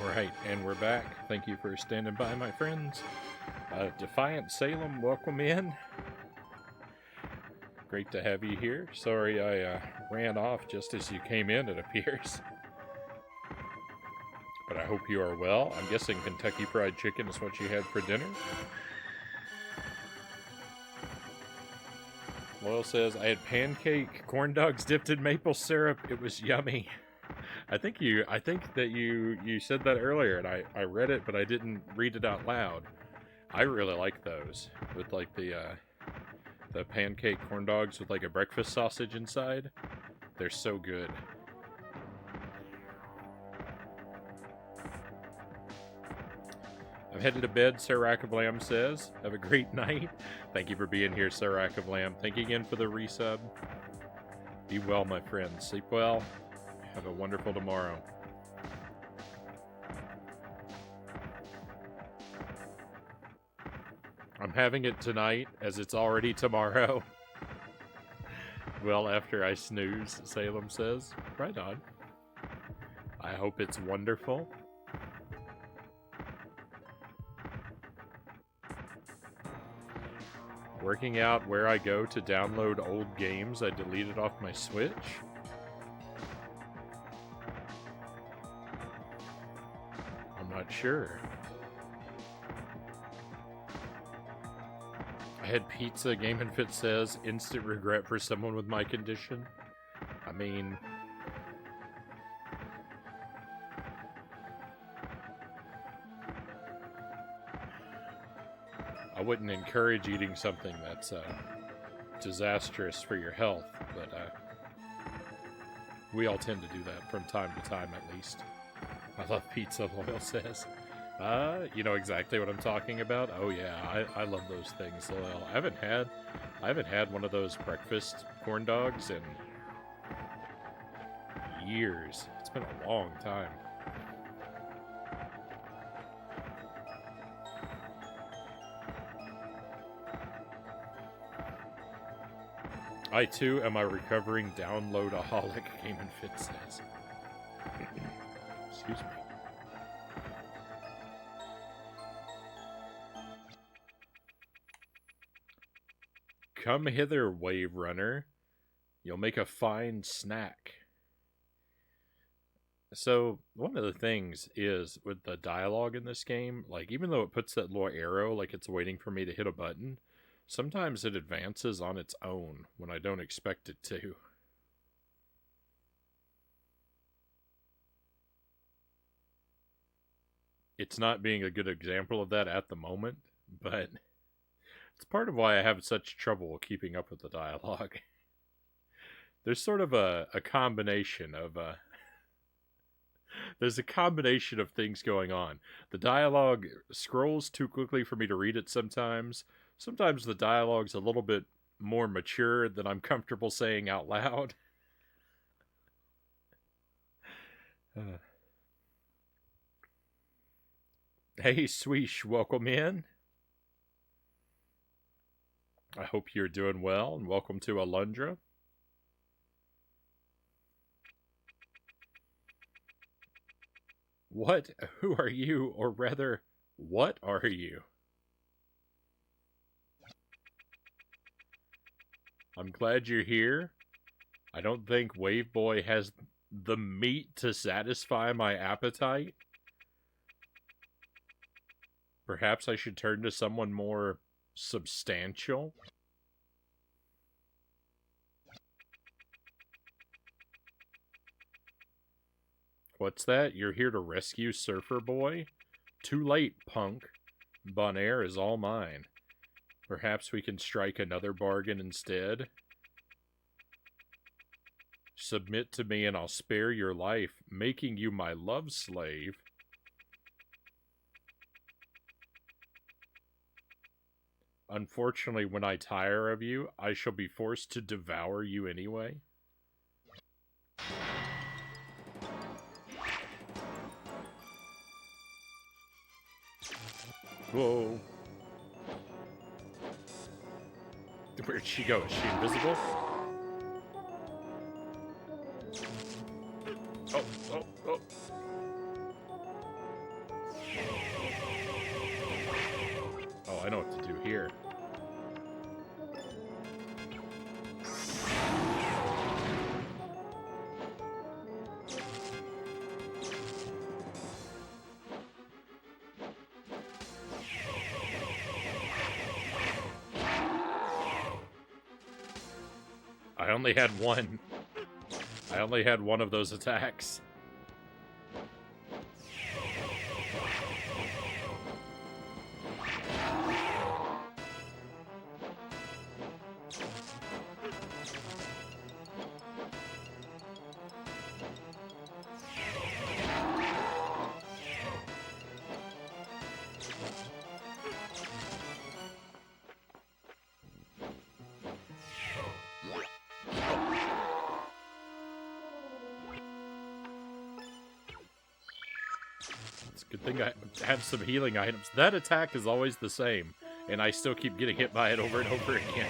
Alright, and we're back. Thank you for standing by, my friends. Defiant Salem, welcome in. Great to have you here. Sorry I ran off just as you came in, it appears. But I hope you are well. I'm guessing Kentucky Fried Chicken is what you had for dinner. Loyal says, I had pancake, corn dogs dipped in maple syrup. It was yummy. I think that you said that earlier, and I read it, but I didn't read it out loud. I really like those with like the pancake corn dogs with like a breakfast sausage inside. They're so good. I'm headed to bed, Sir Rack of Lamb says. Have a great night. Thank you for being here, Sir Rack of Lamb. Thank you again for the resub. Be well, my friends. Sleep well. Have a wonderful tomorrow. I'm having it tonight, as it's already tomorrow. Well, after I snooze, Salem says. Right on. I hope it's wonderful. Working out where I go to download old games I deleted off my Switch. I'm not sure. I had pizza, Game and Fit says. Instant regret for someone with my condition. I mean... I wouldn't encourage eating something that's disastrous for your health, but we all tend to do that from time to time, at least. I love pizza, Loyal says. You know exactly what I'm talking about. Oh yeah, I love those things, Loyal. I haven't had one of those breakfast corn dogs in years. It's been a long time. I too am a recovering downloadaholic, Game and Fit says. Excuse me. Come hither, Wave Runner. You'll make a fine snack. So, one of the things is, with the dialogue in this game, like, even though it puts that little arrow like it's waiting for me to hit a button, sometimes it advances on its own when I don't expect it to. It's not being a good example of that at the moment, but it's part of why I have such trouble keeping up with the dialogue. There's sort of a combination of... there's a combination of things going on. The dialogue scrolls too quickly for me to read it sometimes. Sometimes the dialogue's a little bit more mature than I'm comfortable saying out loud. Hey, Sweesh, welcome in. I hope you're doing well, and welcome to Alundra. What? Who are you? Or rather, what are you? I'm glad you're here. I don't think Wave Boy has the meat to satisfy my appetite. Perhaps I should turn to someone more substantial. What's that? You're here to rescue Surfer Boy? Too late, punk. Bonaire is all mine. Perhaps we can strike another bargain instead. Submit to me and I'll spare your life, making you my love slave. Unfortunately, when I tire of you, I shall be forced to devour you anyway. Whoa. Where'd she go? Is she invisible? Oh. I only had one. I only had one of those attacks. Good thing I have some healing items. That attack is always the same, and I still keep getting hit by it over and over again.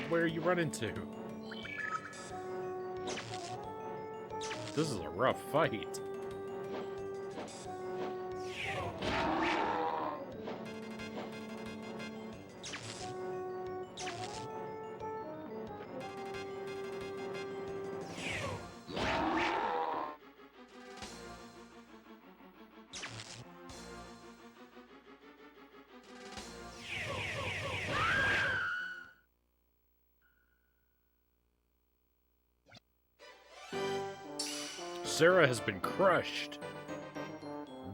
Where are you running to? This is a rough fight. Sarah has been crushed.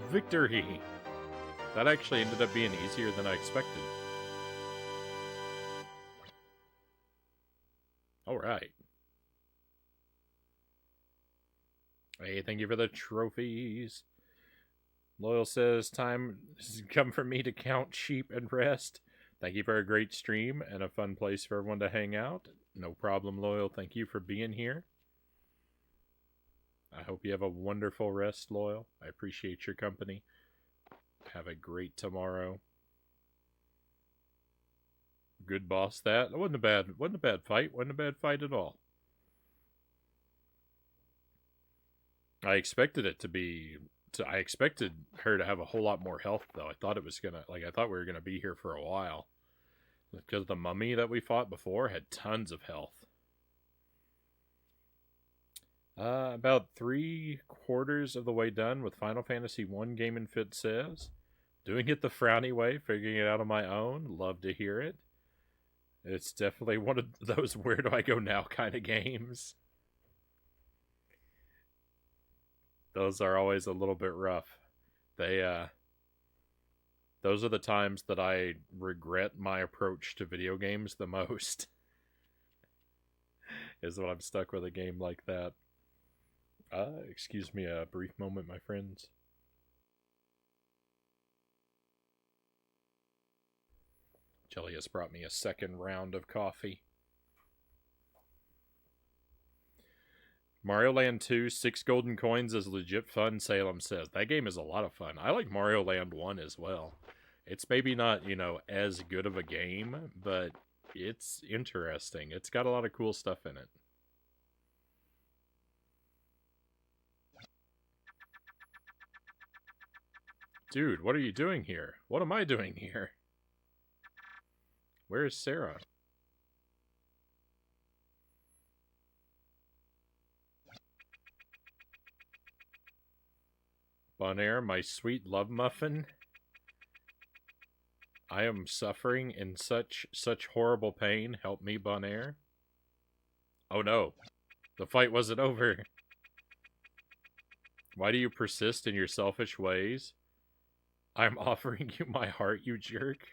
Victory. That actually ended up being easier than I expected. Alright. Hey, thank you for the trophies. Loyal says, time has come for me to count sheep and rest. Thank you for a great stream and a fun place for everyone to hang out. No problem, Loyal. Thank you for being here. I hope you have a wonderful rest, Loyal. I appreciate your company. Have a great tomorrow. Good boss that. It wasn't a bad fight. Wasn't a bad fight at all. I expected it to be I expected her to have a whole lot more health though. I thought it was gonna I thought we were gonna be here for a while. Because the mummy that we fought before had tons of health. About 3/4 of the way done with Final Fantasy 1 Game and Fit says. Doing it the Frownie way, figuring it out on my own. Love to hear it. It's definitely one of those where do I go now kind of games. Those are always a little bit rough. Those are the times that I regret my approach to video games the most. Is when I'm stuck with a game like that. Excuse me a brief moment, my friends. Jelly has brought me a second round of coffee. Mario Land 2, 6 golden coins is legit fun, Salem says. That game is a lot of fun. I like Mario Land 1 as well. It's maybe not, as good of a game, but it's interesting. It's got a lot of cool stuff in it. Dude, what are you doing here? What am I doing here? Where is Sarah? Bonaire, my sweet love muffin. I am suffering in such horrible pain. Help me, Bonaire. Oh no. The fight wasn't over. Why do you persist in your selfish ways? I'm offering you my heart, you jerk.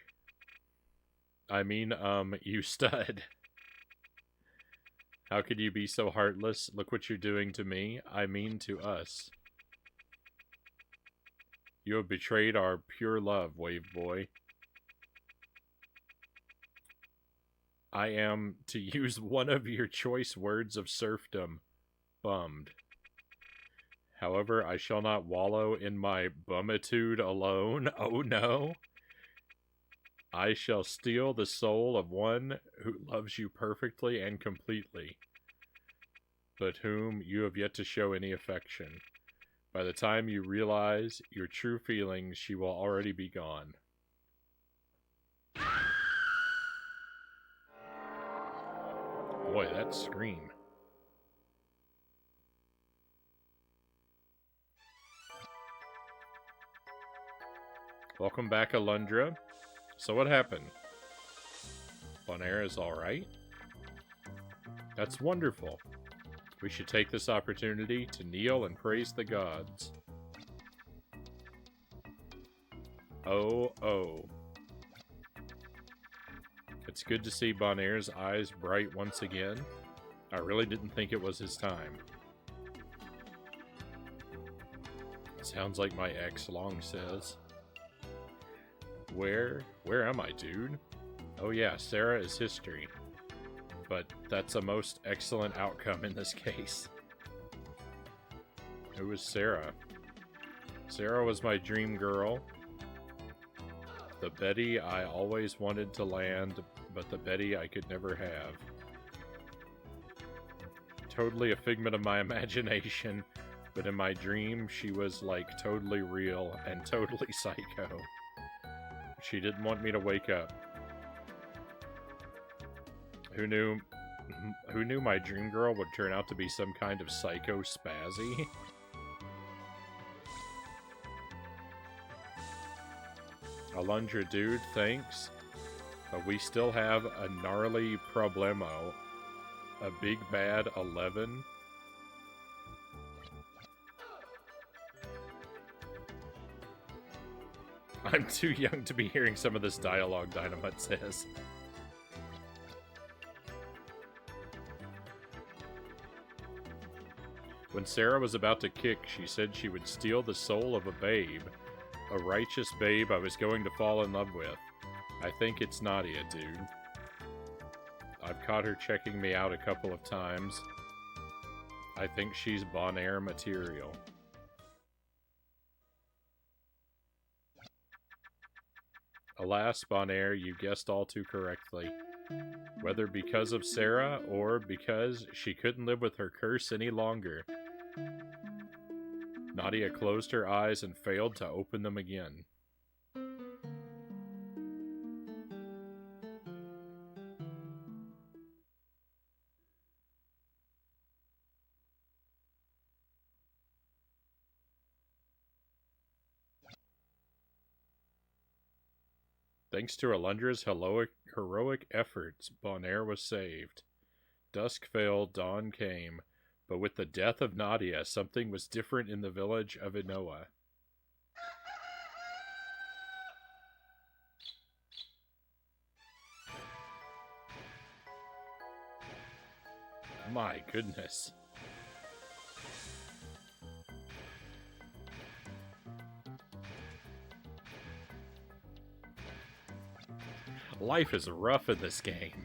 I mean, you stud. How could you be so heartless? Look what you're doing to me. I mean to us. You have betrayed our pure love, Wave Boy. I am, to use one of your choice words of serfdom, bummed. However, I shall not wallow in my bumitude alone. Oh no. I shall steal the soul of one who loves you perfectly and completely. but whom you have yet to show any affection. By the time you realize your true feelings, she will already be gone. Boy, that scream. Welcome back, Alundra. So what happened? Bonaire is alright? That's wonderful. We should take this opportunity to kneel and praise the gods. Oh, oh. It's good to see Bonaire's eyes bright once again. I really didn't think it was his time. Sounds like my ex Long says. Where am I, dude? Oh yeah, Sarah is history. But that's a most excellent outcome in this case. Who is Sarah? Sarah was my dream girl. The Betty I always wanted to land, but the Betty I could never have. Totally a figment of my imagination, but in my dream she was like totally real and totally psycho. She didn't want me to wake up. Who knew my dream girl would turn out to be some kind of psycho spazzy? Alundra, dude, thanks. But we still have a gnarly problemo. A big bad 11. I'm too young to be hearing some of this dialogue, Dynamite says. When Sarah was about to kick, she said she would steal the soul of a babe. A righteous babe I was going to fall in love with. I think it's Nadia, dude. I've caught her checking me out a couple of times. I think she's Bonaire material. Alas, Bonaire, you guessed all too correctly. Whether because of Sarah, or because she couldn't live with her curse any longer. Nadia closed her eyes and failed to open them again. Thanks to Alundra's heroic efforts, Bonaire was saved. Dusk fell, dawn came, but with the death of Nadia, something was different in the village of Inoa. My goodness. Life is rough in this game.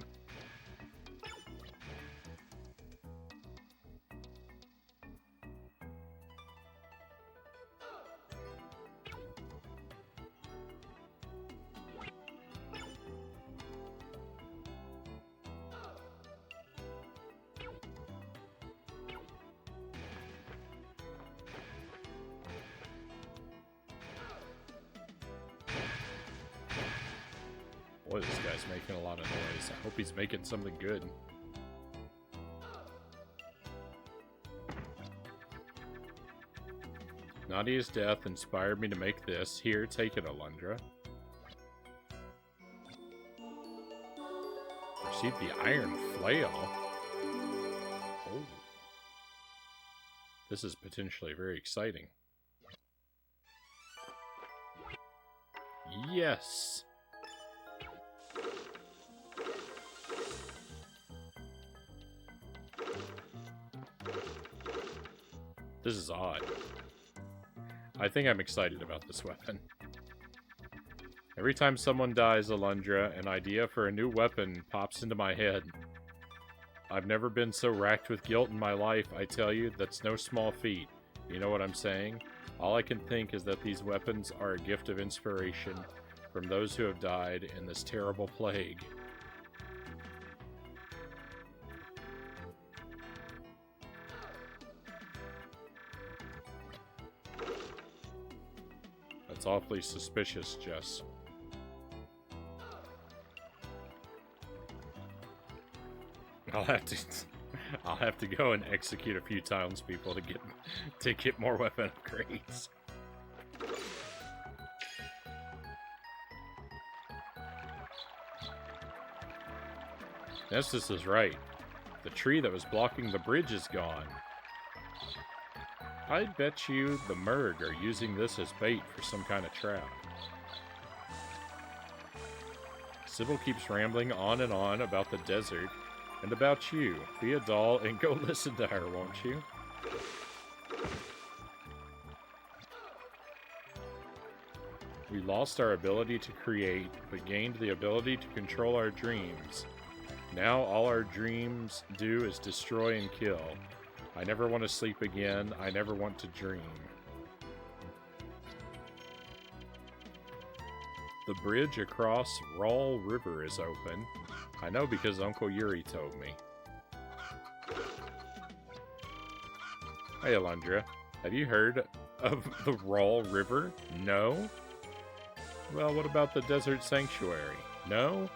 Boy, this guy's making a lot of noise. I hope he's making something good. Nadia's death inspired me to make this. Here, take it, Alundra. Received the iron flail. Oh. This is potentially very exciting. Yes! This is odd. I think I'm excited about this weapon. Every time someone dies, Alundra, an idea for a new weapon pops into my head. I've never been so racked with guilt in my life, I tell you, that's no small feat. You know what I'm saying? All I can think is that these weapons are a gift of inspiration from those who have died in this terrible plague. That's awfully suspicious, Jess. I'll have to go and execute a few townspeople to get more weapon upgrades. Nessus is right. The tree that was blocking the bridge is gone. I'd bet you the Merg are using this as bait for some kind of trap. Sybil keeps rambling on and on about the desert and about you. Be a doll and go listen to her, won't you? We lost our ability to create, but gained the ability to control our dreams. Now all our dreams do is destroy and kill. I never want to sleep again. I never want to dream. The bridge across Rawl River is open. I know because Uncle Yuri told me. Hey, Alundra. Have you heard of the Rawl River? No? Well, what about the Desert Sanctuary? No?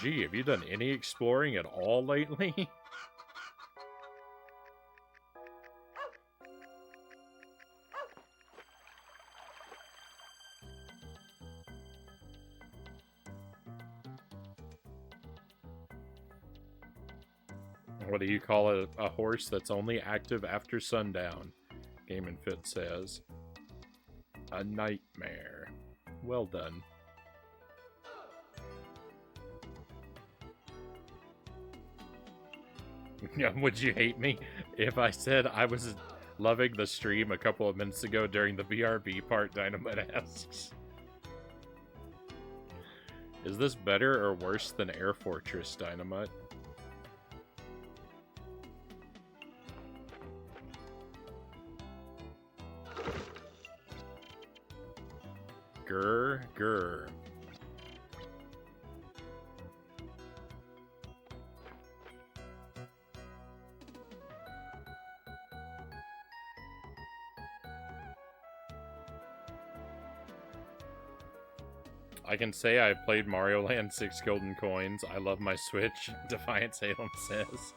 Gee, have you done any exploring at all lately? What do you call a horse that's only active after sundown? Game and Fit says. A nightmare. Well done. Would you hate me if I said I was loving the stream a couple of minutes ago during the BRB part, Dynamite asks? Is this better or worse than Air Fortress, Dynamite? Grr, grr. I can say I've played Mario Land 6 Golden Coins. I love my Switch, Defiant Salem says.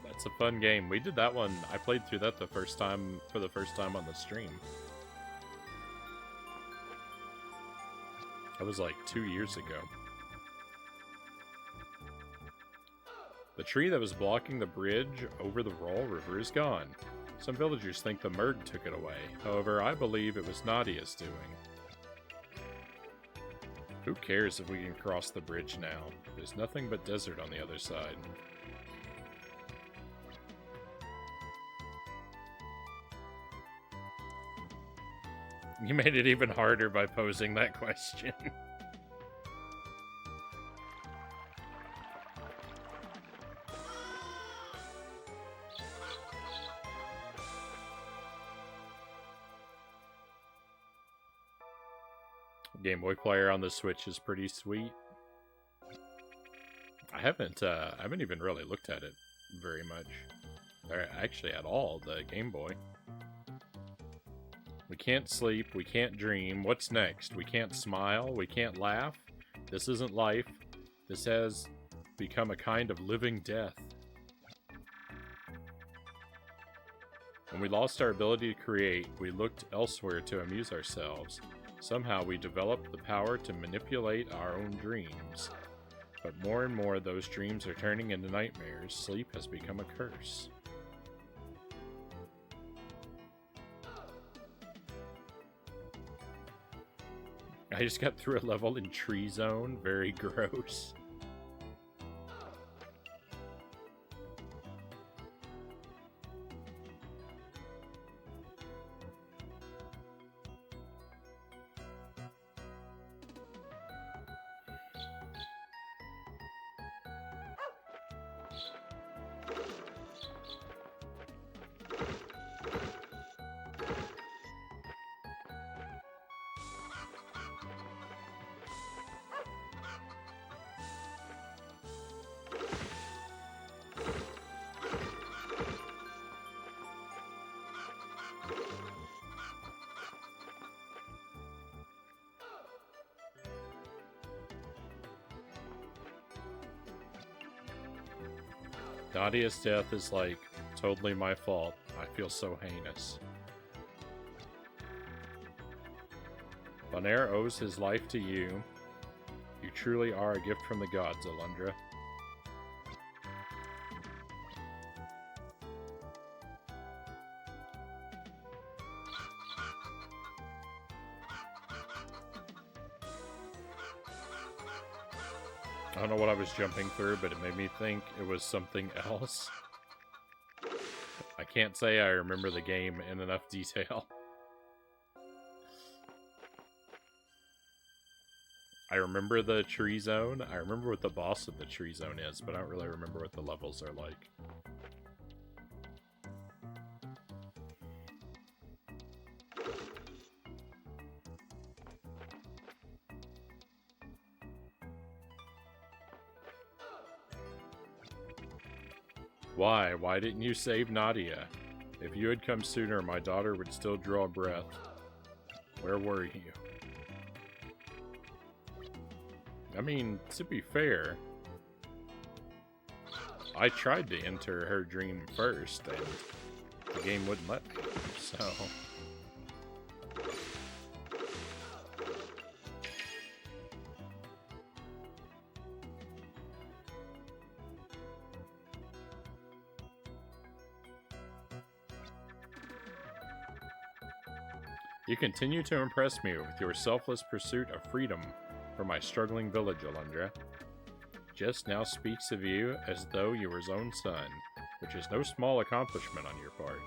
That's a fun game. We did that one. I played through that for the first time on the stream. That was like 2 years ago. The tree that was blocking the bridge over the Rawl River is gone. Some villagers think the Merg took it away. However, I believe it was Nadia's doing. Who cares if we can cross the bridge now? There's nothing but desert on the other side. You made it even harder by posing that question. Game Boy player on the Switch is pretty sweet. I haven't even really looked at it very much. Or actually at all, the Game Boy. We can't sleep, we can't dream. What's next? We can't smile, we can't laugh. This isn't life. This has become a kind of living death. When we lost our ability to create, we looked elsewhere to amuse ourselves. Somehow we developed the power to manipulate our own dreams. But more and more those dreams are turning into nightmares. Sleep has become a curse. I just got through a level in Tree Zone. Very gross. Nadia's death is like totally my fault. I feel so heinous. Bonaire owes his life to you. You truly are a gift from the gods, Alundra. I don't know what I was jumping through, but it made me think it was something else. I can't say I remember the game in enough detail. I remember the tree zone. I remember what the boss of the tree zone is, but I don't really remember what the levels are like. Why? Why didn't you save Nadia? If you had come sooner, my daughter would still draw breath. Where were you? I mean, to be fair, I tried to enter her dream first, and the game wouldn't let me, so... You continue to impress me with your selfless pursuit of freedom for my struggling village, Alundra. Jess now speaks of you as though you were his own son, which is no small accomplishment on your part.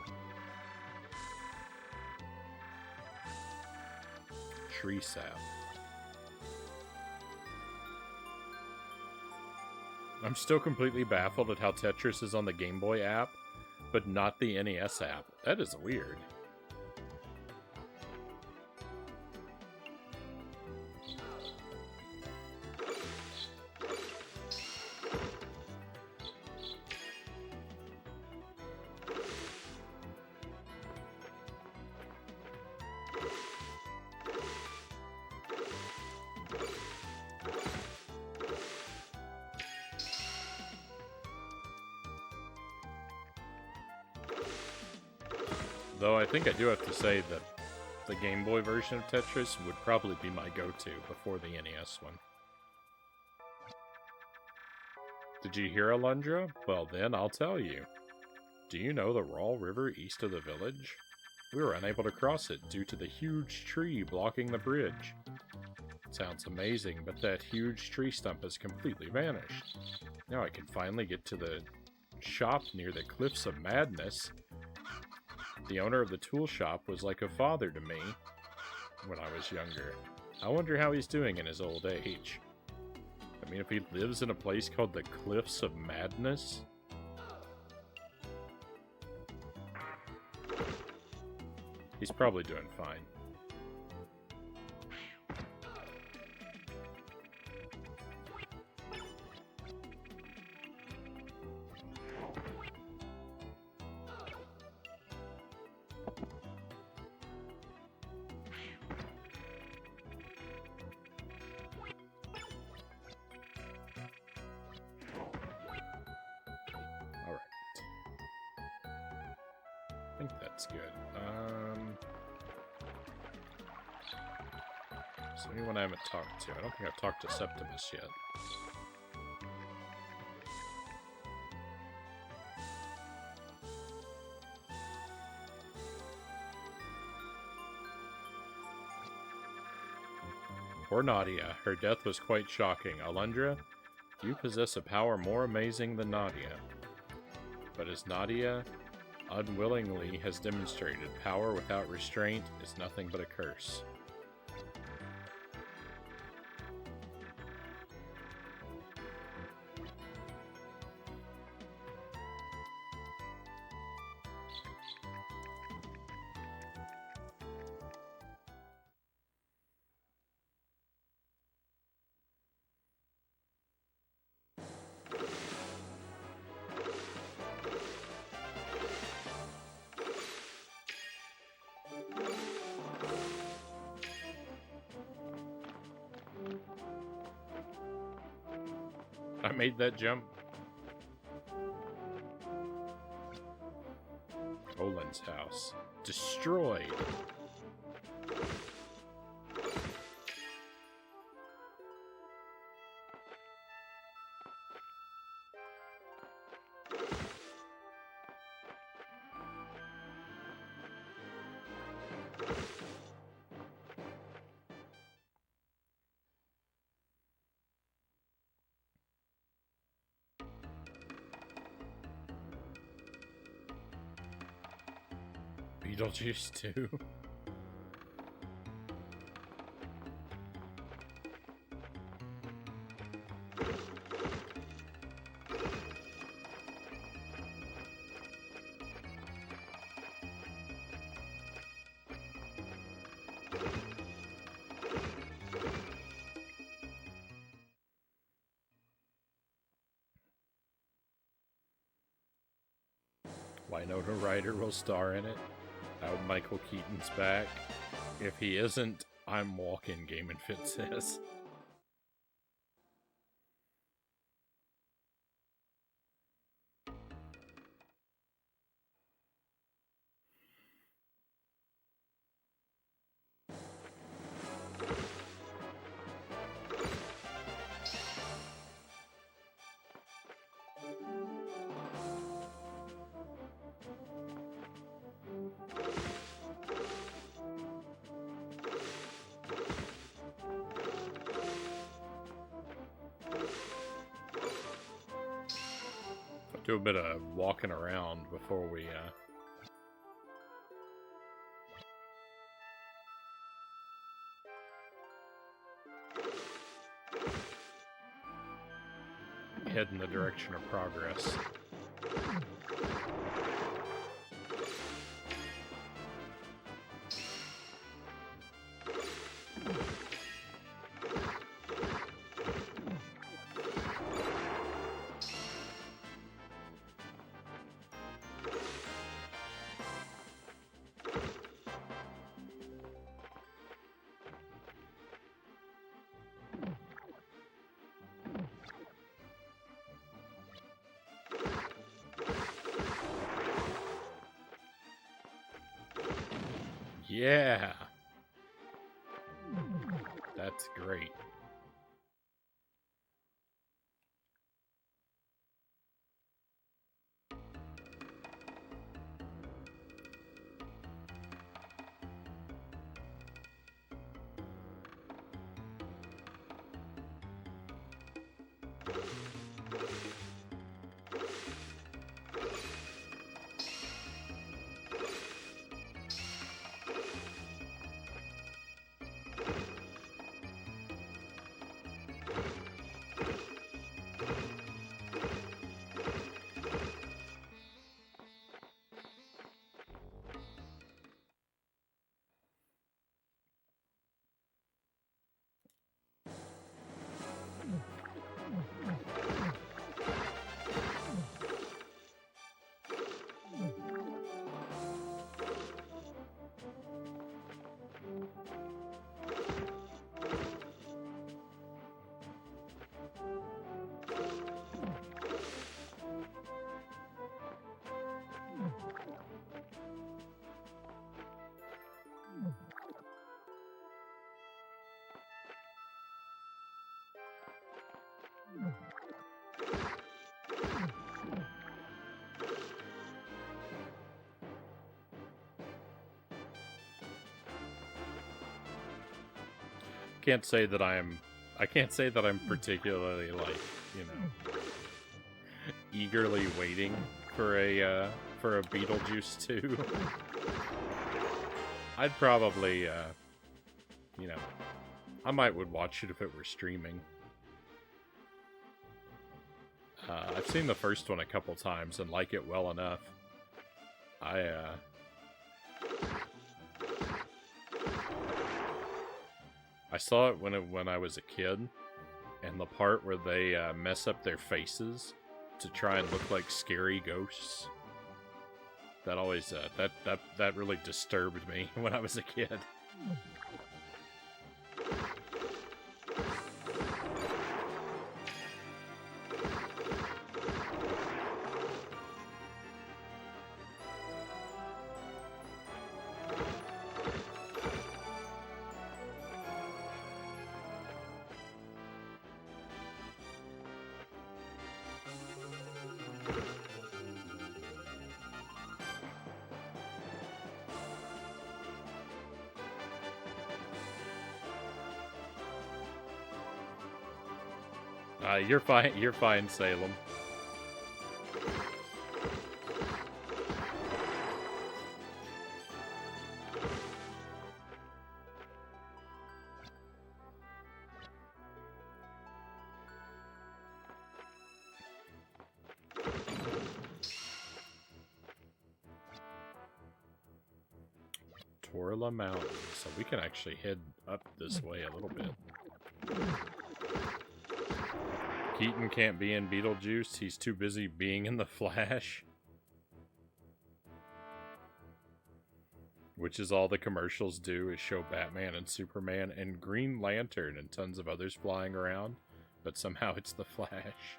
Tree sap. I'm still completely baffled at how Tetris is on the Game Boy app, but not the NES app. That is weird. Though I think I do have to say that the Game Boy version of Tetris would probably be my go-to before the NES one. Did you hear, Alundra? Well then, I'll tell you. Do you know the Raw River east of the village? We were unable to cross it due to the huge tree blocking the bridge. Sounds amazing, but that huge tree stump has completely vanished. Now I can finally get to the shop near the Cliffs of Madness. The owner of the tool shop was like a father to me when I was younger. I wonder how he's doing in his old age. I mean, if he lives in a place called the Cliffs of Madness? He's probably doing fine. I think that's good. Is there anyone I haven't talked to? I don't think I've talked to Septimus yet. Poor Nadia. Her death was quite shocking. Alundra, you possess a power more amazing than Nadia. But as Nadia unwillingly has demonstrated, power without restraint is nothing but a curse. I made that jump. everyone's house. Destroyed. Beetlejuice 2. Winona Ryder will star in it. Now Michael Keaton's back. If he isn't, I'm walking, Game and Fit says. Do a bit of walking around before we head in the direction of progress. Yeah! That's great. I can't say that I'm particularly, like, you know, eagerly waiting for a Beetlejuice 2. I'd probably, you know, I would watch it if it were streaming. I've seen the first one a couple times and like it well enough. I saw it when I was a kid, and the part where they mess up their faces to try and look like scary ghosts. That always that really disturbed me when I was a kid. You're fine. You're fine, Salem. Torla Mountain. So we can actually head up this way a little bit. Keaton can't be in Beetlejuice. He's too busy being in The Flash. Which is all the commercials do, is show Batman and Superman and Green Lantern and tons of others flying around. But somehow it's The Flash.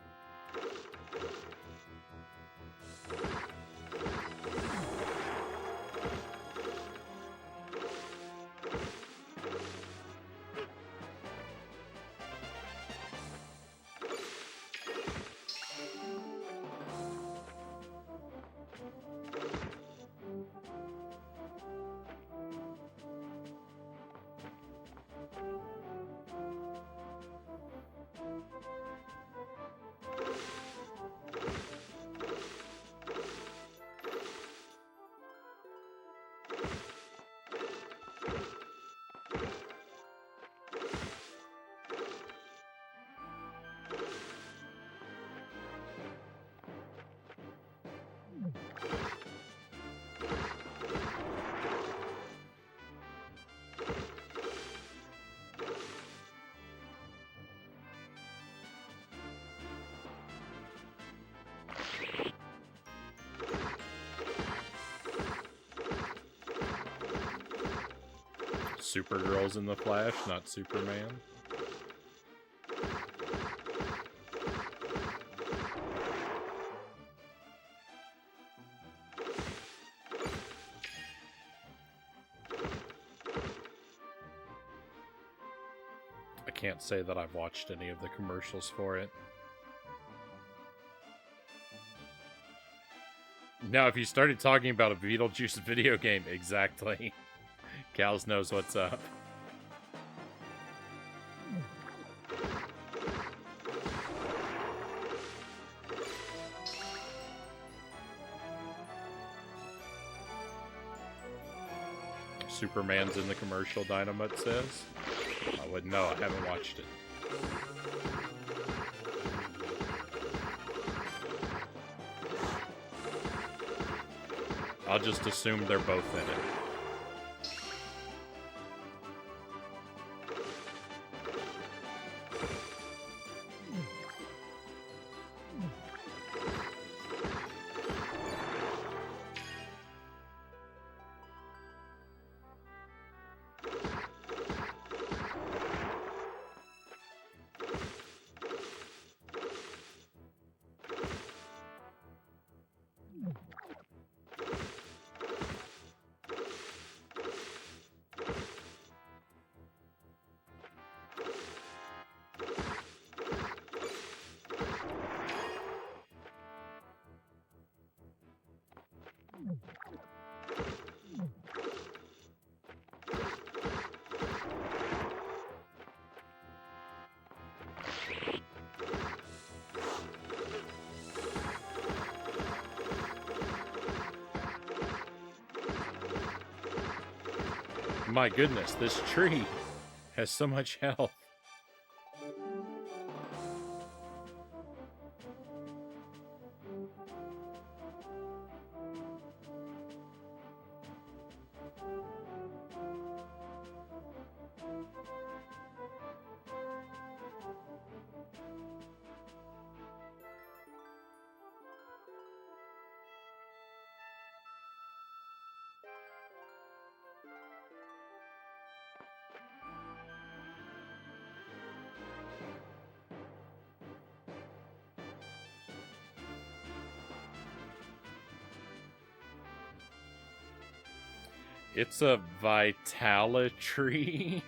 Supergirl's in The Flash, not Superman. I can't say that I've watched any of the commercials for it. Now, if you started talking about a Beetlejuice video game, exactly. Cows knows what's up. Superman's in the commercial, Dynamite says. I wouldn't know, I haven't watched it. I'll just assume they're both in it. My goodness, this tree has so much health. It's a Vitalatry.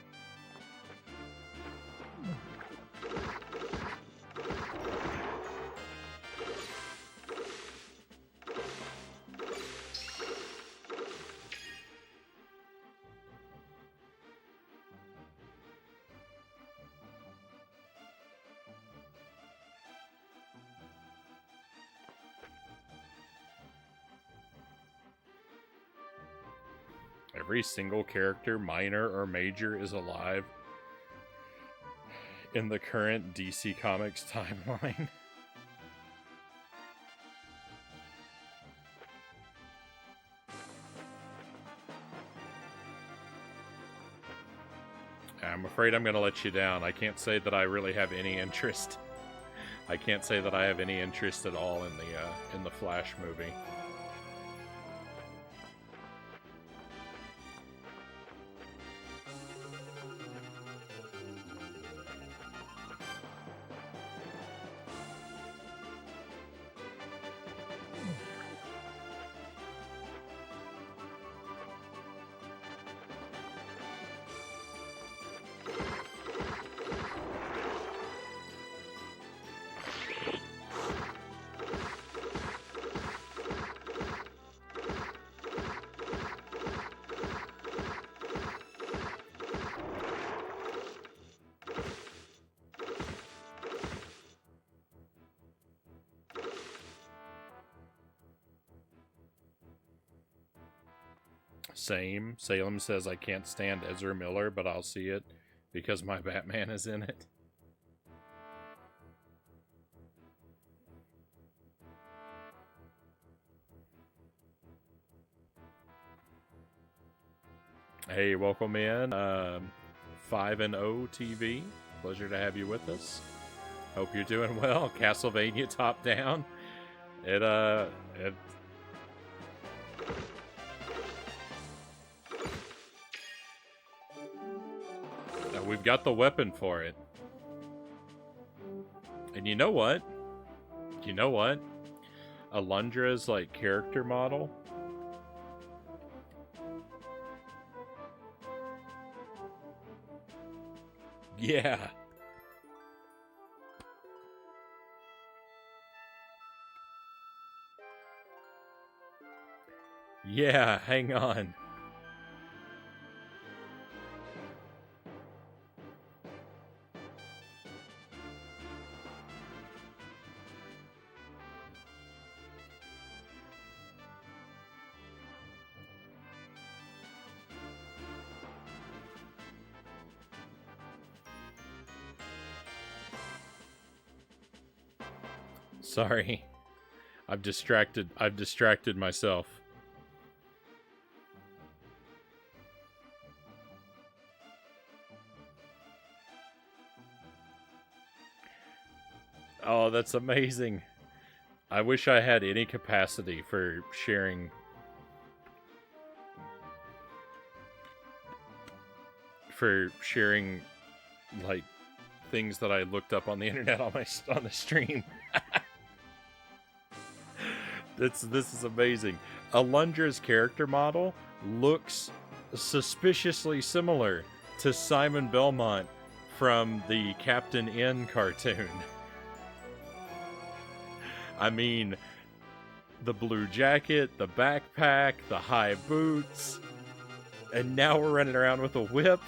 every single character, minor or major, is alive in the current DC Comics timeline. I'm afraid I'm going to let you down. I can't say that I really have any interest. I can't say that I have any interest at all in the Flash movie. Same. Salem says I can't stand Ezra Miller, but I'll see it because my Batman is in it. Hey, welcome in. 5-0 TV. Pleasure to have you with us. Hope you're doing well. Castlevania top down. We've got the weapon for it. And you know what? You know what? Alundra's like character model. Yeah. Yeah, hang on. Sorry. I've distracted myself. Oh, that's amazing. I wish I had any capacity for sharing like things that I looked up on the internet on the stream. This is amazing. Alundra's character model looks suspiciously similar to Simon Belmont from the Captain N cartoon. I mean, the blue jacket, the backpack, the high boots, and now we're running around with a whip.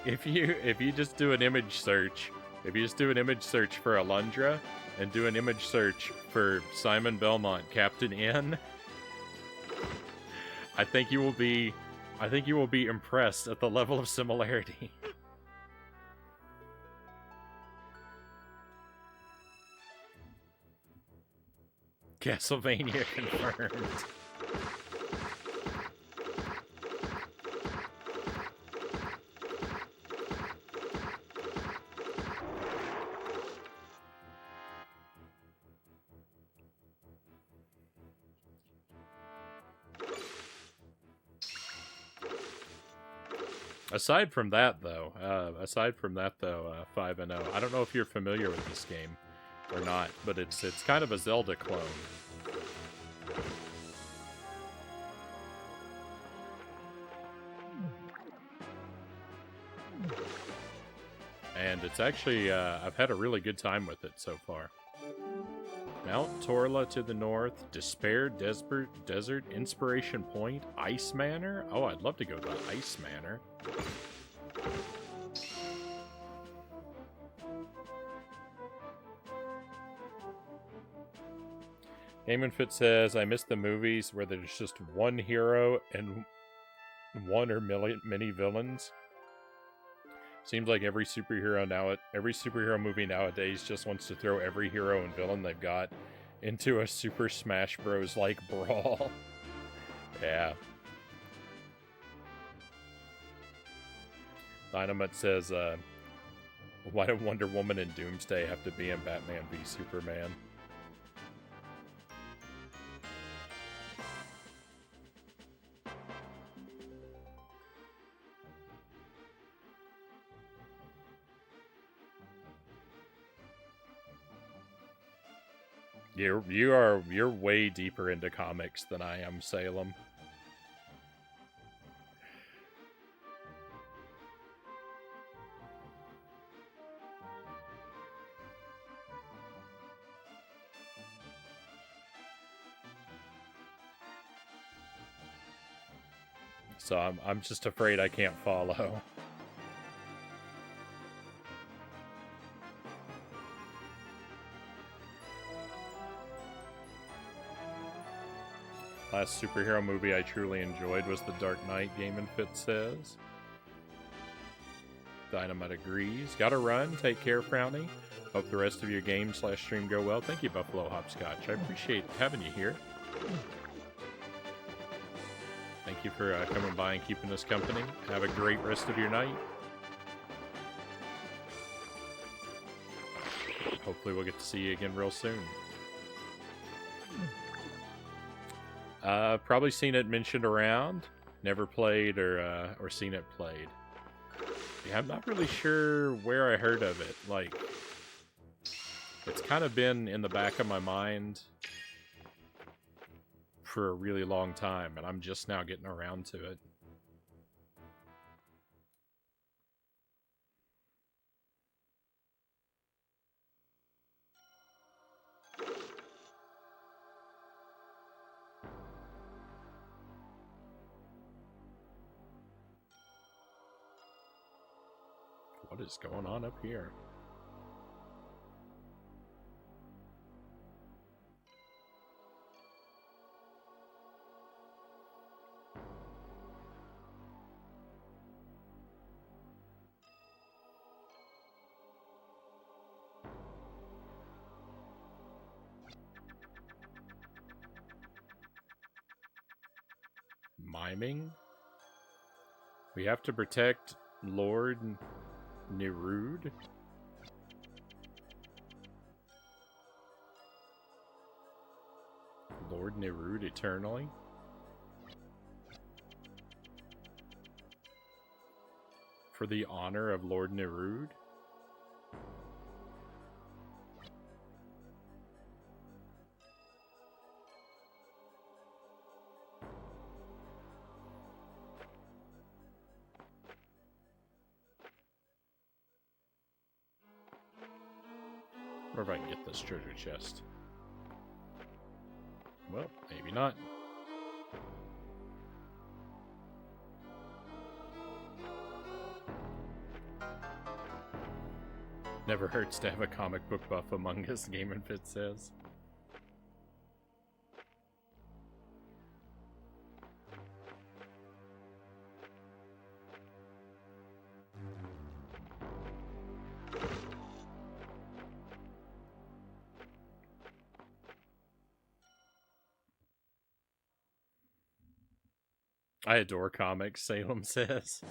If you just do an image search, for Alundra and do an image search for Simon Belmont, Captain N, I think you will be impressed at the level of similarity. Castlevania confirmed. Aside from that, though, 5-0. I don't know if you're familiar with this game or not, but it's kind of a Zelda clone. And it's actually, I've had a really good time with it so far. Mount Torla to the north, Despair Desert, Inspiration Point, Ice Manor. Oh, I'd love to go to Ice Manor. Game and Fit says, I miss the movies where there's just one hero and one or many villains. Seems like every superhero movie nowadays just wants to throw every hero and villain they've got into a Super Smash Bros. Like brawl. Yeah. Dynamite says, why do Wonder Woman and Doomsday have to be in Batman v Superman? You're way deeper into comics than I am, Salem. So I'm just afraid I can't follow. Last superhero movie I truly enjoyed was The Dark Knight, Game and Fit says. Dynamite agrees. Gotta run. Take care, Frownie. Hope the rest of your game/stream go well. Thank you, Buffalo Hopscotch. I appreciate having you here. Thank you for coming by and keeping us company. Have a great rest of your night. Hopefully we'll get to see you again real soon. Probably seen it mentioned around. Never played or seen it played. Yeah, I'm not really sure where I heard of it. Like, it's kind of been in the back of my mind for a really long time, and I'm just now getting around to it. What is going on up here? Miming? We have to protect Lord Nerud? Lord Nerud eternally? For the honor of Lord Nerud? Or if I can get this treasure chest. Well, maybe not. Never hurts to have a comic book buff among us, Game and Fit says. I adore comics, Salem says.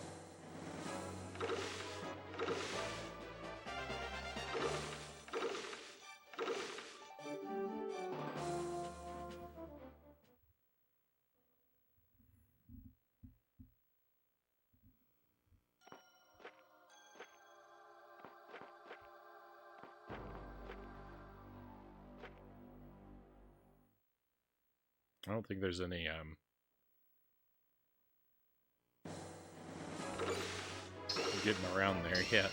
I don't think there's any, getting around there yet.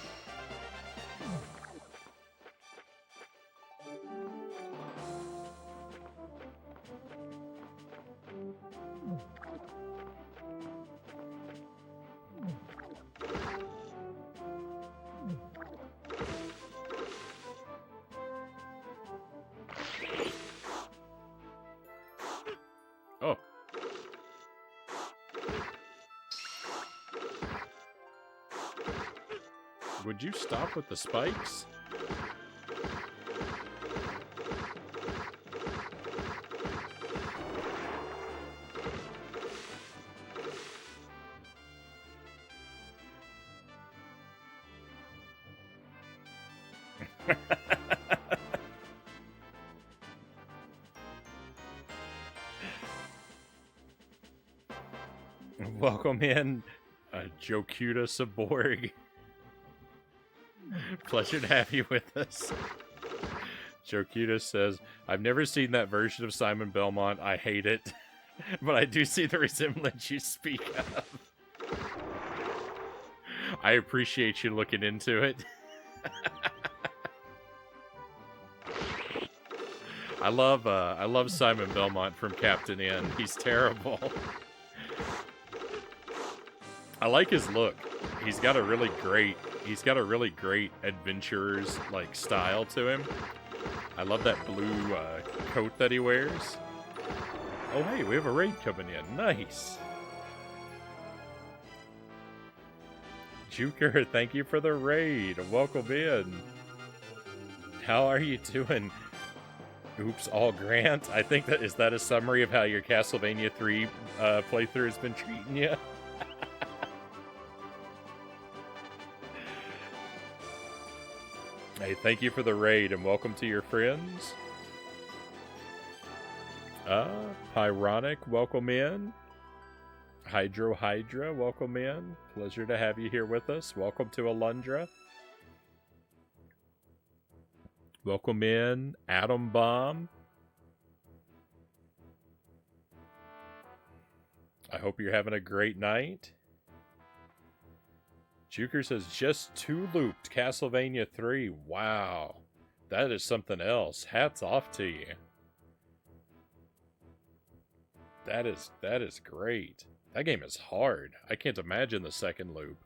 would you stop with the spikes? Welcome in, Jokuta Saborg. Pleasure to have you with us. Jokuta says, I've never seen that version of Simon Belmont. I hate it. But I do see the resemblance you speak of. I appreciate you looking into it. I love Simon Belmont from Captain N. He's terrible. I like his look. He's got a really great adventurer's like style to him. I love that blue coat that he wears. Oh hey, we have a raid coming in. Nice. Juker, thank you for the raid. Welcome in. How are you doing? Oops, all Grant. I think that is that a summary of how your Castlevania 3 playthrough has been treating you? Hey, thank you for the raid and welcome to your friends. Pyronic, welcome in. Hydra, welcome in. Pleasure to have you here with us. Welcome to Alundra. Welcome in, Atom Bomb. I hope you're having a great night. Juker says, just 2 looped Castlevania 3. Wow. That is something else. Hats off to you. That is great. That game is hard. I can't imagine the second loop.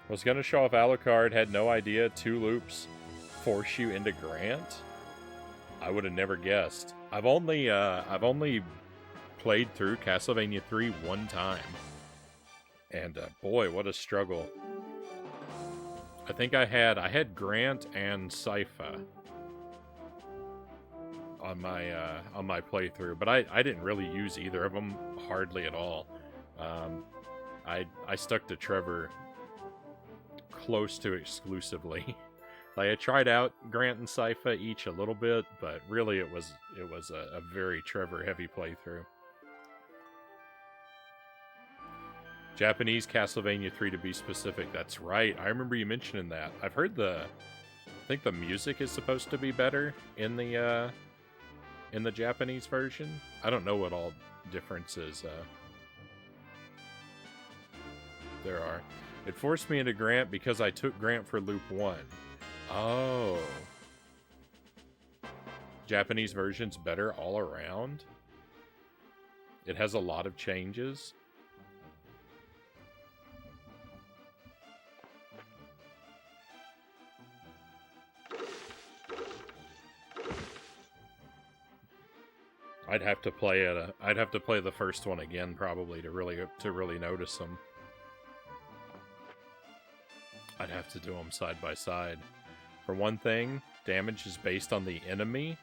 Was gonna show off Alucard, had no idea 2 loops force you into Grant. I would have never guessed. I've only played through Castlevania 3 one time. And boy, what a struggle. I think I had Grant and Sypha on my playthrough, but I didn't really use either of them hardly at all. I stuck to Trevor close to exclusively. Like I tried out Grant and Sypha each a little bit, but really it was a very Trevor heavy playthrough. Japanese Castlevania 3 to be specific. That's right. I remember you mentioning that. I've heard I think the music is supposed to be better in the Japanese version. I don't know what all differences there are. It forced me into Grant because I took Grant for Loop 1. Oh. Japanese version's better all around. It has a lot of changes. I'd have to play it. I'd have to play the first one again, probably, to really notice them. I'd have to do them side by side. For one thing, damage is based on the enemy,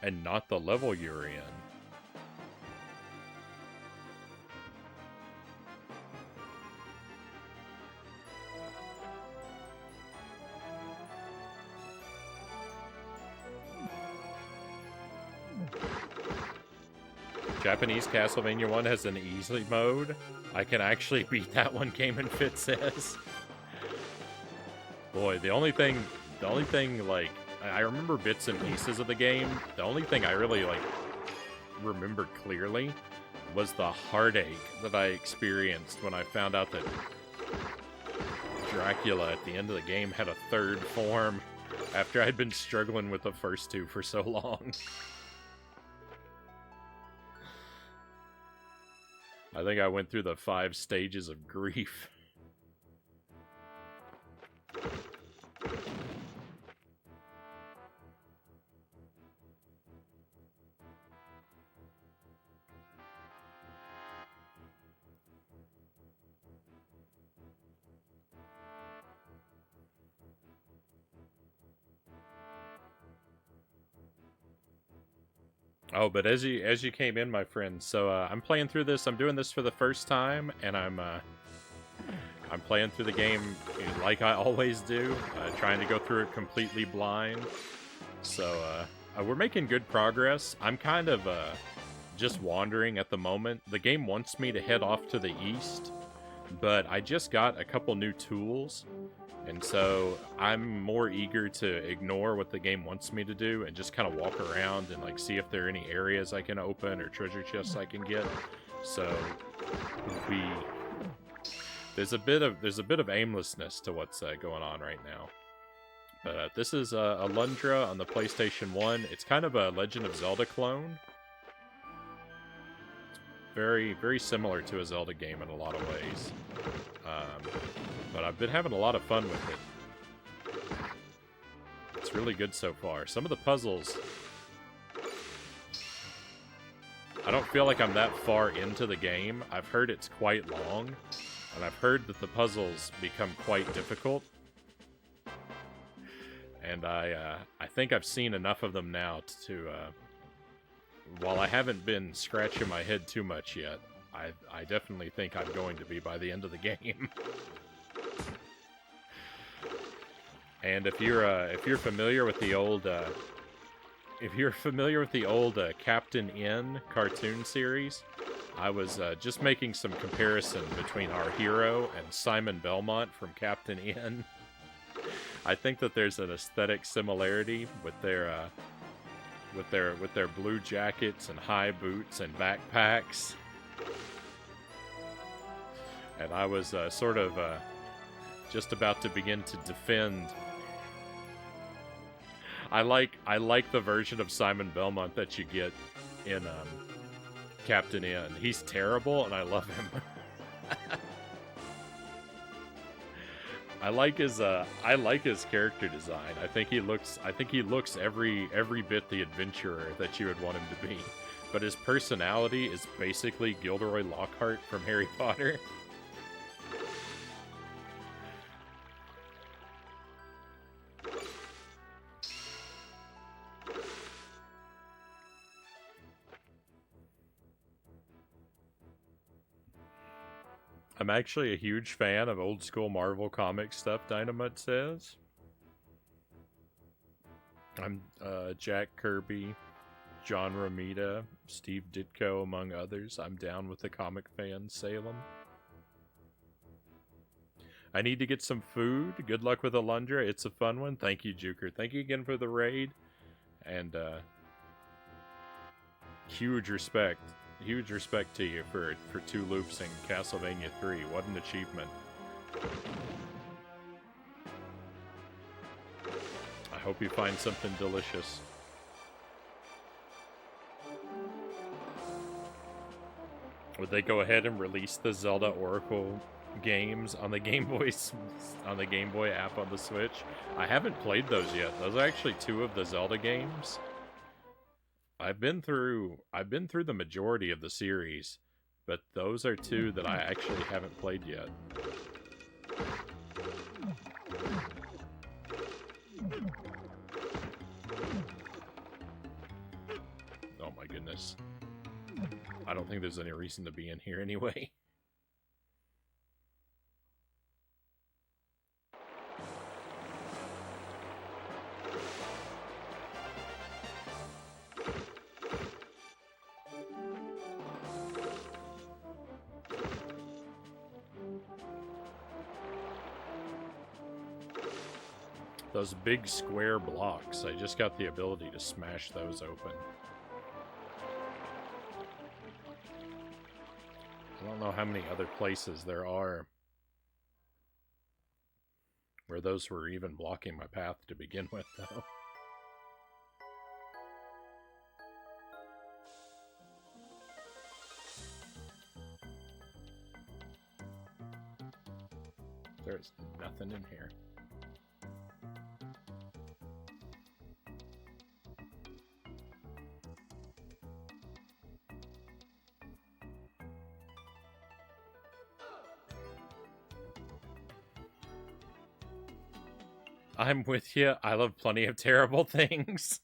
and not the level you're in. Japanese Castlevania 1 has an easy mode. I can actually beat that one, Game and Fit says. Boy, the only thing, like, I remember bits and pieces of the game. The only thing I really, like, remember clearly was the heartache that I experienced when I found out that Dracula at the end of the game had a third form after I'd been struggling with the first 2 for so long. I think I went through the 5 stages of grief. Oh, but as you came in, my friend, so I'm playing through this. I'm doing this for the first time, and I'm playing through the game like I always do, trying to go through it completely blind. So we're making good progress. I'm kind of just wandering at the moment. The game wants me to head off to the east, but I just got a couple new tools, and so I'm more eager to ignore what the game wants me to do and just kind of walk around and like see if there are any areas I can open or treasure chests I can get. So we there's a bit of aimlessness to what's going on right now. But this is Alundra on the PlayStation 1. It's kind of a Legend of Zelda clone. Very, very similar to a Zelda game in a lot of ways. But I've been having a lot of fun with it. It's really good so far. Some of the puzzles, I don't feel like I'm that far into the game. I've heard it's quite long, and I've heard that the puzzles become quite difficult. And I think I've seen enough of them now to while I haven't been scratching my head too much yet, I definitely think I'm going to be by the end of the game. And if you're familiar with the old Captain N cartoon series, I was just making some comparison between our hero and Simon Belmont from Captain N. I think that there's an aesthetic similarity with their blue jackets and high boots and backpacks. And I was sort of just about to begin to defend. I like the version of Simon Belmont that you get in Captain N. He's terrible, and I love him. I like his character design. I think he looks every bit the adventurer that you would want him to be. But his personality is basically Gilderoy Lockhart from Harry Potter. I'm actually a huge fan of old school Marvel comic stuff, Dynamite says. I'm Jack Kirby, John Romita, Steve Ditko, among others. I'm down with the comic fans, Salem. I need to get some food. Good luck with Alundra. It's a fun one. Thank you, Juker. Thank you again for the raid. And huge respect to you for 2 loops in Castlevania 3. What an achievement. I hope you find something delicious. Would they go ahead and release the Zelda Oracle games on the Game Boy app on the Switch? I haven't played those yet. Those are actually 2 of the Zelda games. I've been through the majority of the series, but those are 2 that I actually haven't played yet. Oh my goodness. I don't think there's any reason to be in here anyway. Those big square blocks, I just got the ability to smash those open. I don't know how many other places there are where those were even blocking my path to begin with, though. There's nothing in here. I'm with you. I love plenty of terrible things.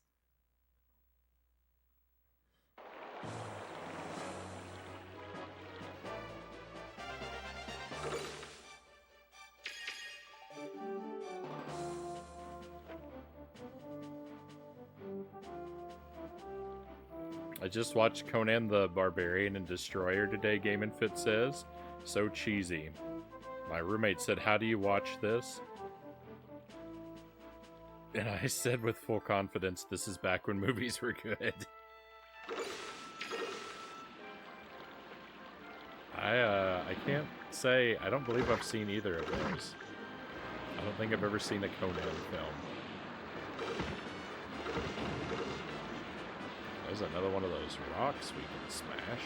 I just watched Conan the Barbarian and Destroyer today, Game and Fit says. So cheesy. My roommate said, "How do you watch this?" And I said with full confidence, this is back when movies were good. I can't say, I don't believe I've seen either of those. I don't think I've ever seen a Conan film. There's another one of those rocks we can smash.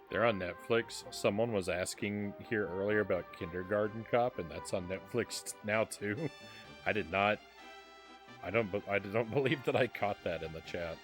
They're on Netflix. Someone was asking here earlier about Kindergarten Cop, and that's on Netflix now too. I did not. I don't believe that I caught that in the chat.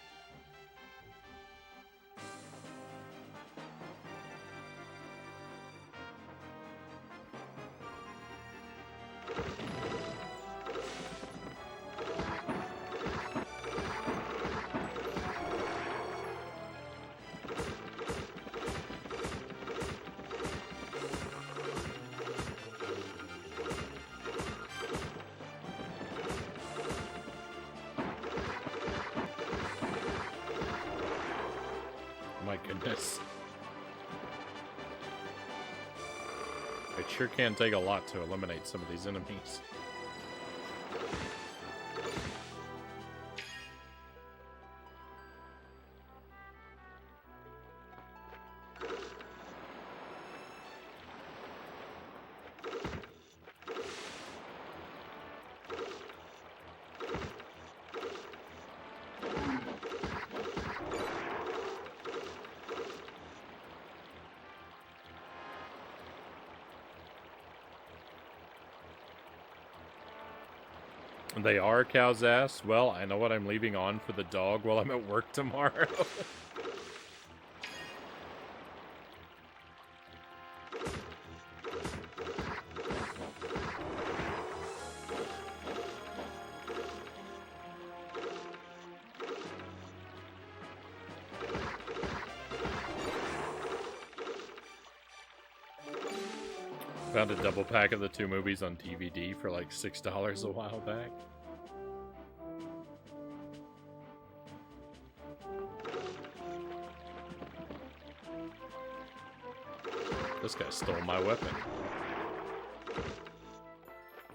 My goodness. It sure can take a lot to eliminate some of these enemies. They are cow's ass. Well, I know what I'm leaving on for the dog while I'm at work tomorrow. Found a double pack of the two movies on DVD for like $6 a while back. This guy stole my weapon.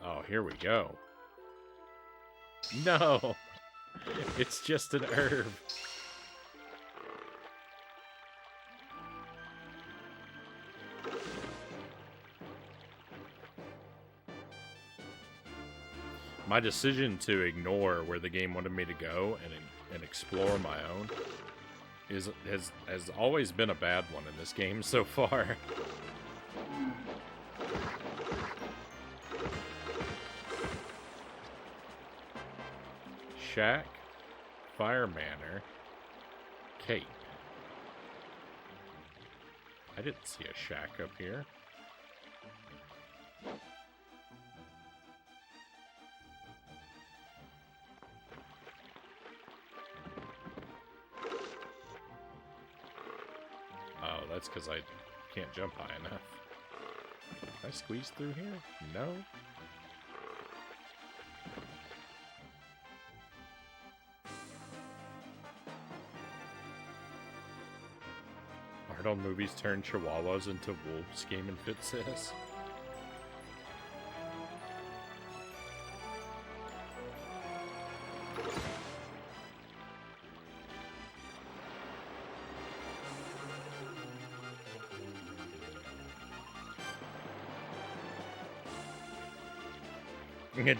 Oh, here we go. No! It's just an herb. My decision to ignore where the game wanted me to go and explore my own has always been a bad one in this game so far. Shack, Fire Manor, Cape. I didn't see a shack up here. Oh, that's because I can't jump high enough. Can I squeeze through here? No. Art on movies turn chihuahuas into wolves, Game and Fit says.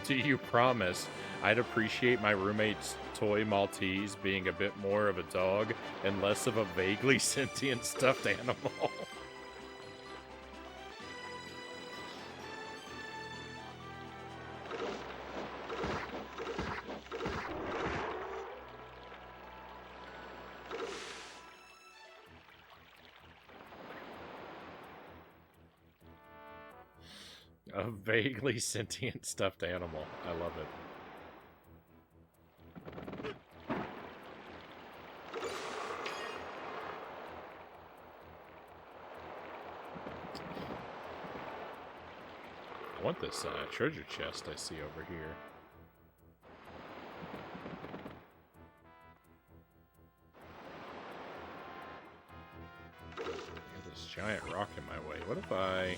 Do you promise I'd appreciate my roommate's toy Maltese being a bit more of a dog and less of a vaguely sentient stuffed animal? A vaguely sentient stuffed animal. I love it. I want this treasure chest I see over here. There's this giant rock in my way. What if I...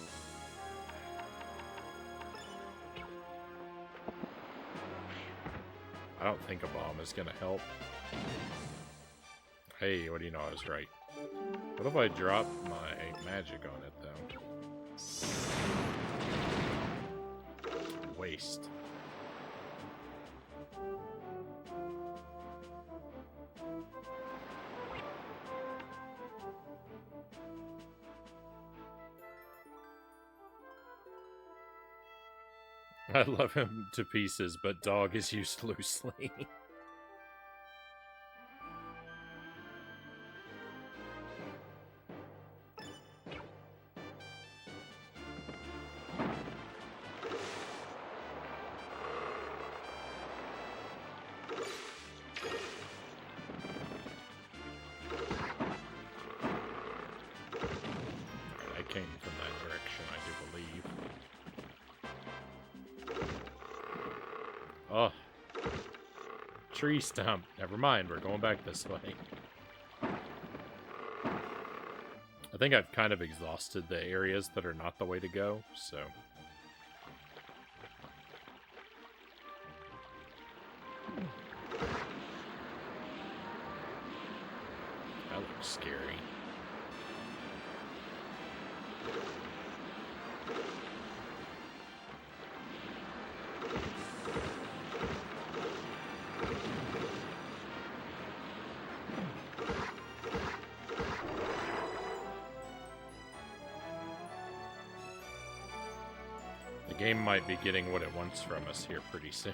I don't think a bomb is going to help. Hey, what do you know? I was right. What if I drop my magic on it, though? Waste. I love him to pieces, but dog is used loosely. Oh. Tree stump. Never mind, we're going back this way. I think I've kind of exhausted the areas that are not the way to go, so... That looks scary. The game might be getting what it wants from us here pretty soon.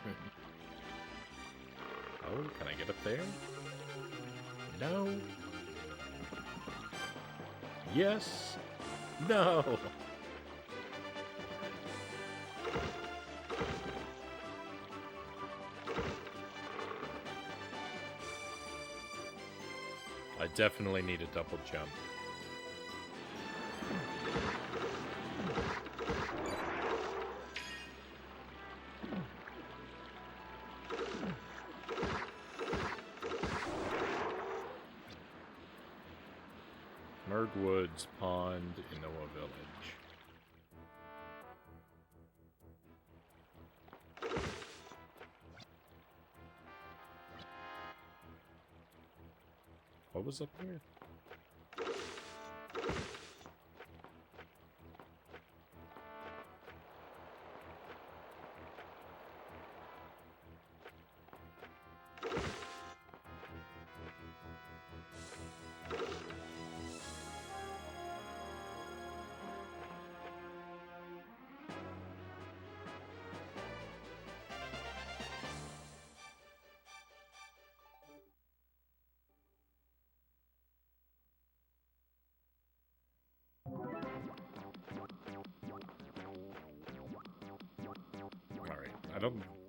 Oh, can I get up there? No. Yes. No. I definitely need a double jump. Woods Pond in Noah Village. What was up there?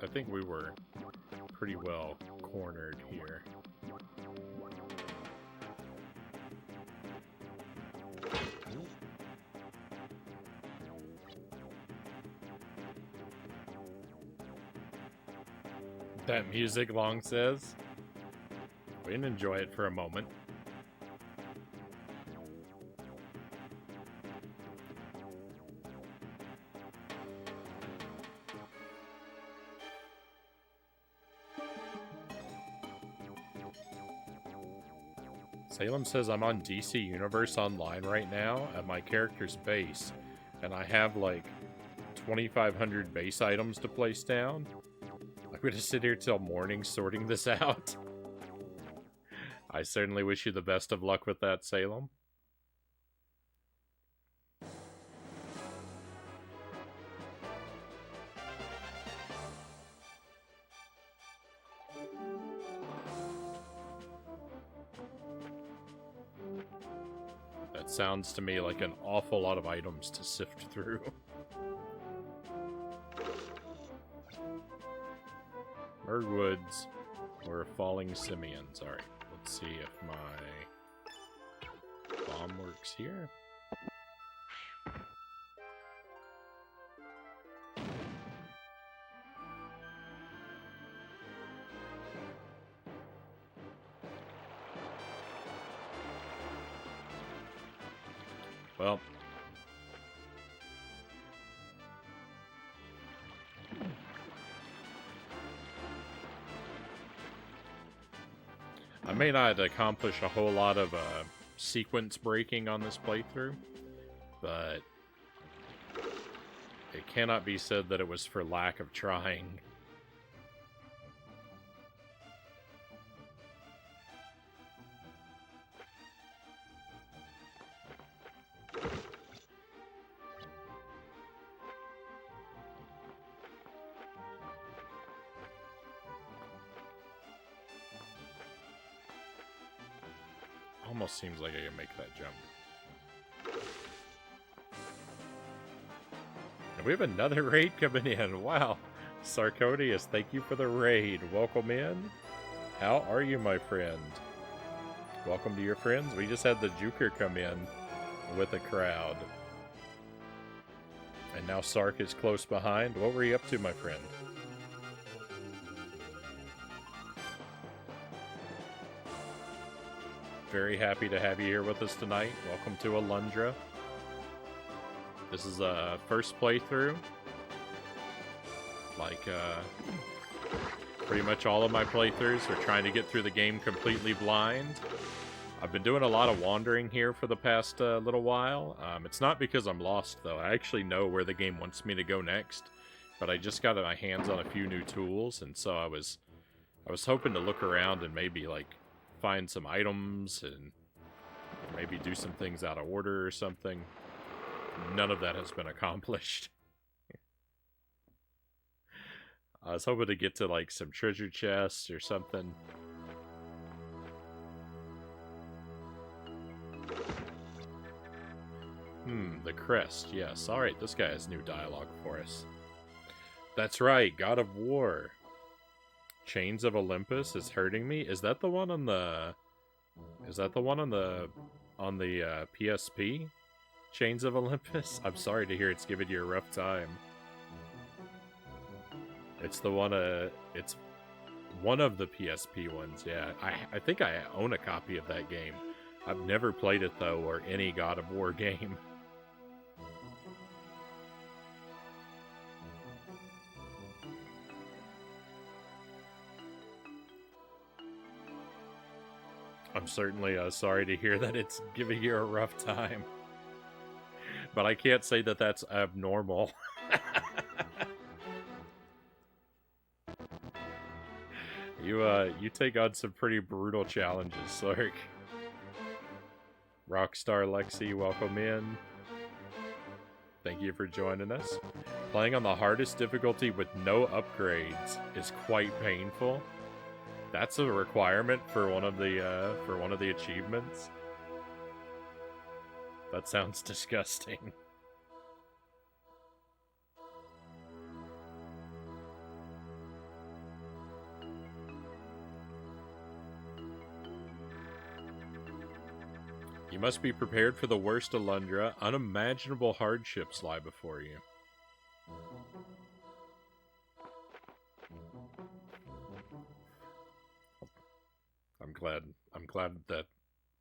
I think we were pretty well cornered here. That music, Long says. We can enjoy it for a moment. Salem says I'm on DC Universe Online right now at my character's base, and I have like 2,500 base items to place down. I'm going to sit here till morning sorting this out. I certainly wish you the best of luck with that, Salem. Sounds to me like an awful lot of items to sift through. Hardwoods or Falling Simians. Alright, let's see if my bomb works here. Well, I may not accomplish a whole lot of sequence breaking on this playthrough, but it cannot be said that it was for lack of trying. Almost seems like I can make that jump. And we have another raid coming in. Wow. Sarcodius, thank you for the raid. Welcome in. How are you, my friend? Welcome to your friends. We just had the Juker come in with a crowd. And now Sark is close behind. What were you up to, my friend? Very happy to have you here with us tonight. Welcome to Alundra. This is a first playthrough. Like, pretty much all of my playthroughs are trying to get through the game completely blind. I've been doing a lot of wandering here for the past little while. It's not because I'm lost, though. I actually know where the game wants me to go next. But I just got my hands on a few new tools, and so I was hoping to look around and maybe, like, find some items and maybe do some things out of order or something. None of that has been accomplished. I was hoping to get to like some treasure chests or something. The crest, yes. Alright, this guy has new dialogue for us. That's right, God of War. Chains of Olympus is hurting me. Is that the one on the... Is that the one on the PSP? Chains of Olympus? I'm sorry to hear it's giving you a rough time. It's the one, it's one of the PSP ones, yeah. I think I own a copy of that game. I've never played it, though, or any God of War game. I'm certainly sorry to hear that it's giving you a rough time. But I can't say that that's abnormal. You take on some pretty brutal challenges, Sark. Rockstar Lexi, welcome in. Thank you for joining us. Playing on the hardest difficulty with no upgrades is quite painful. That's a requirement for one of the achievements. That sounds disgusting. You must be prepared for the worst, Alundra. Unimaginable hardships lie before you. I'm glad that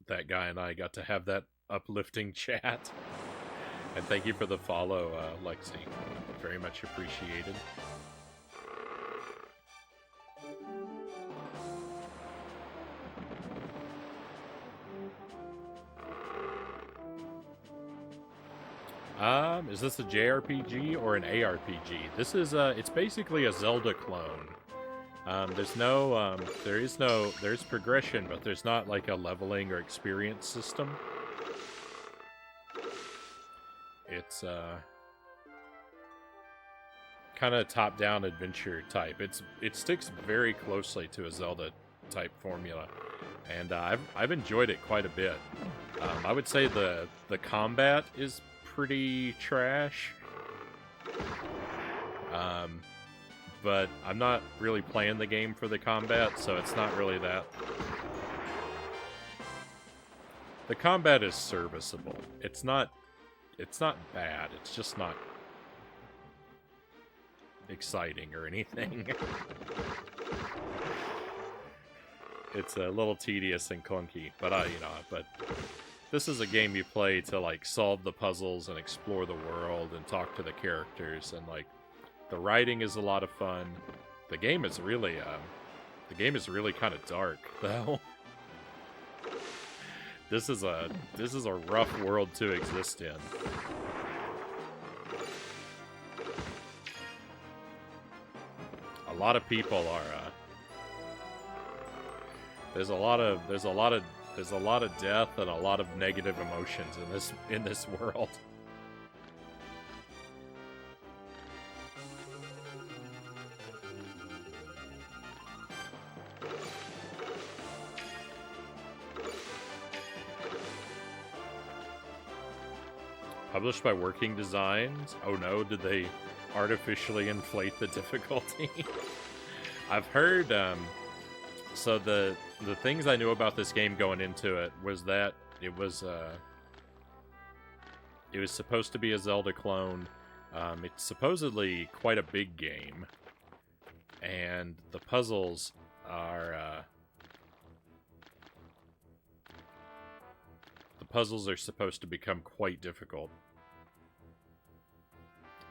that guy and I got to have that uplifting chat. And thank you for the follow, Lexi. Very much appreciated. Is this a JRPG or an ARPG? This is it's basically a Zelda clone. There's progression, but there's not like a leveling or experience system. It's kind of top-down adventure type. It sticks very closely to a Zelda type formula, and I've enjoyed it quite a bit. I would say the combat is pretty trash. but I'm not really playing the game for the combat, so it's not really that. The combat is serviceable. It's not bad. It's just not exciting or anything. It's a little tedious and clunky, but but this is a game you play to like solve the puzzles and explore the world and talk to the characters, and like the writing is a lot of fun. The game is really kind of dark though. This is a rough world to exist in. A lot of people are there's a lot of death and a lot of negative emotions in this world. Published by Working Designs. Oh no, did they artificially inflate the difficulty? I've heard, so the things I knew about this game going into it was that it was supposed to be a Zelda clone. It's supposedly quite a big game, and the puzzles are supposed to become quite difficult.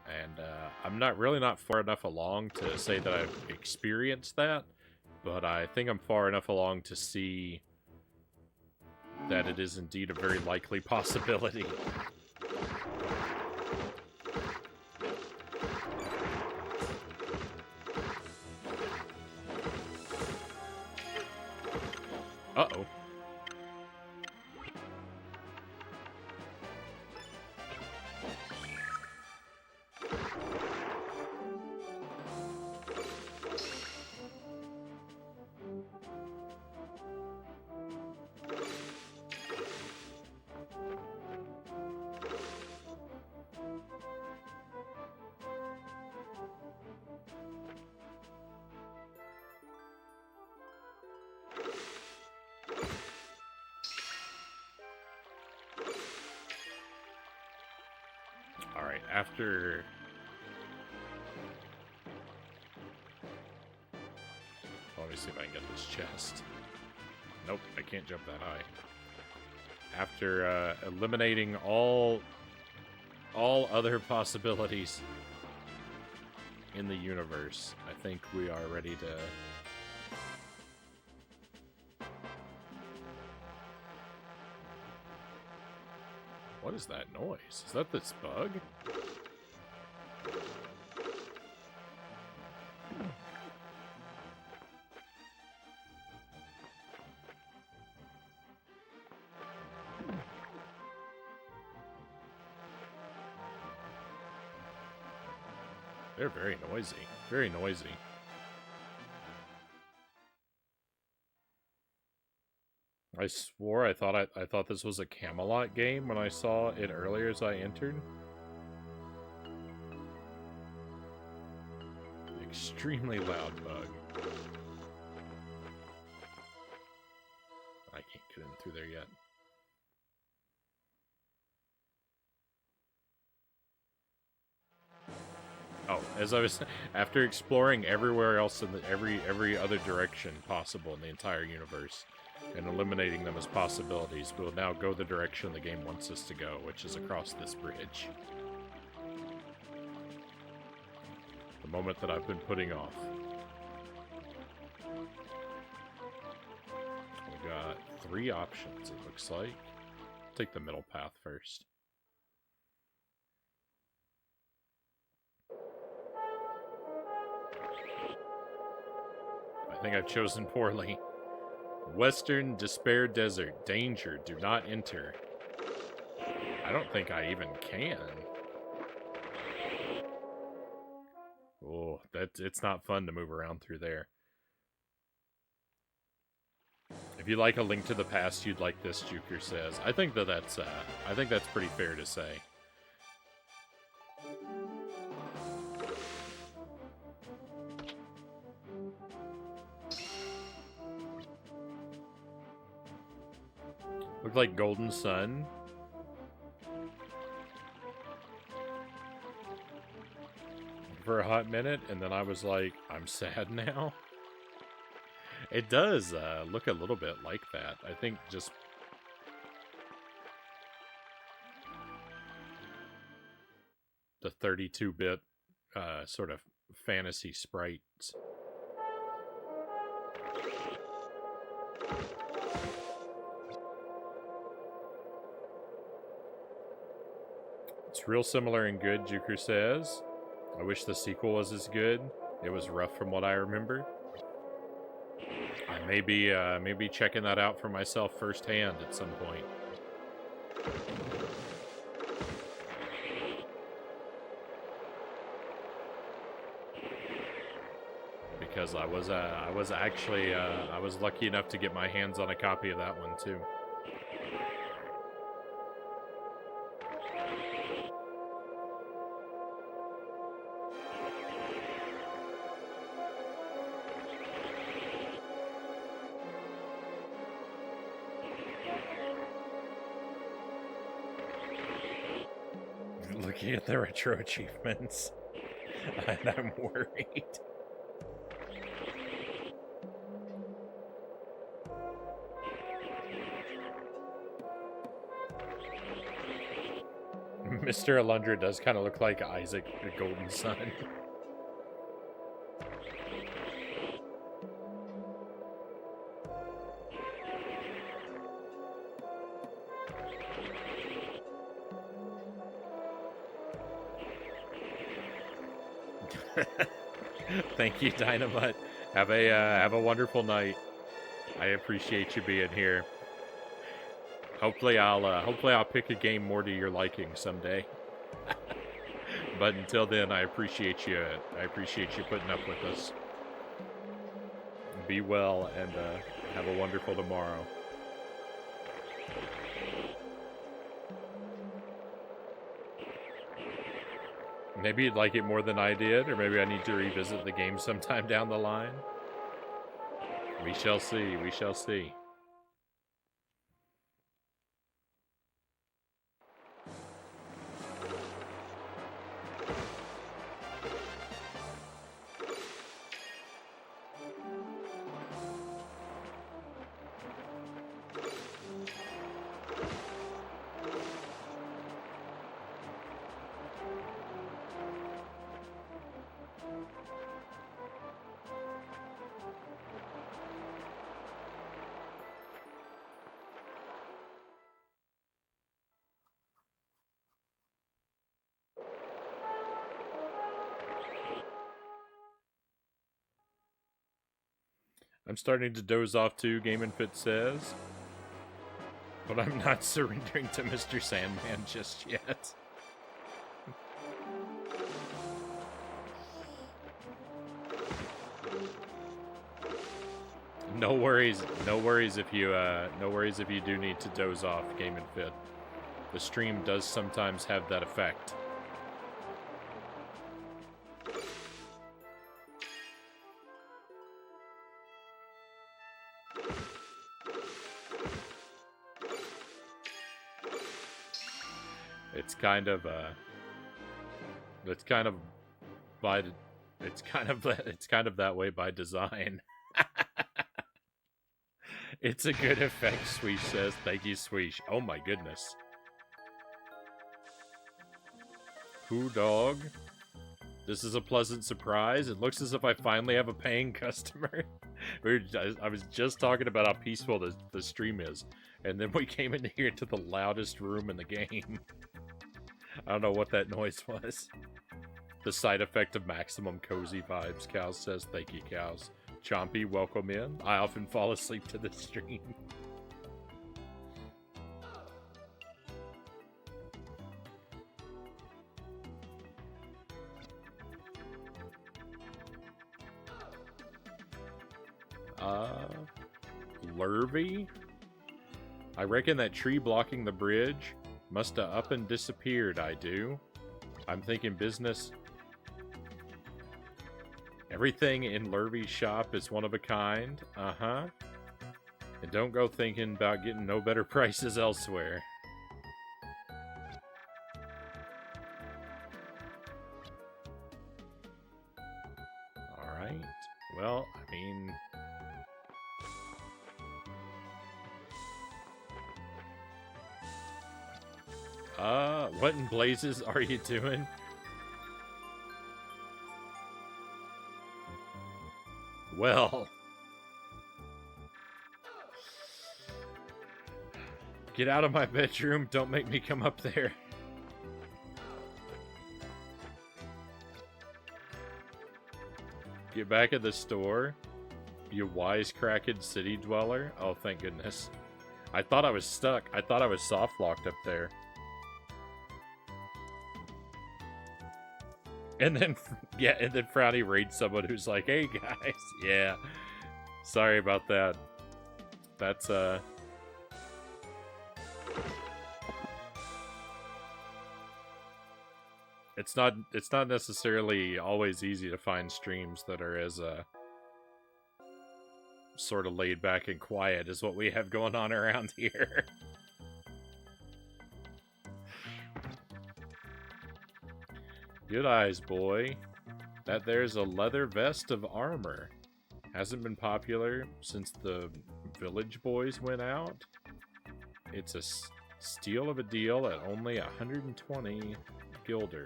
And I'm not far enough along to say that I've experienced that, but I think I'm far enough along to see that it is indeed a very likely possibility. Uh-oh. Alright, after... Let me see if I can get this chest. Nope, I can't jump that high. After eliminating all other possibilities in the universe, I think we are ready to... What is that noise? Is that this bug? They're very noisy. Very noisy. I swore I thought this was a Camelot game when I saw it earlier as I entered. Extremely loud bug. I can't get in through there yet. Oh, as I was after exploring everywhere else in every other direction possible in the entire universe, and eliminating them as possibilities, we'll now go the direction the game wants us to go, which is across this bridge. The moment that I've been putting off. We got 3 options, it looks like. Take the middle path first. I think I've chosen poorly. Western Despair Desert. Danger. Do not enter. I don't think I even can. Oh, it's not fun to move around through there. If you like A Link to the Past, you'd like this, Juker says. I think that's pretty fair to say. Looked like Golden Sun. For a hot minute, and then I was like, I'm sad now. It does look a little bit like that. I think just... the 32-bit sort of fantasy sprites. It's real similar and good, Juker says. I wish the sequel was as good. It was rough from what I remember. I may be checking that out for myself firsthand at some point. Because I was lucky enough to get my hands on a copy of that one too. Looking at the retro achievements, and I'm worried. Mr. Alundra does kind of look like Isaac the Golden Sun. Thank you, Dynamite. Have a wonderful night. I appreciate you being here. Hopefully I'll pick a game more to your liking someday. But until then, I appreciate you putting up with us. Be well and have a wonderful tomorrow. Maybe you'd like it more than I did, or maybe I need to revisit the game sometime down the line. We shall see, we shall see. I'm starting to doze off too, Game & Fit says. But I'm not surrendering to Mr. Sandman just yet. No worries if you do need to doze off, Game & Fit. The stream does sometimes have that effect. It's kind of that way by design. It's a good effect, Sweesh says. Thank you, Sweesh. Oh my goodness. Who dog? This is a pleasant surprise. It looks as if I finally have a paying customer. I was just talking about how peaceful the stream is, and then we came in here to the loudest room in the game. I don't know what that noise was. The side effect of maximum cozy vibes, Cows says. Thank you, Cows. Chompy, welcome in. I often fall asleep to the stream. Lurvy? I reckon that tree blocking the bridge must have up and disappeared, I do. I'm thinking business. Everything in Lurvy's shop is one of a kind. Uh-huh. And don't go thinking about getting no better prices elsewhere. Alright. Well, I mean... what in blazes are you doing? Well... Get out of my bedroom, don't make me come up there. Get back at the store, you wisecracking city dweller. Oh, thank goodness. I thought I was stuck. I thought I was soft-locked up there. And then, yeah, and then Frownie raids someone who's like, hey, guys. Yeah. Sorry about that. That's, It's not necessarily always easy to find streams that are as, sort of laid back and quiet as what we have going on around here. Good eyes, boy. That there's a leather vest of armor. Hasn't been popular since the Village Boys went out. It's a steal of a deal at only 120 Gilder.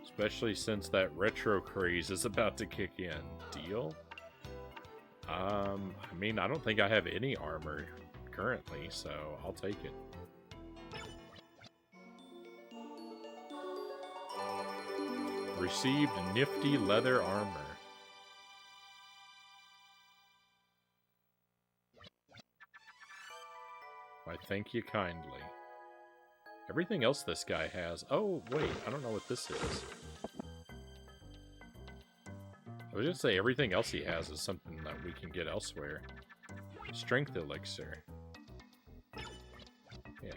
Especially since that retro craze is about to kick in. Deal? I mean, I don't think I have any armor currently, so I'll take it. Received nifty leather armor. I thank you kindly. Everything else this guy has... Oh, wait, I don't know what this is. I was gonna say everything else he has is something that we can get elsewhere. Strength elixir. Yeah.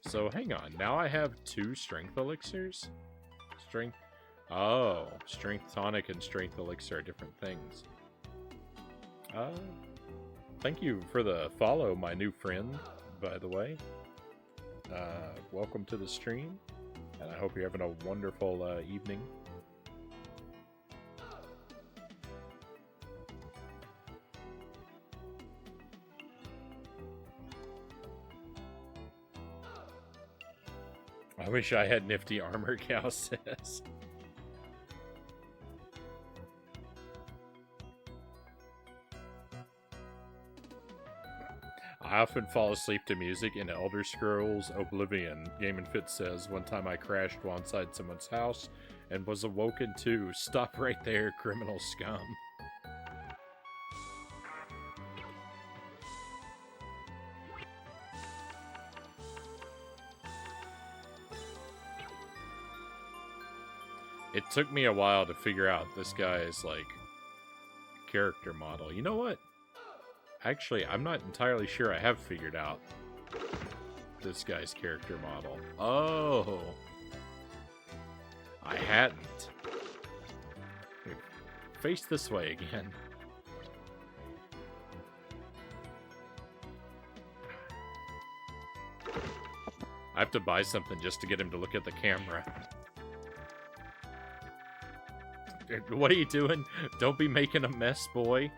So, hang on. Now I have 2 strength elixirs? Strength... Oh, strength tonic and strength elixir are different things. Thank you for the follow, my new friend, by the way. Welcome to the stream, and I hope you're having a wonderful evening. I wish I had nifty armor, Cow says. I often fall asleep to music in Elder Scrolls Oblivion. Game & Fit says, one time I crashed while inside someone's house and was awoken to stop right there, criminal scum. It took me a while to figure out this guy's, like, character model. You know what? Actually, I'm not entirely sure I have figured out this guy's character model. Oh! I hadn't. Here, face this way again. I have to buy something just to get him to look at the camera. What are you doing? Don't be making a mess, boy.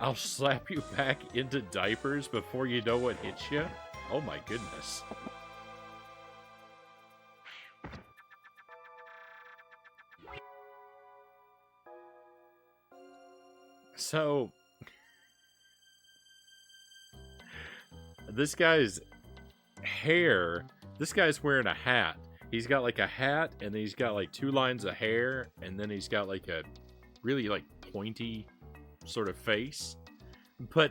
I'll slap you back into diapers before you know what hits you? Oh my goodness. So... this guy's hair... This guy's wearing a hat. He's got like a hat, and then he's got like 2 lines of hair, and then he's got like a really like pointy sort of face. But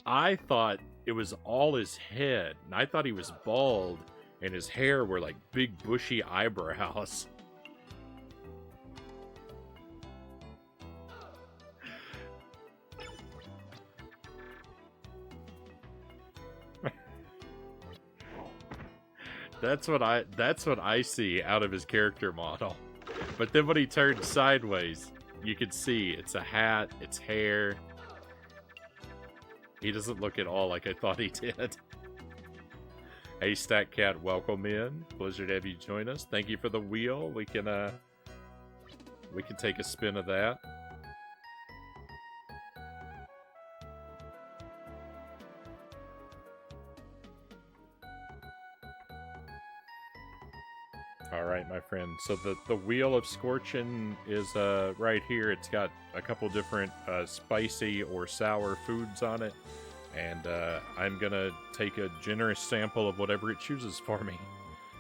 I thought it was all his head, and I thought he was bald, and his hair were like big bushy eyebrows. That's what I see out of his character model. But then when he turns sideways, you can see it's a hat, it's hair, He doesn't look at all like I thought he did. Hey, Stack Cat, welcome in. Pleasure to have you join us. Thank you for the wheel. We can take a spin of that. All right, my friend. So the Wheel of Scorchin is right here. It's got a couple different spicy or sour foods on it, and I'm gonna take a generous sample of whatever it chooses for me.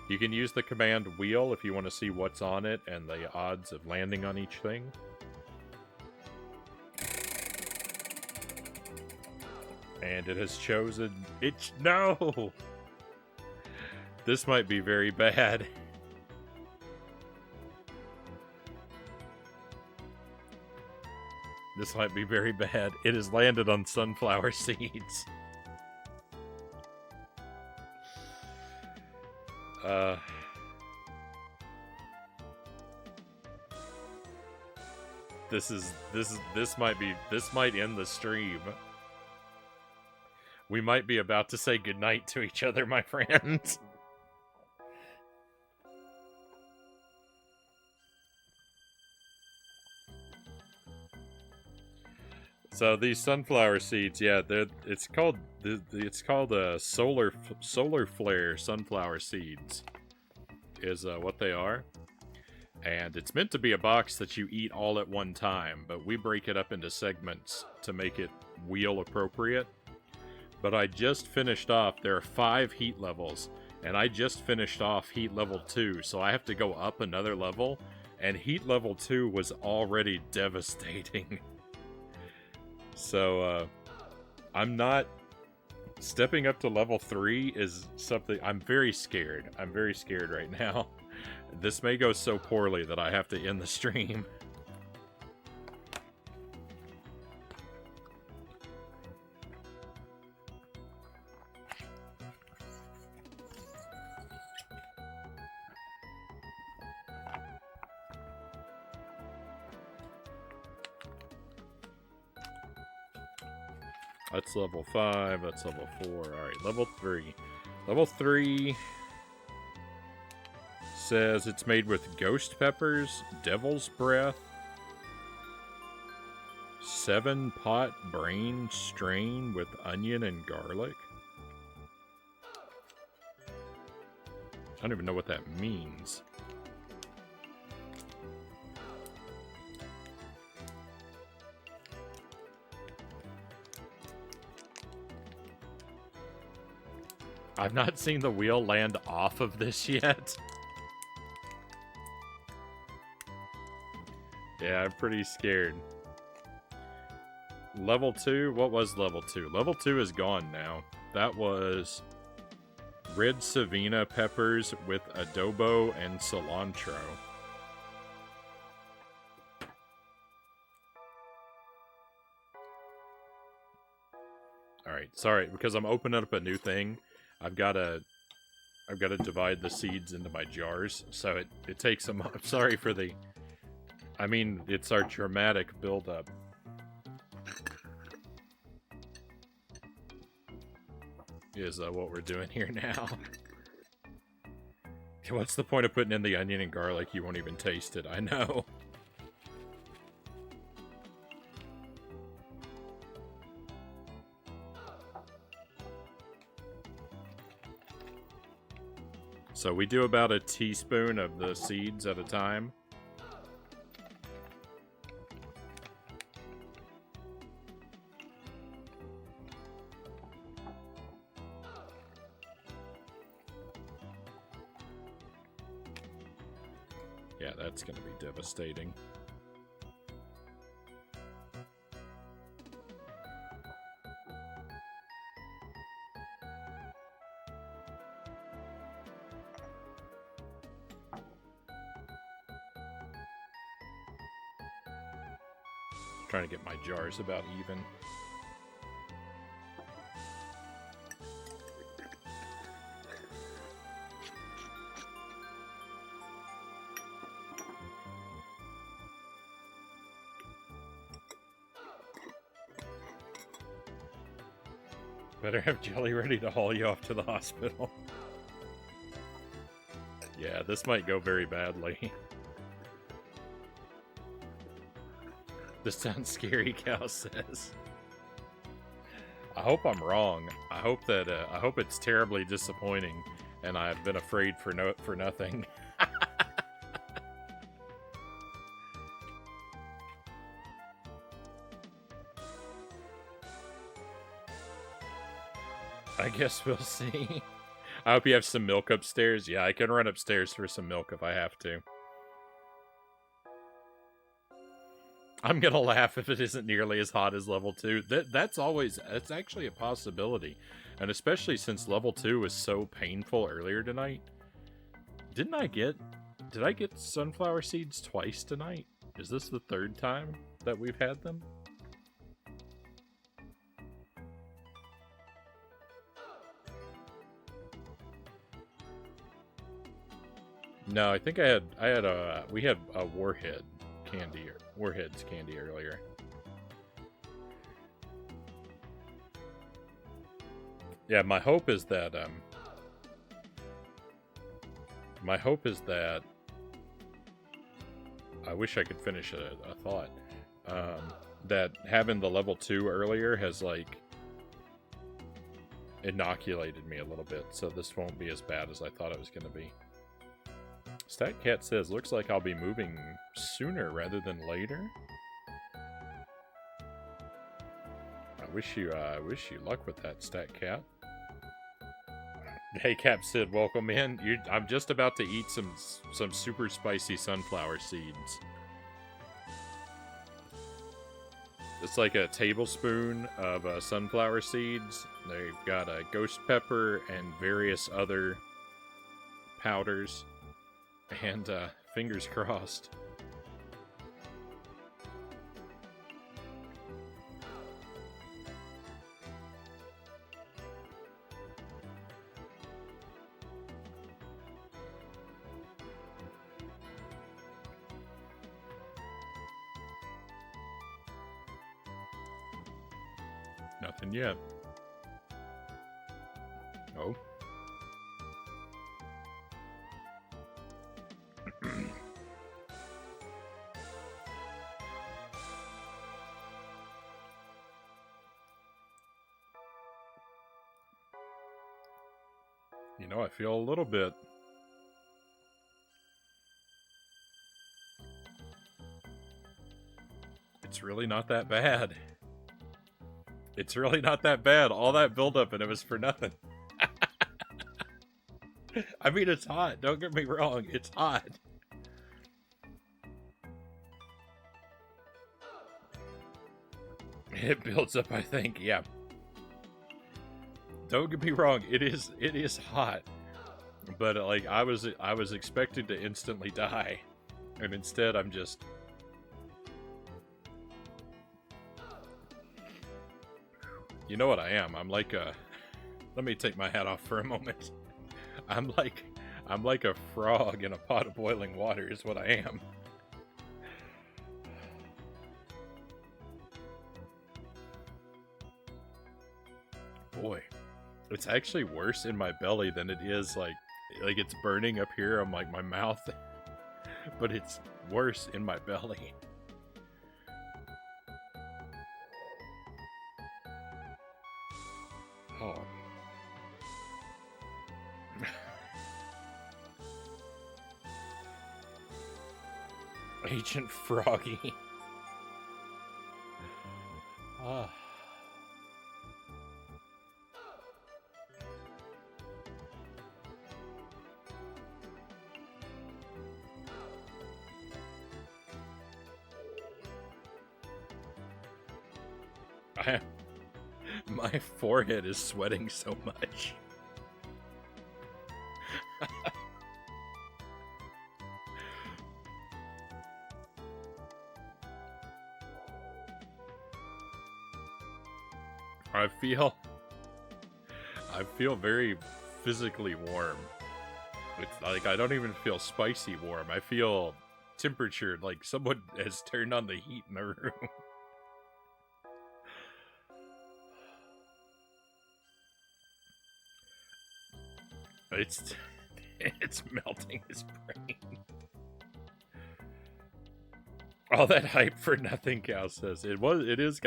You can use the command wheel if you want to see what's on it and the odds of landing on each thing. And it has chosen it. No! This might be very bad. This might be very bad. It has landed on sunflower seeds. This might end the stream. We might be about to say goodnight to each other, my friends. So these sunflower seeds, yeah, it's called solar flare sunflower seeds, is what they are, and it's meant to be a box that you eat all at one time. But we break it up into segments to make it wheel appropriate. But I just finished off. There are 5 heat levels, and I just finished off heat level 2, so I have to go up another level. And heat level 2 was already devastating. So, I'm not... Stepping up to level 3 is something... I'm very scared. I'm very scared right now. This may go so poorly that I have to end the stream. That's level 5, that's level 4. Alright, level 3. Level 3 says it's made with ghost peppers, devil's breath, 7-pot brain strain with onion and garlic. I don't even know what that means. I've not seen the wheel land off of this yet. Yeah, I'm pretty scared. Level 2? What was level 2? Level 2 is gone now. That was red Savina peppers with adobo and cilantro. Alright, sorry, because I'm opening up a new thing. I've got to divide the seeds into my jars, so it takes some... I'm sorry for the... I mean, it's our dramatic build-up. Is what we're doing here now. What's the point of putting in the onion and garlic? You won't even taste it, I know. So we do about a teaspoon of the seeds at a time. Yeah, that's going to be devastating. Trying to get my jars about even. Better have Jelly ready to haul you off to the hospital. Yeah, this might go very badly. This sounds scary, Cal says. I hope I'm wrong. I hope it's terribly disappointing, and I've been afraid for nothing. I guess we'll see. I hope you have some milk upstairs. Yeah, I can run upstairs for some milk if I have to. I'm gonna laugh if it isn't nearly as hot as level 2. That's actually a possibility. And especially since level 2 was so painful earlier tonight. Did I get sunflower seeds twice tonight? Is this the third time that we've had them? No, I think we had a warheads candy earlier. Yeah, my hope is that I wish I could finish a thought. That having the level 2 earlier has like inoculated me a little bit, so this won't be as bad as I thought it was going to be. StatCat says, looks like I'll be moving sooner rather than later. I wish you luck with that, StatCat. Hey, Cap Sid, welcome in. I'm just about to eat some super spicy sunflower seeds. It's like a tablespoon of sunflower seeds. They've got a ghost pepper and various other powders. And fingers crossed. Nothing yet. Oh. You know, I feel a little bit. It's really not that bad. It's really not that bad. All that buildup and it was for nothing. I mean, it's hot. Don't get me wrong. It's hot. It builds up, I think. Yeah. Don't get me wrong, it is hot, but like I was expecting to instantly die, and instead I'm just. You know what I am? I'm like a. Let me take my hat off for a moment. I'm like a frog in a pot of boiling water is what I am. Boy. It's actually worse in my belly than it is like it's burning up here on like my mouth, but it's worse in my belly. Oh. Agent Froggy. Ah. My forehead is sweating so much. I feel very physically warm. It's like I don't even feel spicy warm. I feel temperature, like someone has turned on the heat in the room. It's it's melting his brain. All that hype for nothing, Cal says. It's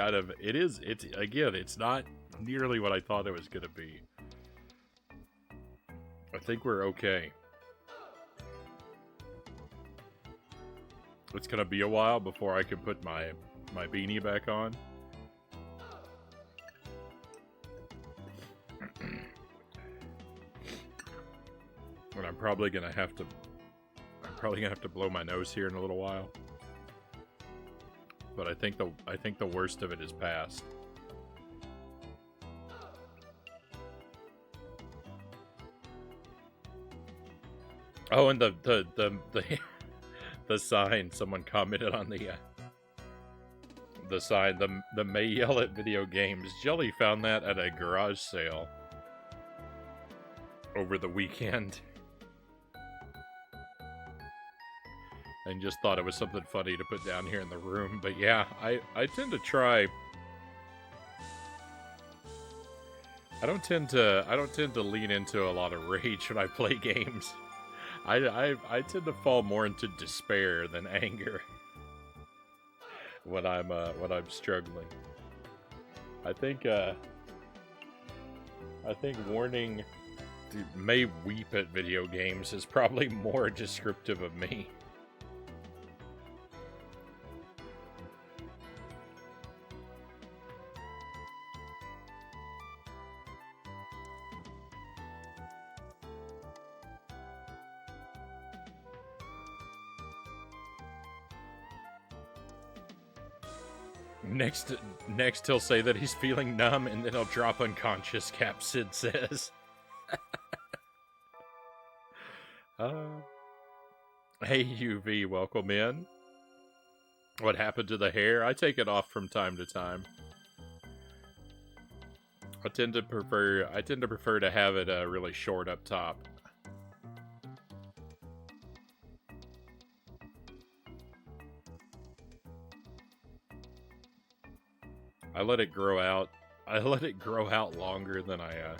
again, it's not nearly what I thought it was gonna be. I think we're okay. It's gonna be a while before I can put my beanie back on. And I'm probably gonna have to blow my nose here in a little while. But I think the worst of it is past. Oh, and the sign, someone commented on the sign, the may yell at video games. Jelly found that at a garage sale over the weekend. And just thought it was something funny to put down here in the room. But yeah, I tend to try. I don't tend to lean into a lot of rage when I play games. I tend to fall more into despair than anger when I'm struggling. I think warning may weep at video games is probably more descriptive of me. Next he'll say that he's feeling numb, and then he'll drop unconscious, Capsid says. Hey UV, welcome in. What happened to the hair? I take it off from time to time. I tend to prefer to have it really short up top. I let it grow out. I let it grow out longer than I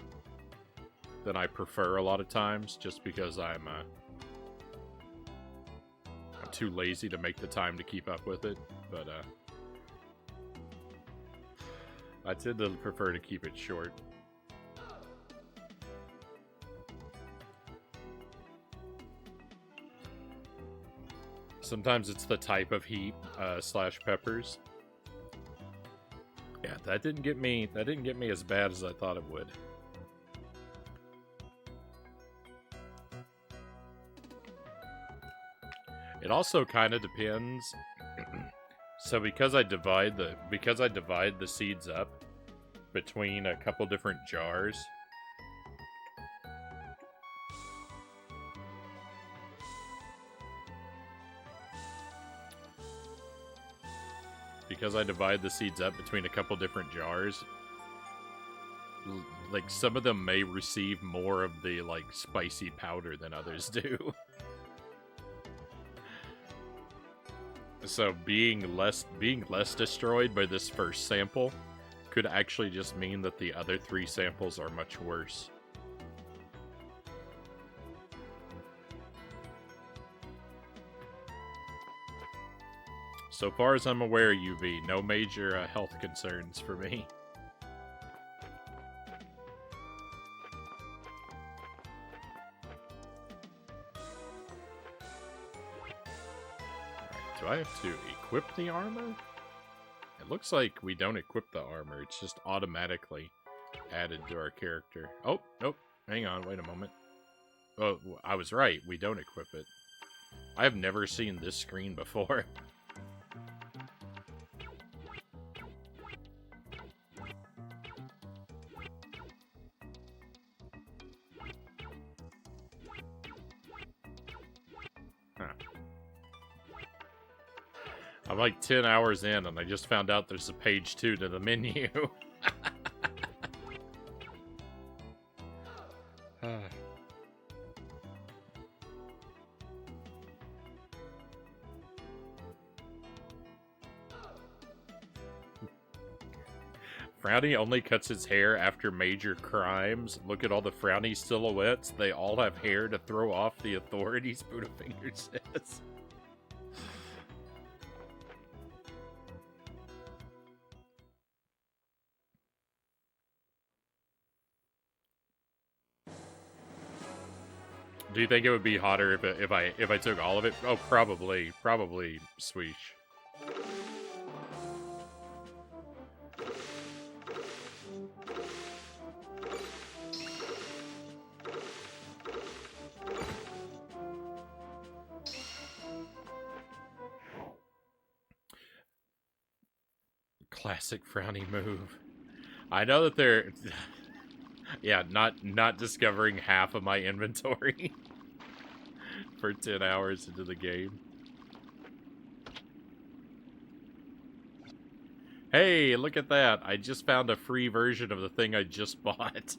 prefer a lot of times, just because I'm too lazy to make the time to keep up with it. But I tend to prefer to keep it short. Sometimes it's the type of heat slash peppers. Yeah, that didn't get me as bad as I thought it would. It also kind of depends. So because I divide the seeds up between a couple different jars, like some of them may receive more of the like spicy powder than others do. So being less destroyed by this first sample could actually just mean that the other 3 samples are much worse. So far as I'm aware, UV, no major health concerns for me. Alright, do I have to equip the armor? It looks like we don't equip the armor, it's just automatically added to our character. Oh, nope, hang on, wait a moment. Oh, I was right, we don't equip it. I have never seen this screen before. I'm like 10 hours in, and I just found out there's a page 2 to the menu. Frownie only cuts his hair after major crimes. Look at all the Frownie silhouettes. They all have hair to throw off the authorities, Buddhafinger says. Do you think it would be hotter if I took all of it? Oh, probably Sweesh. Classic Frownie move. I know that they're... yeah, not discovering half of my inventory for 10 hours into the game. Hey, look at that. I just found a free version of the thing I just bought.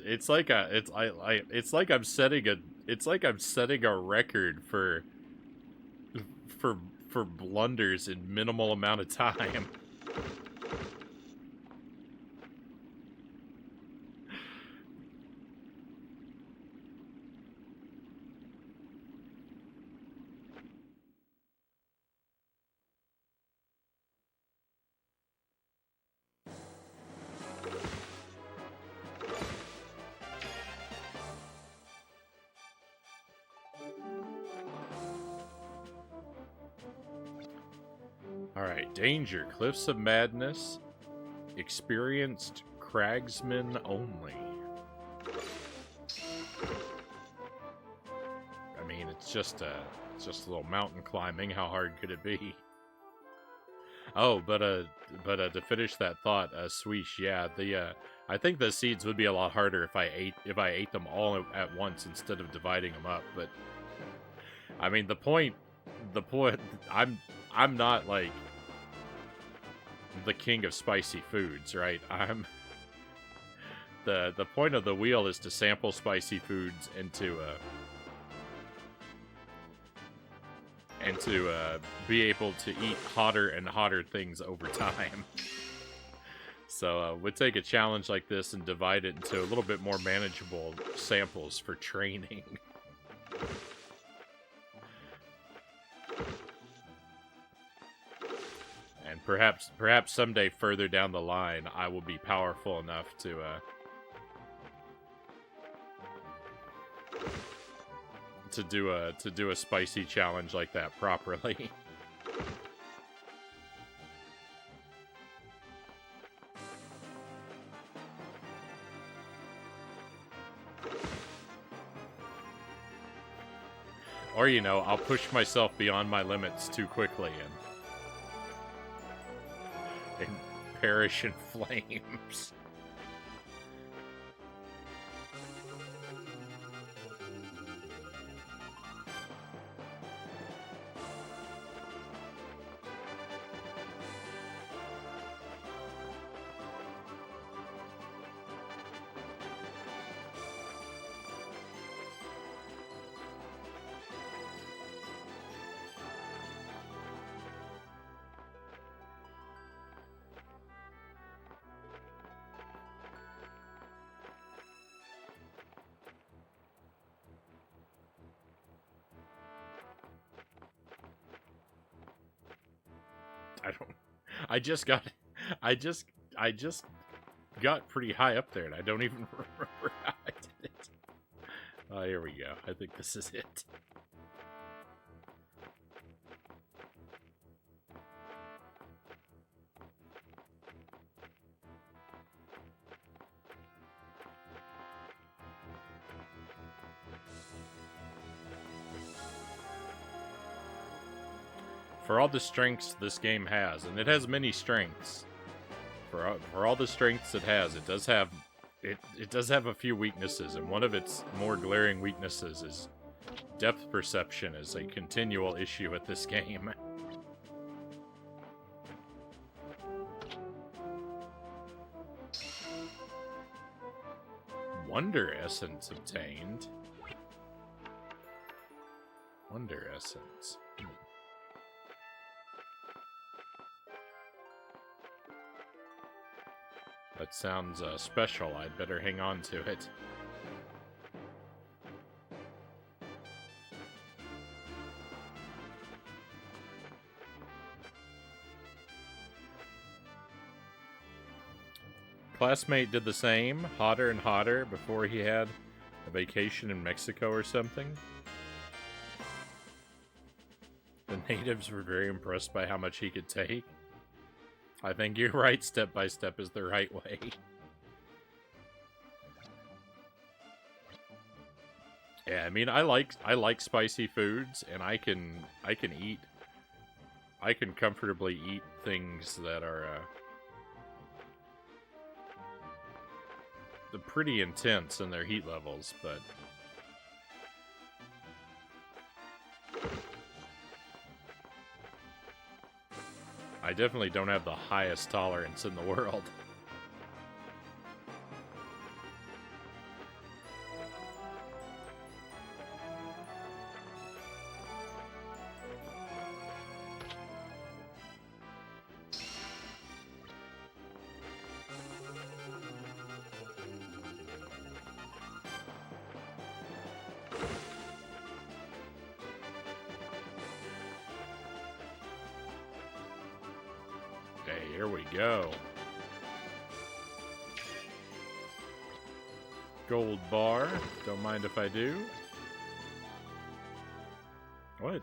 It's like I'm setting a record for blunders in minimal amount of time. Alright, danger. Cliffs of Madness. Experienced cragsmen only. I mean, it's just a little mountain climbing. How hard could it be? Oh, but to finish that thought, Sweesh, yeah, I think the seeds would be a lot harder if I ate them all at once instead of dividing them up. But I mean, the point, I'm not like the king of spicy foods, right? The point of the wheel is to sample spicy foods and to be able to eat hotter and hotter things over time. So we'd take a challenge like this and divide it into a little bit more manageable samples for training. And perhaps someday further down the line, I will be powerful enough to do a spicy challenge like that properly. Or, you know, I'll push myself beyond my limits too quickly and perish in flames. I just got pretty high up there, and I don't even remember how I did it. Oh, here we go. I think this is it. For all the strengths this game has, and it has many strengths. For all the strengths it has, it does have a few weaknesses, and one of its more glaring weaknesses is depth perception is a continual issue with this game. Wonder Essence obtained. Wonder Essence. That sounds special. I'd better hang on to it. Classmate did the same, hotter and hotter, before he had a vacation in Mexico or something. The natives were very impressed by how much he could take. I think you're right, step by step is the right way. Yeah, I mean, I like spicy foods, and I can comfortably eat things that are they're pretty intense in their heat levels, but I definitely don't have the highest tolerance in the world. Here we go. Gold bar. Don't mind if I do. What?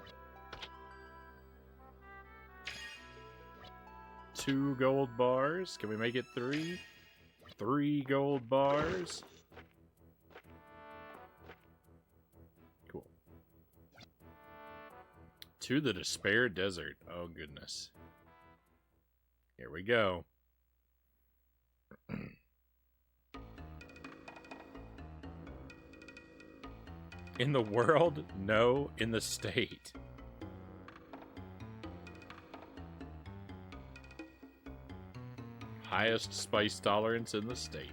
2 gold bars. Can we make it 3? 3 gold bars. Cool. To the Despair Desert. Oh, goodness. Here we go. In the world? No, in the state. Highest spice tolerance in the state.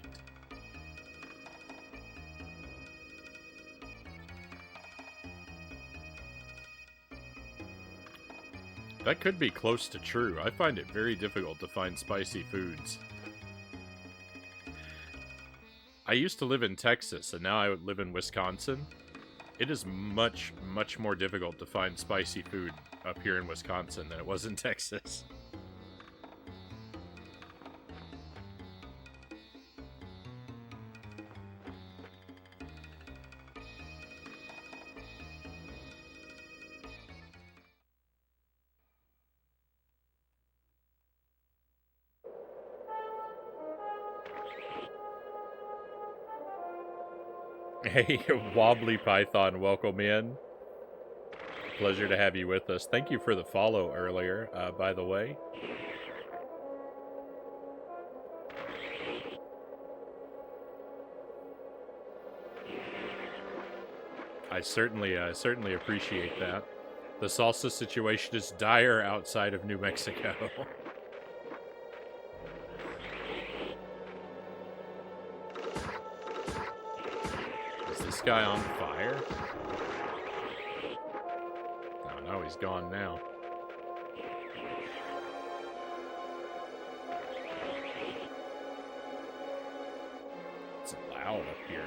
That could be close to true. I find it very difficult to find spicy foods. I used to live in Texas, and now I live in Wisconsin. It is much, much more difficult to find spicy food up here in Wisconsin than it was in Texas. Hey, Wobbly Python, welcome in. Pleasure to have you with us. Thank you for the follow earlier, by the way. I certainly appreciate that. The salsa situation is dire outside of New Mexico. This guy on fire? Oh no, he's gone now. It's loud up here.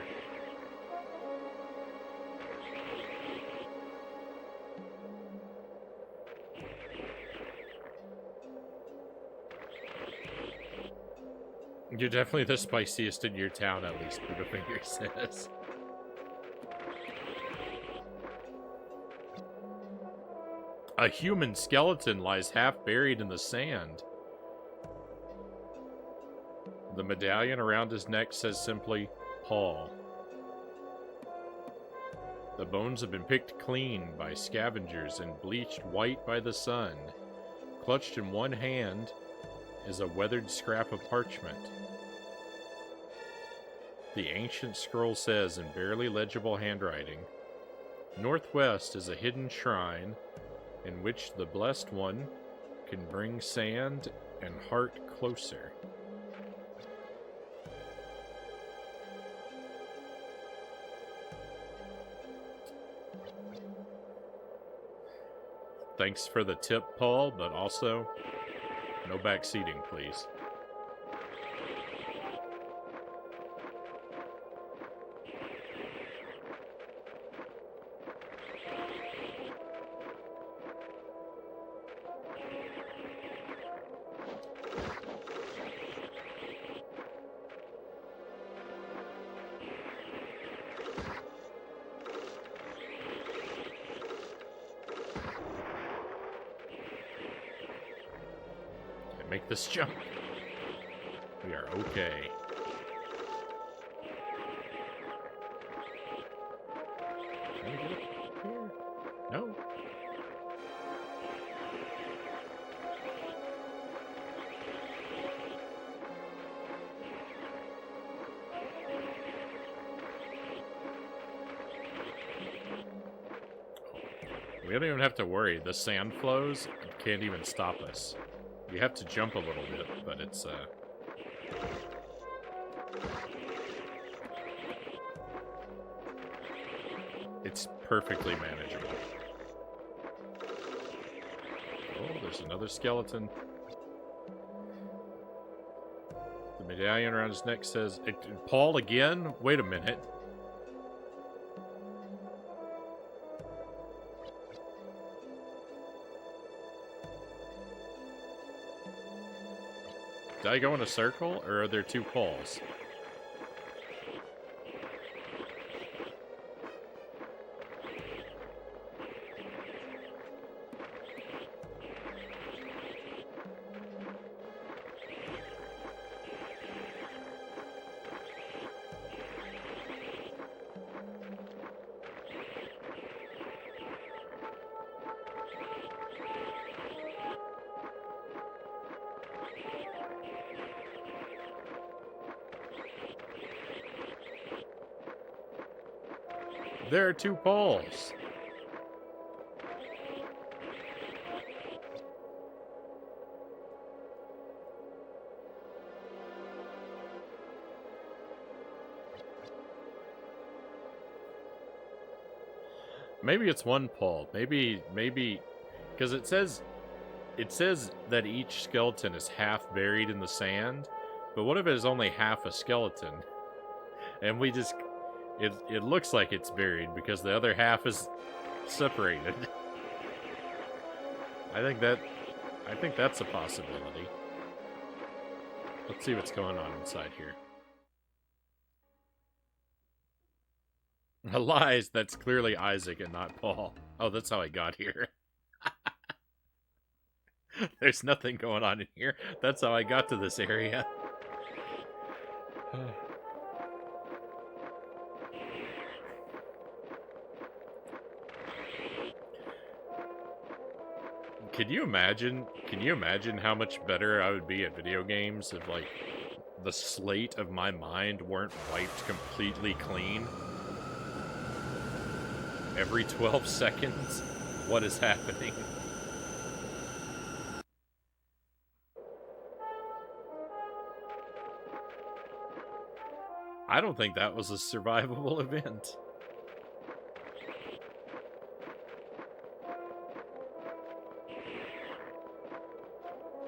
You're definitely the spiciest in your town, at least, Buddhafinger says. A human skeleton lies half buried in the sand. The medallion around his neck says simply, Paul. The bones have been picked clean by scavengers and bleached white by the sun. Clutched in one hand is a weathered scrap of parchment. The ancient scroll says in barely legible handwriting, Northwest is a hidden shrine in which the Blessed One can bring sand and heart closer. thanks for the tip, Paul, but also no back seating, please. Make this jump. We are okay. Can we get up here? No. We don't even have to worry. The sand flows can't even stop us. You have to jump a little bit, but it's, it's perfectly manageable. Oh, there's another skeleton. The medallion around his neck says, Paul again? Wait a minute. Did I go in a circle, or are there two Pauls? There are two Pauls. Maybe it's one Paul. Maybe, because it says that each skeleton is half buried in the sand. But what if it's only half a skeleton? And we just... It looks like it's buried because the other half is separated. I think that's a possibility. Let's see what's going on inside here. Lies, that's clearly Isaac and not Paul. Oh, that's how I got here. There's nothing going on in here. That's how I got to this area. Can you imagine how much better I would be at video games if, like, the slate of my mind weren't wiped completely clean? Every 12 seconds? What is happening? I don't think that was a survivable event.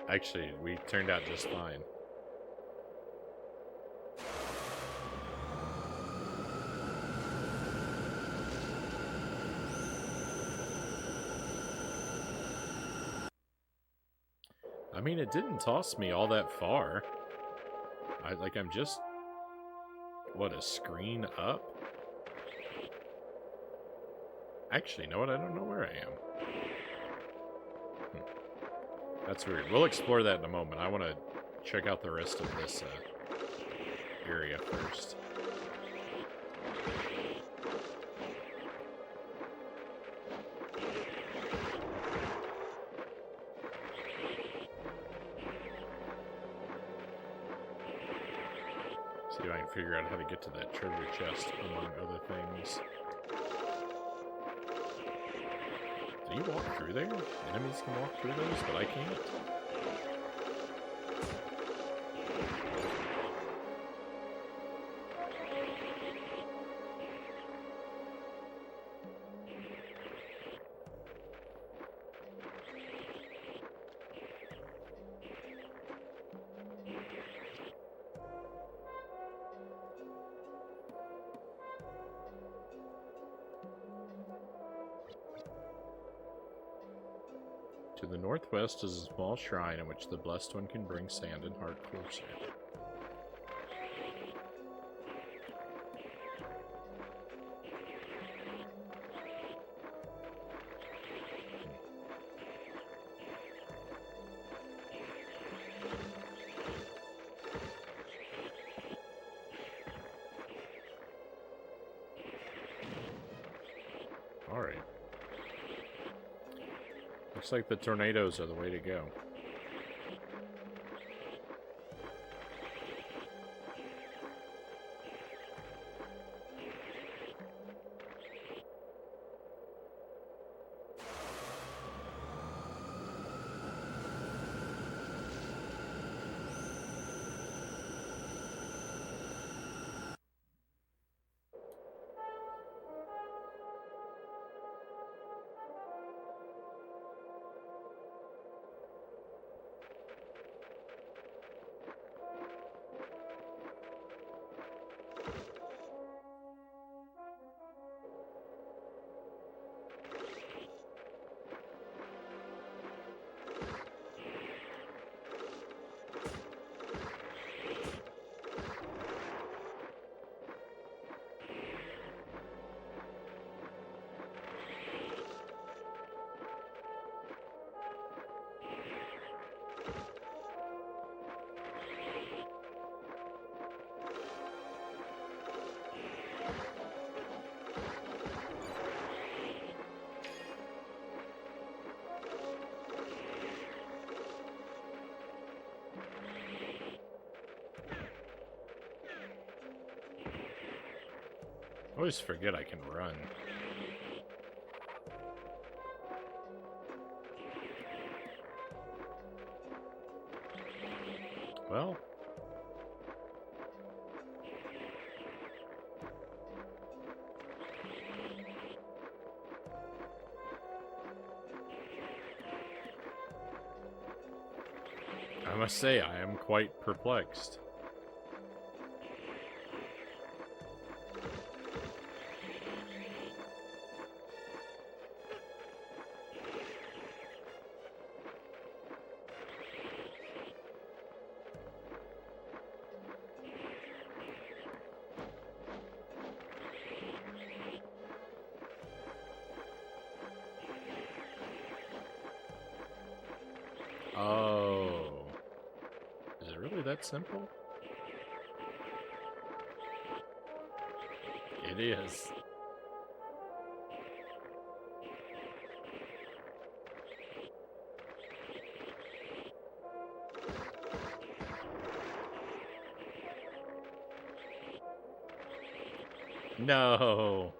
Actually, we turned out just fine. I mean, it didn't toss me all that far. I'm just... What, a screen up? Actually, you know what? I don't know where I am. That's weird. We'll explore that in a moment. I want to check out the rest of this area first. See if I can figure out how to get to that treasure chest, among other things. Do you walk through there? Enemies can walk through those, but I can't. To the northwest is a small shrine in which the Blessed One can bring sand and heart closer. Alright. Looks like the tornadoes are the way to go. I always forget I can run. Well. I must say, I am quite perplexed. Oh. Is it really that simple? It is. No.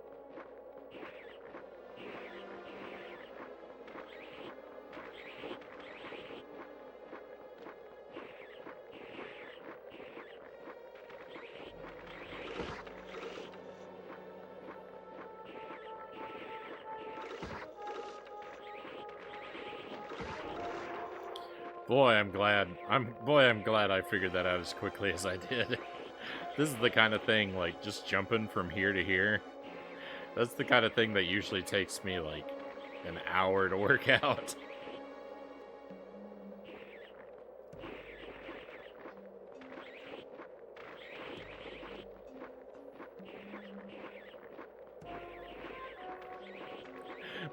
Boy, I'm glad I figured that out as quickly as I did. This is the kind of thing, like, just jumping from here to here. That's the kind of thing that usually takes me, like, an hour to work out.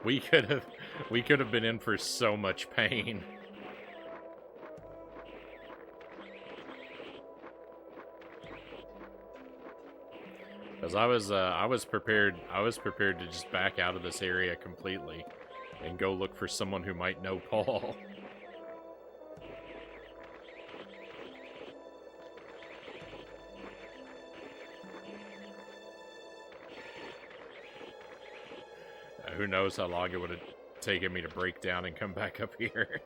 We could have been in for so much pain. Because I was prepared to just back out of this area completely and go look for someone who might know Paul. Who knows how long it would have taken me to break down and come back up here.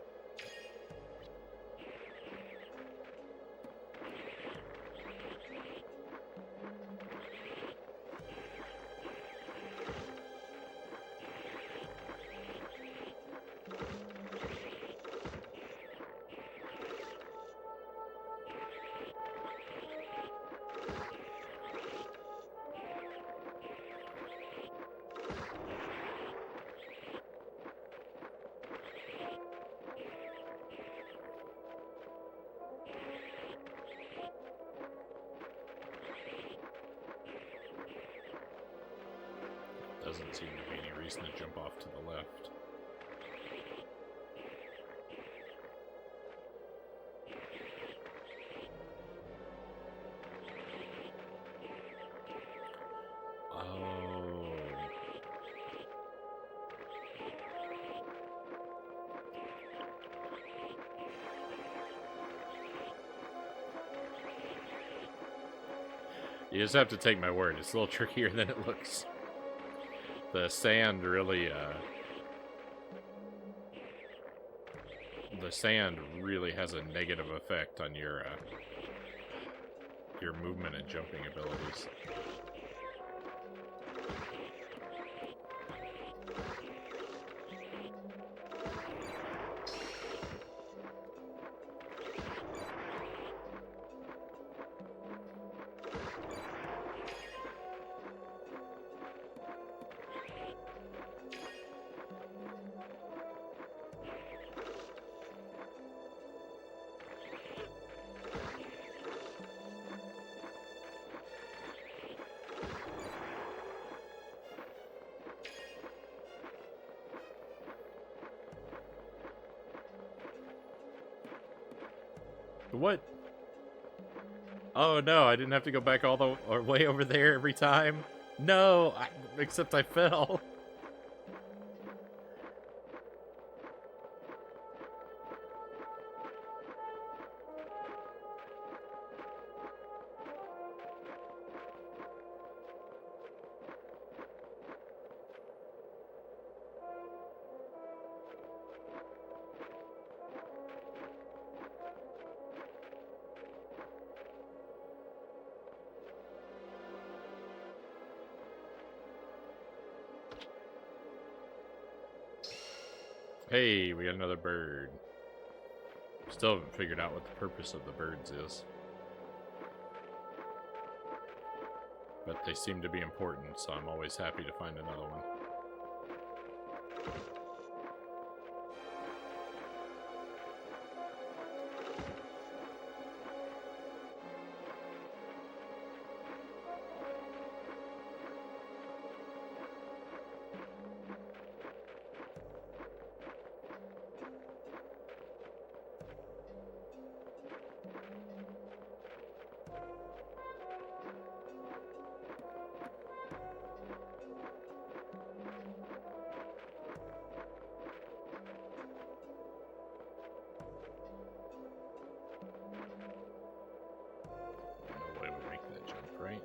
Doesn't seem to be any reason to jump off to the left. Oh. You just have to take my word. It's a little trickier than it looks. The sand really, has a negative effect on your movement and jumping abilities. What? Oh no, I didn't have to go back all the way over there every time? No, except I fell. Hey, we got another bird. Still haven't figured out what the purpose of the birds is. But they seem to be important, so I'm always happy to find another one. Right?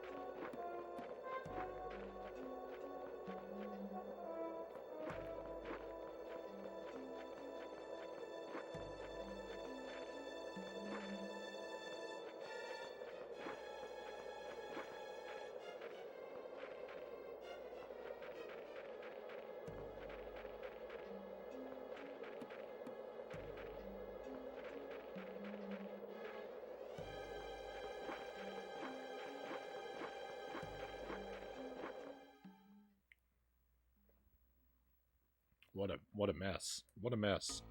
What a mess. What a mess.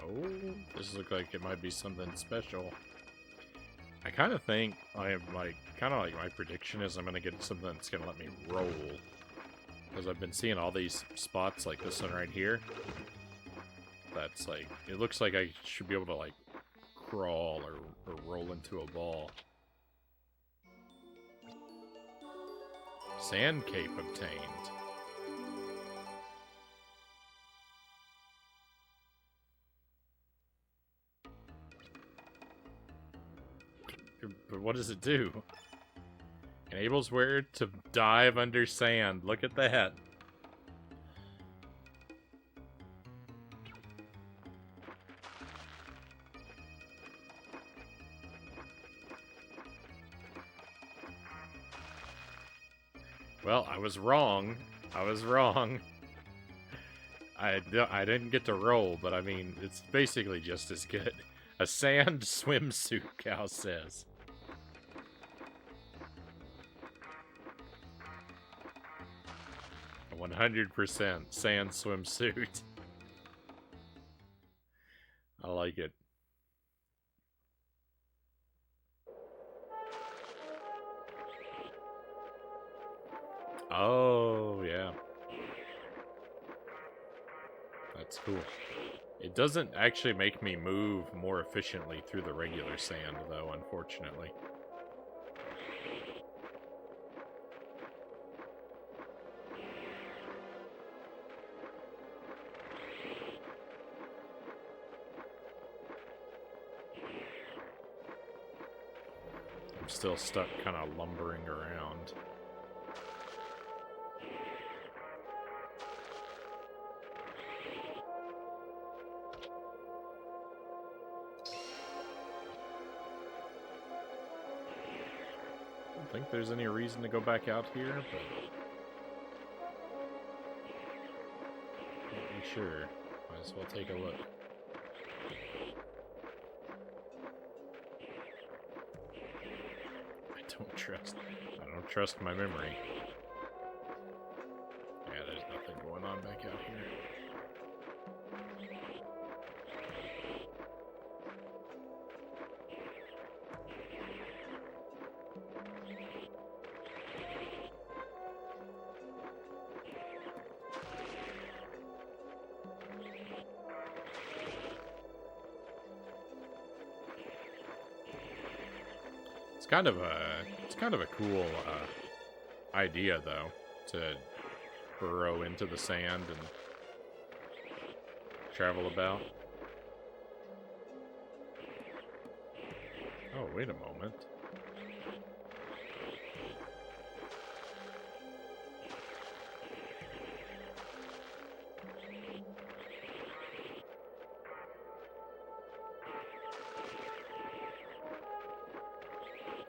Oh, this looks like it might be something special. I kind of think I have my prediction is I'm gonna get something that's gonna let me roll, because I've been seeing all these spots like this one right here. That's like, it looks like I should be able to like crawl or roll into a ball. Sand cape obtained. But what does it do? Enables wearer to dive under sand. Look at that. Well, I was wrong. I was wrong. I didn't get to roll, but I mean, it's basically just as good. A sand swimsuit, Cal says. 100% sand swimsuit. I like it. Oh, yeah. That's cool. It doesn't actually make me move more efficiently through the regular sand, though, unfortunately. I'm still stuck kind of lumbering around. I don't think there's any reason to go back out here, but can't be sure. Might as well take a look. I don't trust my memory. Yeah, there's nothing going on back out here. It's kind of a cool idea, though, to burrow into the sand and travel about. Oh, wait a moment.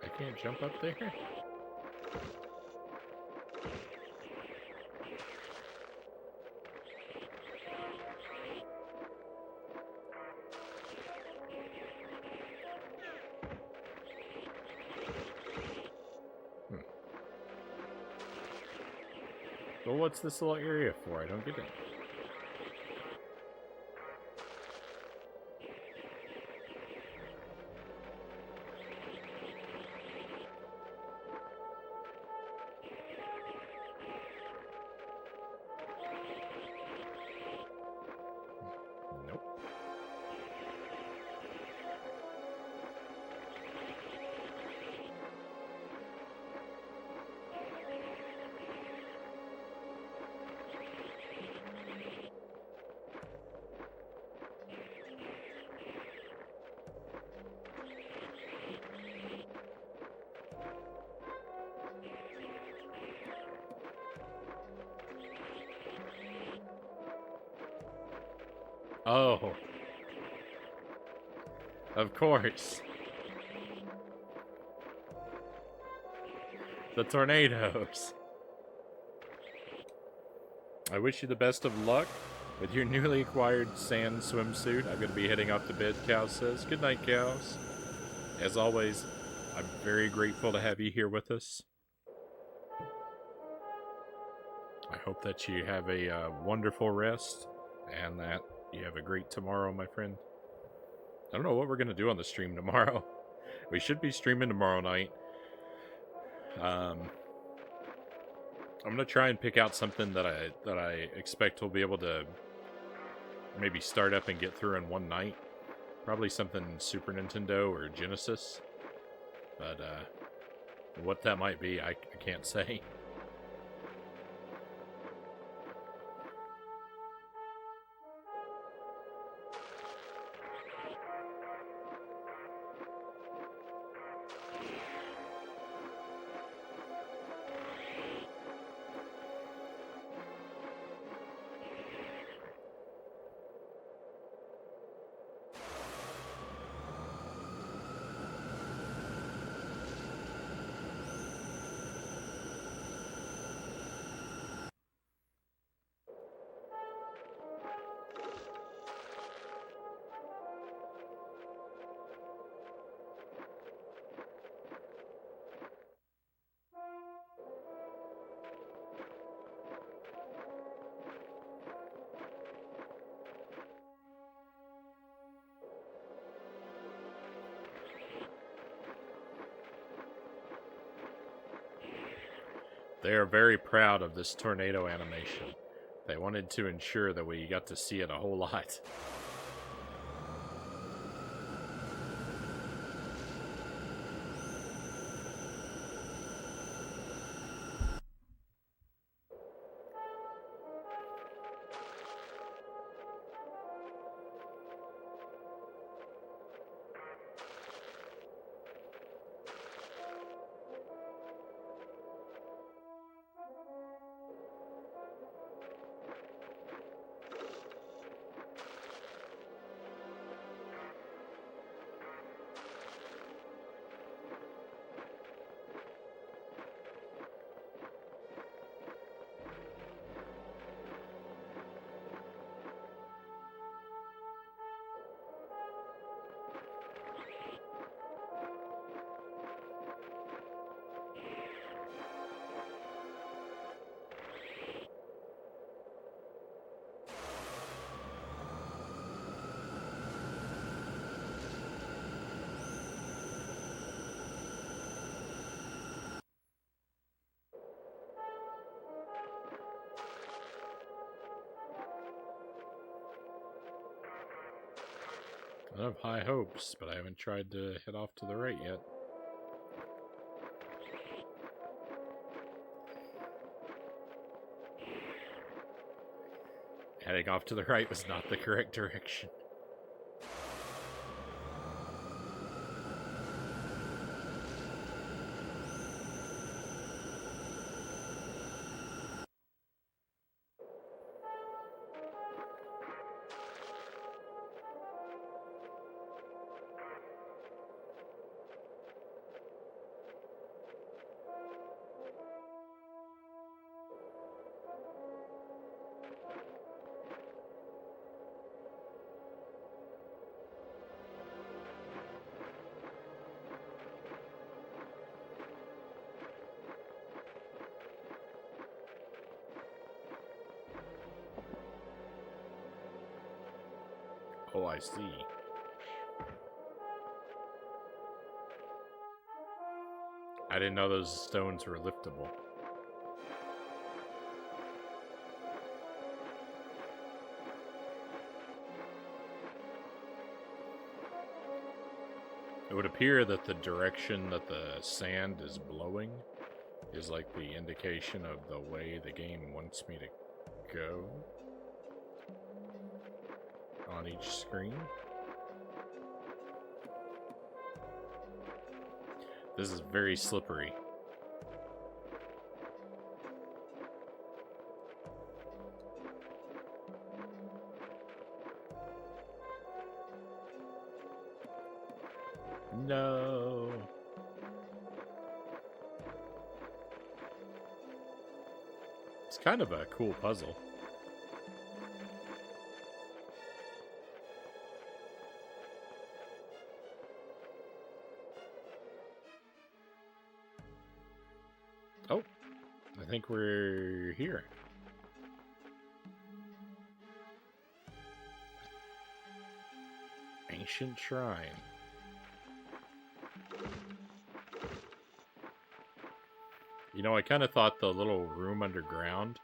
I can't jump up there? Well, what's this little area for? I don't get it. Nope. Oh. Of course. The tornadoes. I wish you the best of luck with your newly acquired sand swimsuit. I'm going to be heading off to bed, Cows says. Good night, Cows. As always, I'm very grateful to have you here with us. I hope that you have a wonderful rest and that you have a great tomorrow, my friend. I don't know what we're going to do on the stream tomorrow. We should be streaming tomorrow night. I'm going to try and pick out something that I expect we'll be able to maybe start up and get through in one night. Probably something Super Nintendo or Genesis. But what that might be, I can't say. They are very proud of this tornado animation. They wanted to ensure that we got to see it a whole lot. I have high hopes, but I haven't tried to head off to the right yet. Heading off to the right was not the correct direction. Oh, I see. I didn't know those stones were liftable. It would appear that the direction that the sand is blowing is like the indication of the way the game wants me to go on each screen. This is very slippery. No. It's kind of a cool puzzle. Oh, I think we're here. Ancient shrine. You know, I kind of thought the little room underground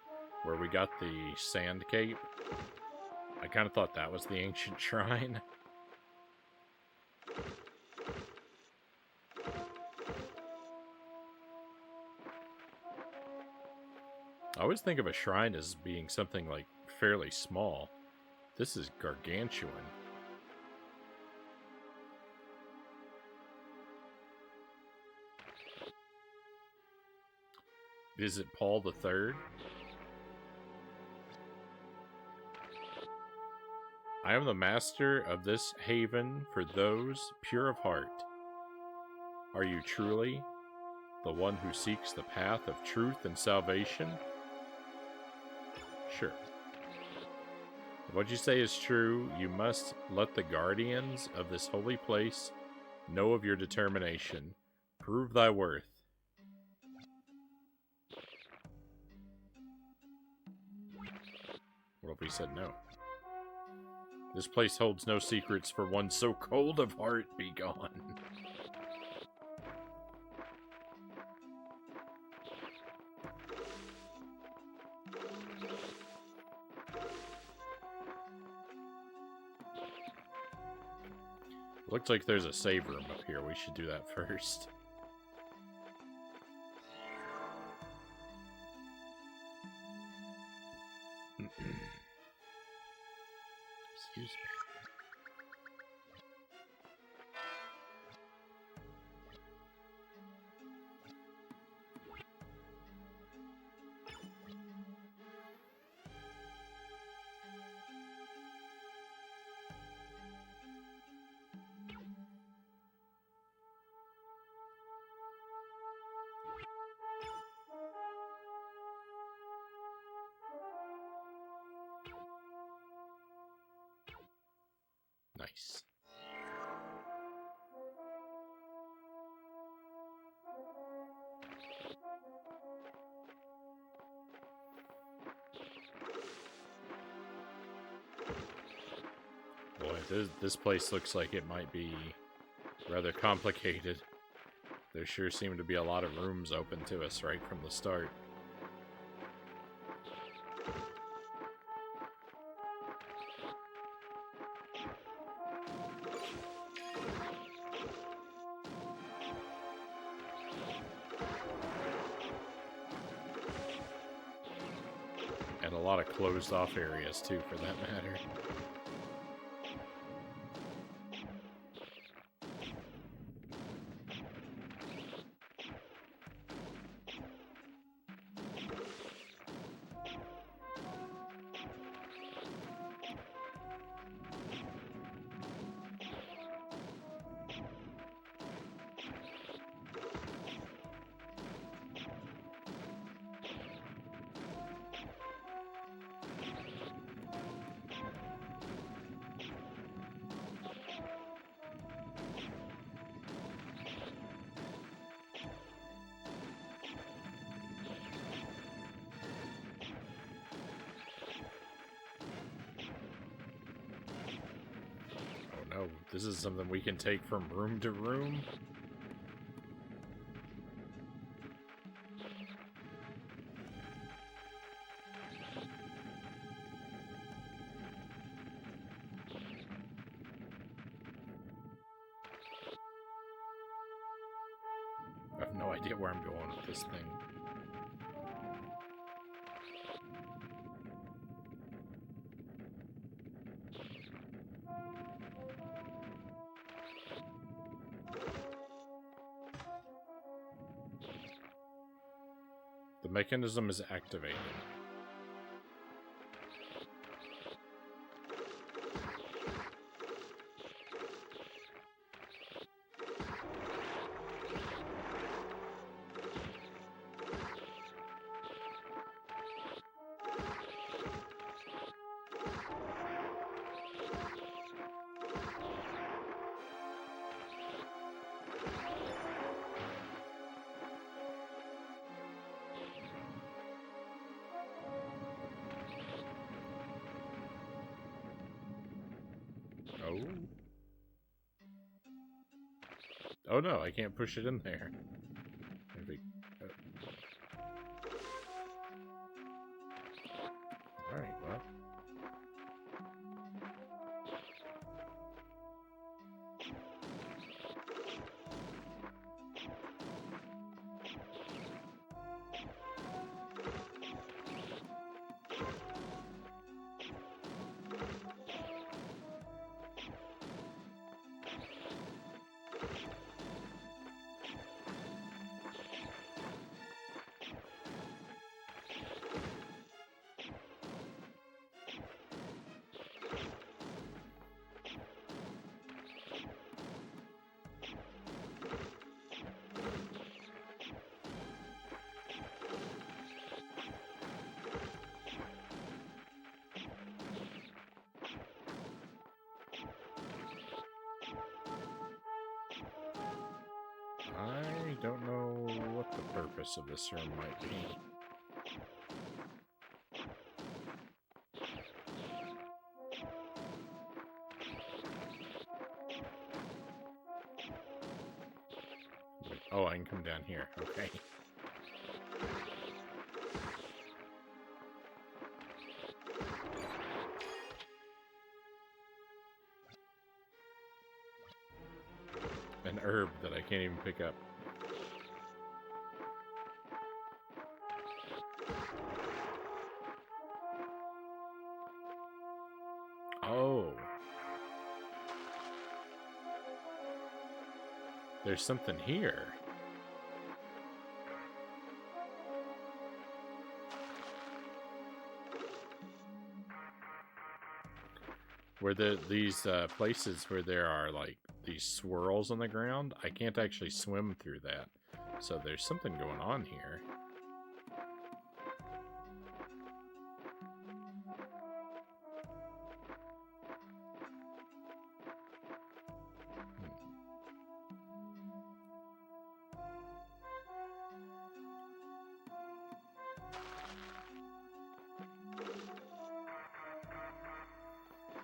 where we got the sand cape, I kind of thought that was the ancient shrine. I always think of a shrine as being something like fairly small. This is gargantuan. Is it Paul III? I am the master of this haven for those pure of heart. Are you truly the one who seeks the path of truth and salvation? Sure. If what you say is true, you must let the guardians of this holy place know of your determination. Prove thy worth. What if we said no? This place holds no secrets for one so cold of heart. Be gone. Looks like there's a save room up here. We should do that first. Excuse me. Nice. Boy, this place looks like it might be rather complicated. There sure seem to be a lot of rooms open to us right from the start. And a lot of closed off areas too, for that matter. Oh, this is something we can take from room to room? I have no idea where I'm going with this thing. The mechanism is activated. Oh. Oh no, I can't push it in there. Maybe. Alright, well. I don't know what the purpose of this room might be. Oh, I can come down here. Okay. herb that I can't even pick up. Oh. There's something here. Where these places where there are like these swirls on the ground, I can't actually swim through that. So there's something going on here.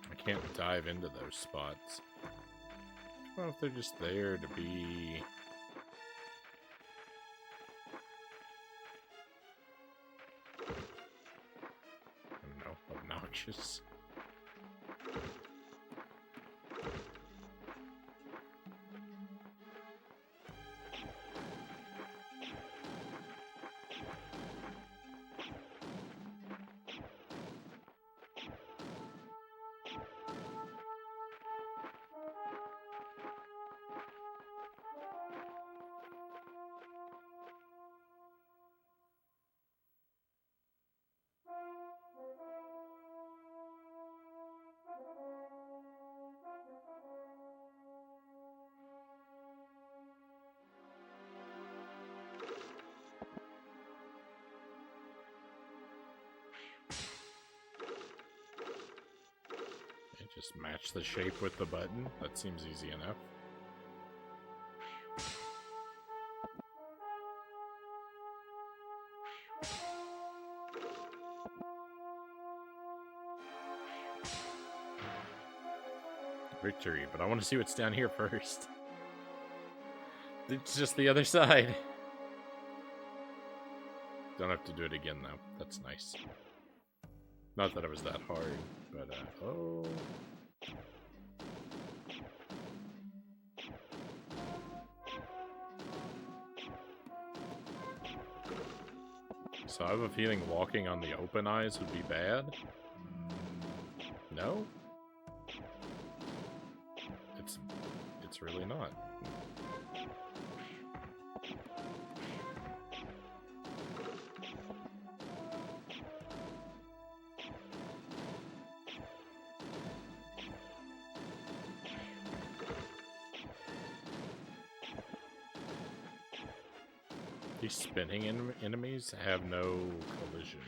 I can't dive into those spots. I don't know if they're just there to be... I don't know, obnoxious. Just match the shape with the button. That seems easy enough. Victory, but I want to see what's down here first. It's just the other side. Don't have to do it again, though. That's nice. Not that it was that hard, but, oh... So I have a feeling walking on the open eyes would be bad. No? It's really not. These spinning enemies have no collision.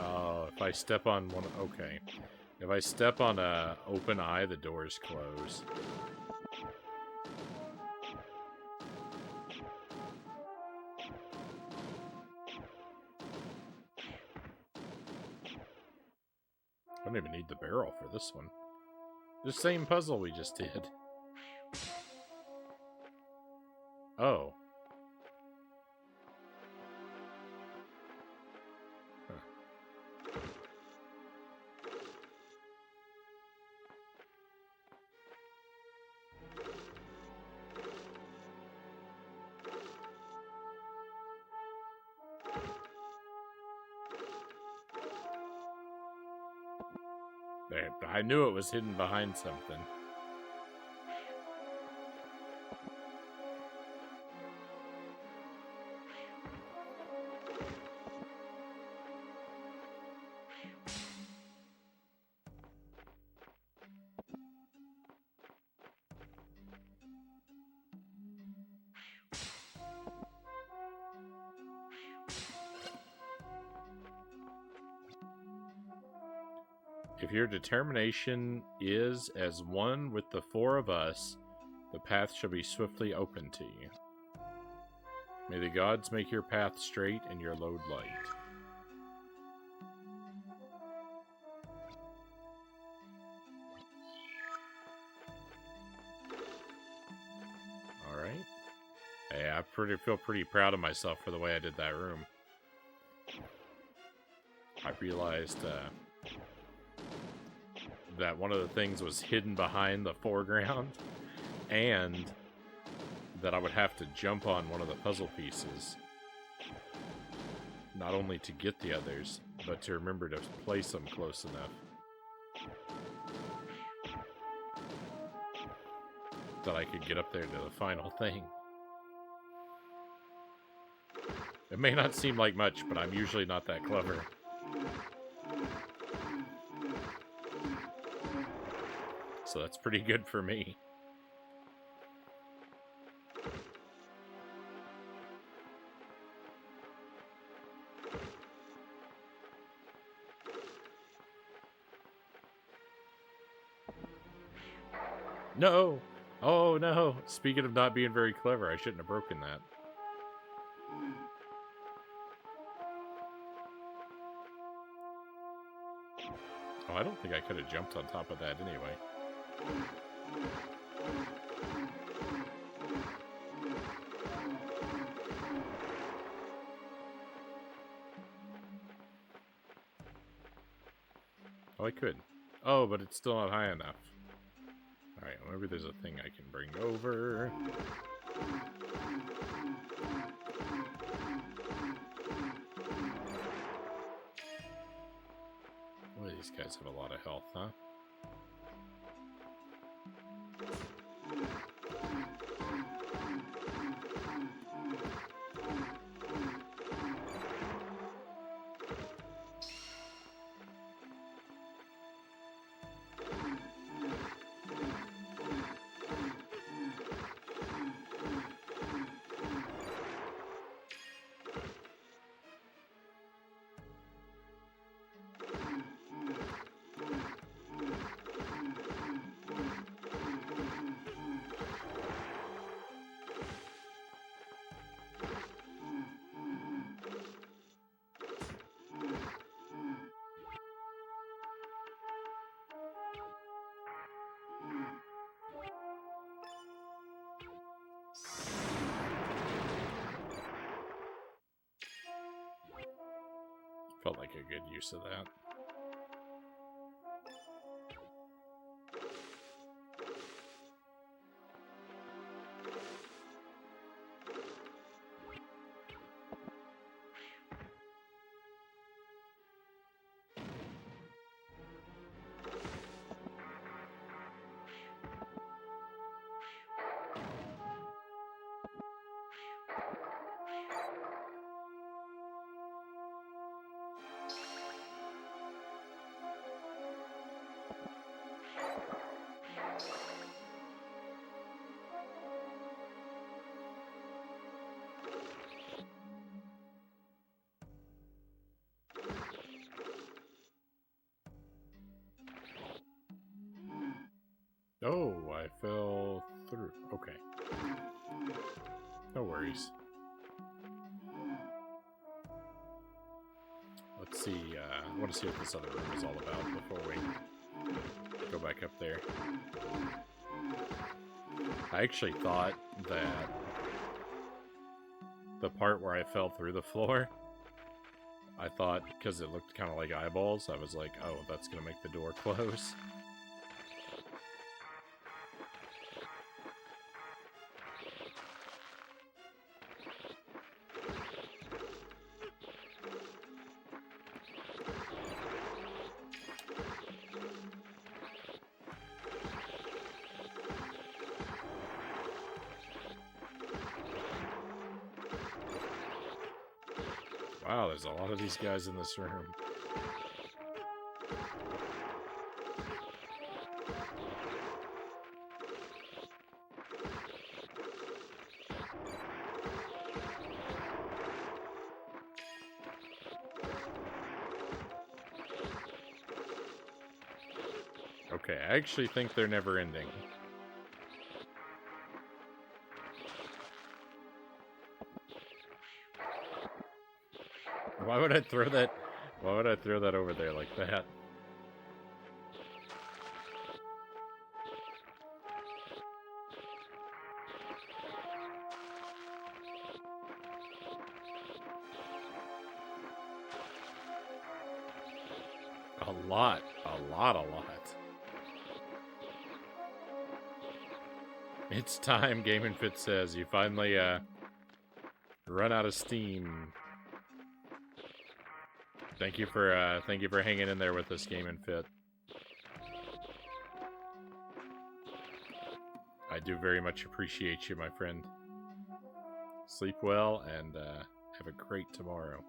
Oh, if I step on one... Okay. If I step on a open eye, the doors close. I don't even need the barrel for this one. The same puzzle we just did. Oh. Huh. There, I knew it was hidden behind something. If your determination is as one with the four of us, the path shall be swiftly open to you. May the gods make your path straight and your load light. Alright. Hey, feel pretty proud of myself for the way I did that room. I realized that one of the things was hidden behind the foreground, and that I would have to jump on one of the puzzle pieces, not only to get the others, but to remember to place them close enough that I could get up there to the final thing. It may not seem like much, but I'm usually not that clever. So that's pretty good for me. No! Oh no! Speaking of not being very clever, I shouldn't have broken that. Oh, I don't think I could have jumped on top of that anyway. Oh, I could. Oh, but it's still not high enough. Alright, maybe there's a thing I can bring over. Boy, these guys have a lot of health, huh? Felt like a good use of that. Oh, I fell through. Okay. No worries. Let's see, I want to see what this other room is all about before we go back up there. I actually thought that the part where I fell through the floor, I thought, because it looked kind of like eyeballs, I was like, oh, that's going to make the door close. Wow, there's a lot of these guys in this room. Okay, I actually think they're never ending. Why would I throw that? Why would I throw that over there like that? A lot. A lot, a lot. It's time, Game and Fit says. You finally, run out of steam. Thank you for hanging in there with us, Game and Fit. I do very much appreciate you, my friend. Sleep well and have a great tomorrow.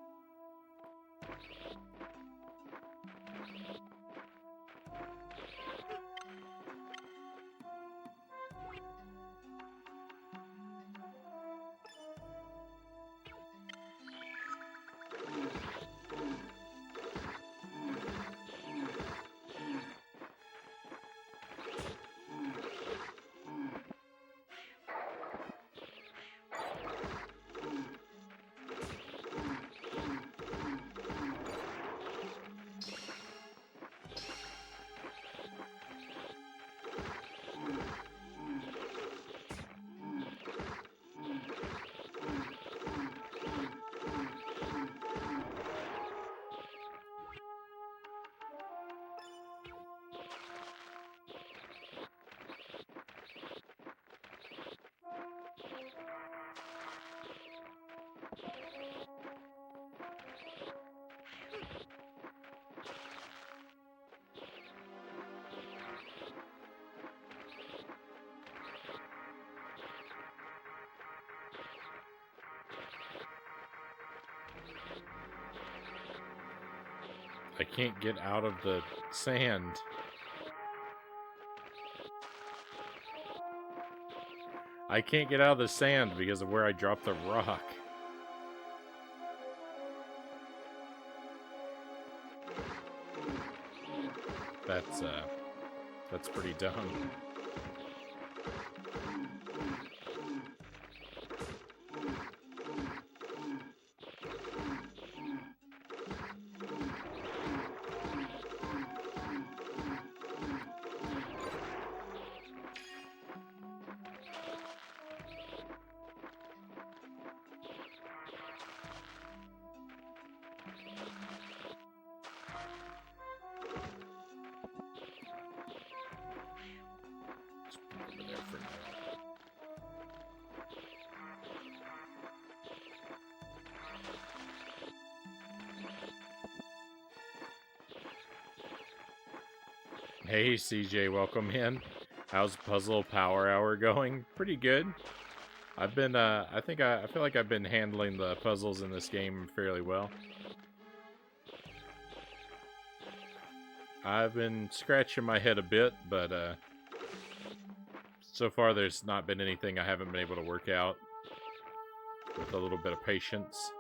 I can't get out of the sand. I can't get out of the sand because of where I dropped the rock. That's pretty dumb. Hey CJ, welcome in. How's Puzzle Power Hour going? Pretty good. I've been, I feel like I've been handling the puzzles in this game fairly well. I've been scratching my head a bit, but, so far there's not been anything I haven't been able to work out with a little bit of patience.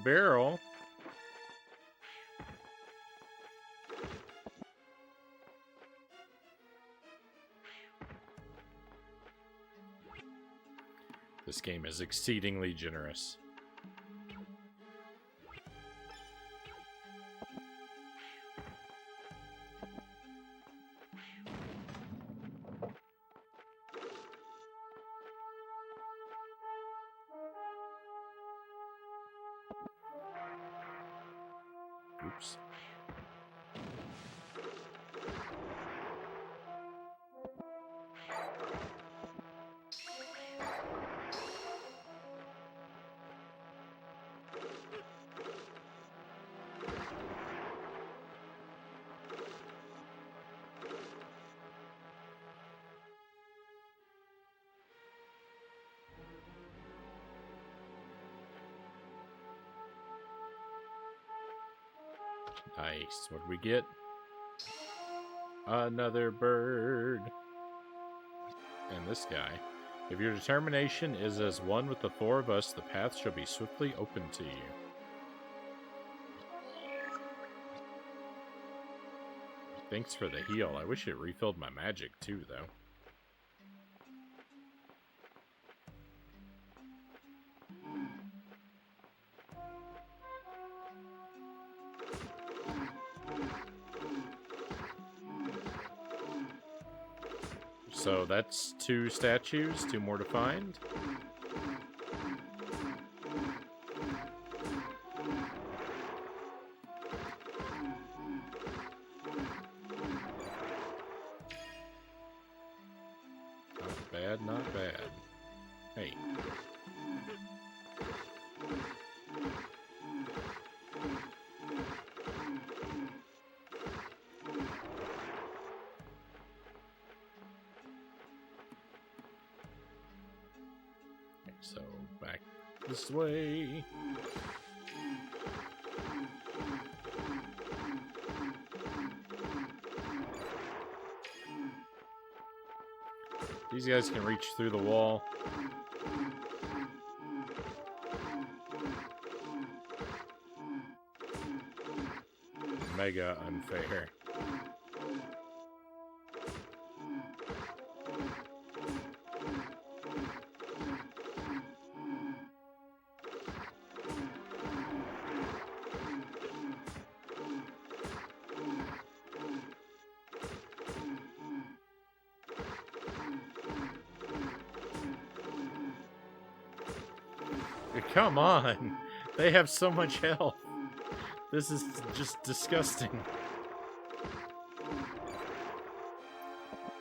Barrel. This game is exceedingly generous. stairs. Nice. What do we get? Another bird. And this guy. If your determination is as one with the four of us, the path shall be swiftly open to you. Thanks for the heal. I wish it refilled my magic too, though. So that's 2 statues, 2 more to find. Not bad, not bad. Hey. So, back this way. These guys can reach through the wall. Mega unfair. Come on! They have so much health. This is just disgusting.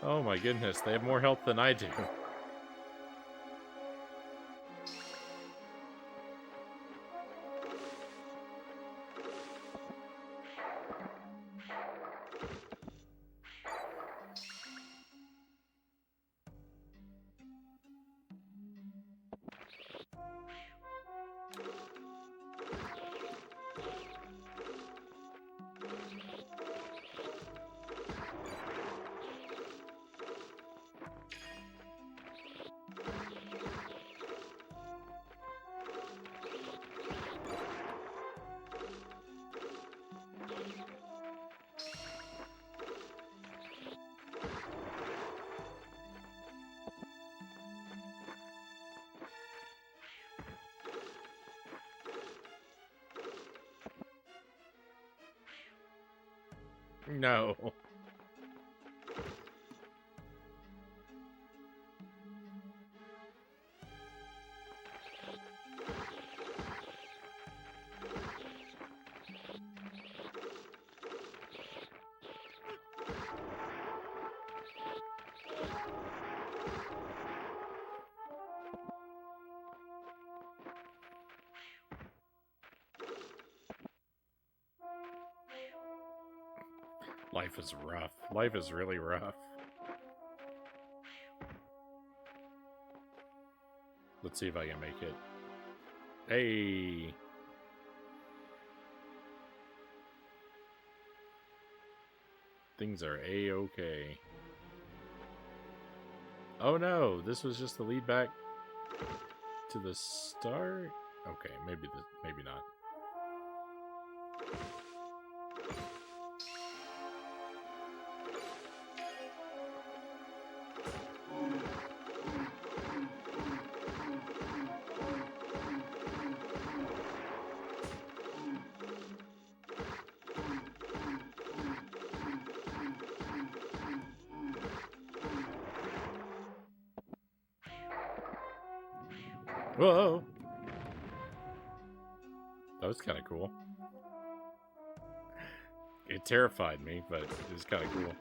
Oh my goodness, they have more health than I do. No. Life is rough. Life is really rough. Let's see if I can make it. Hey! Things are A-okay. Oh no! This was just the lead back to the start? Okay, maybe not. Whoa! That was kind of cool. it terrified me, but it was kind of cool.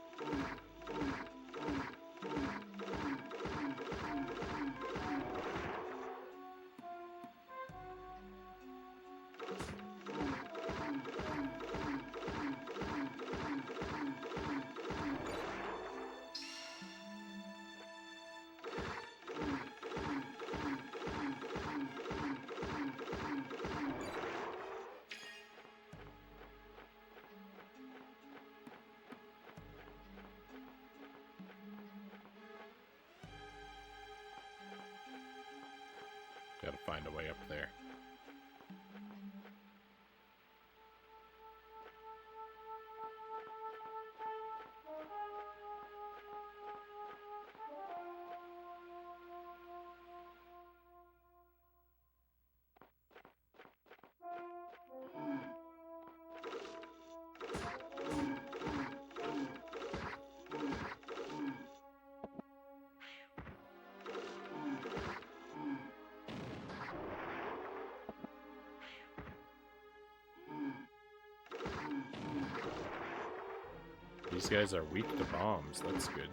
Gotta find a way up there. These guys are weak to bombs. That's good.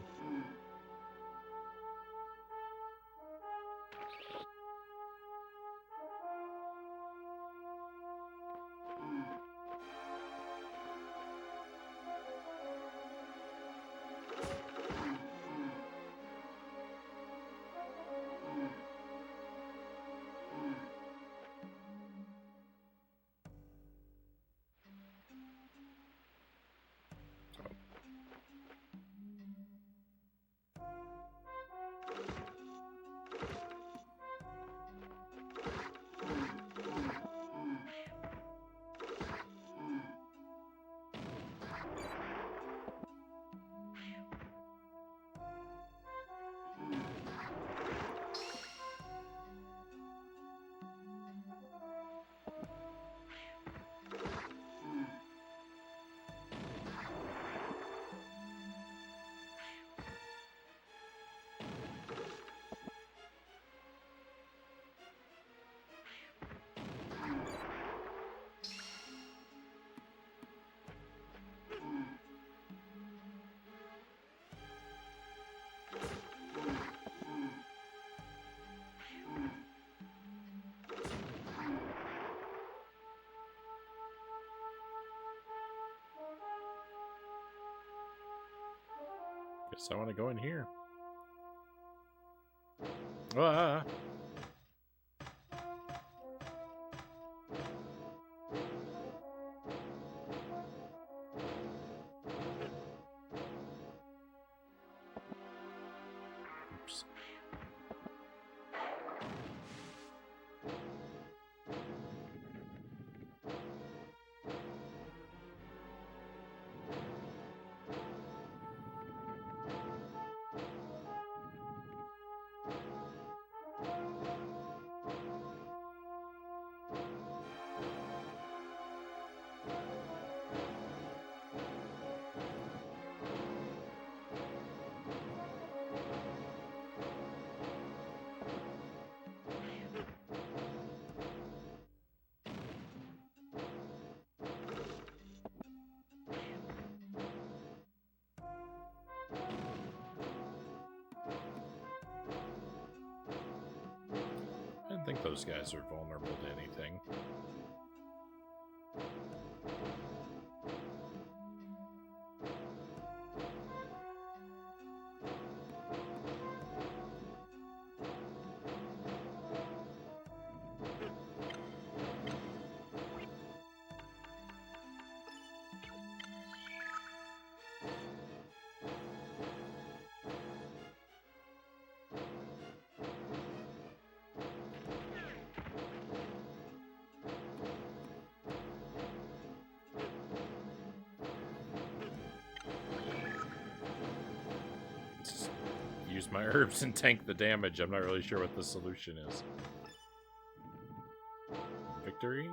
Guess I want to go in here. Ah! Oops. I don't think those guys are vulnerable to anything. Use my herbs and tank the damage. I'm not really sure what the solution is. Victory?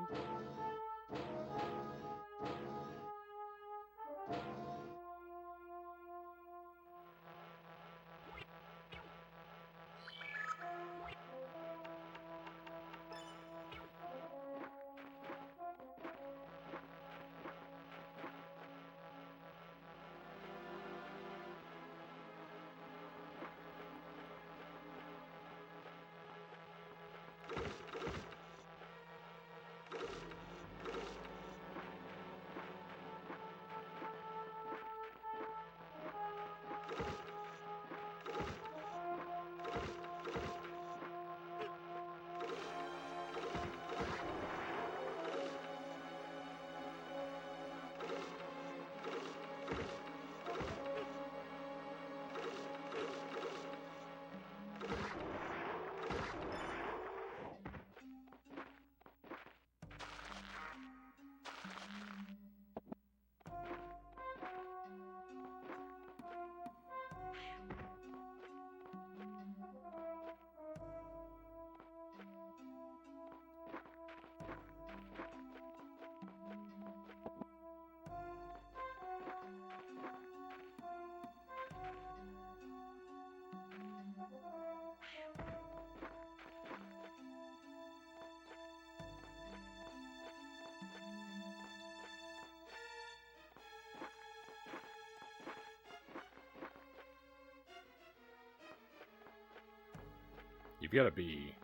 You've got to be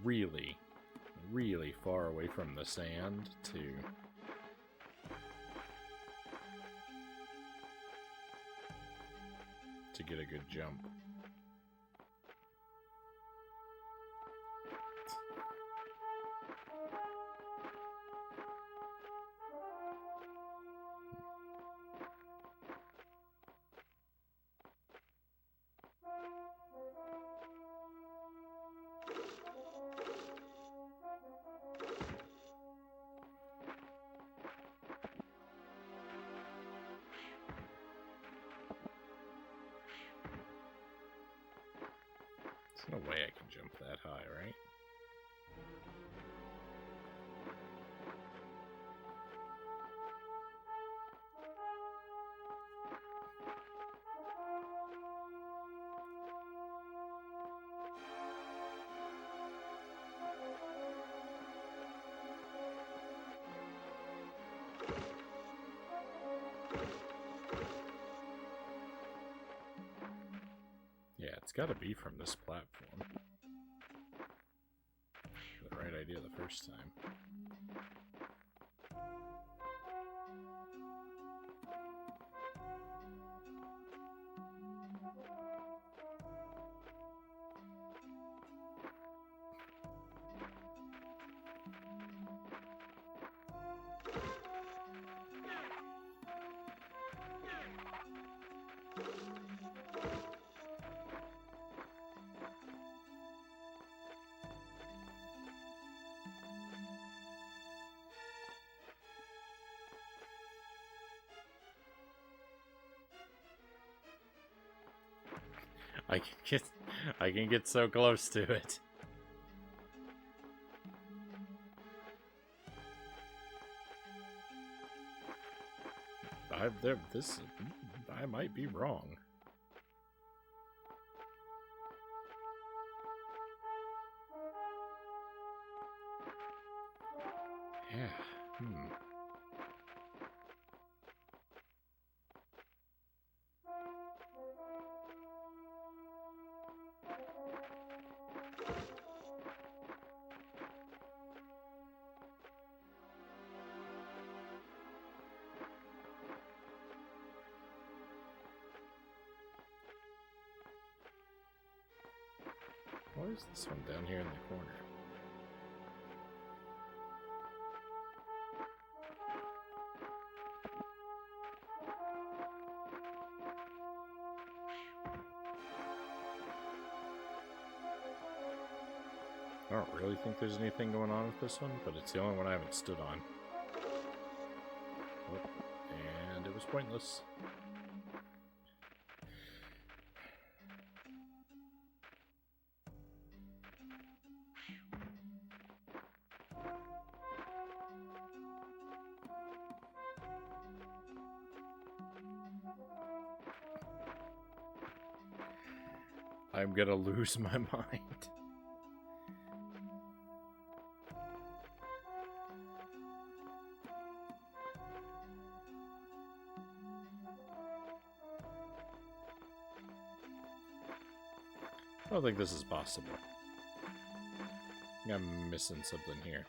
really, really far away from the sand to get a good jump. There's no way I can jump that high, right? Yeah, it's got to be from this platform. The right idea the first time. I can get so close to it. I might be wrong. Yeah. Why is this one down here in the corner? I don't really think there's anything going on with this one, but it's the only one I haven't stood on. Oh, and it was pointless. I'm gonna lose my mind. I don't think this is possible. I'm missing something here.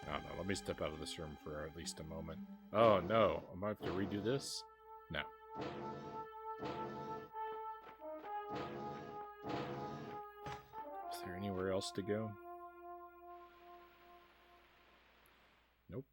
I don't know. Let me step out of this room for at least a moment. Oh no. I might have to redo this? No. Is there anywhere else to go? Nope.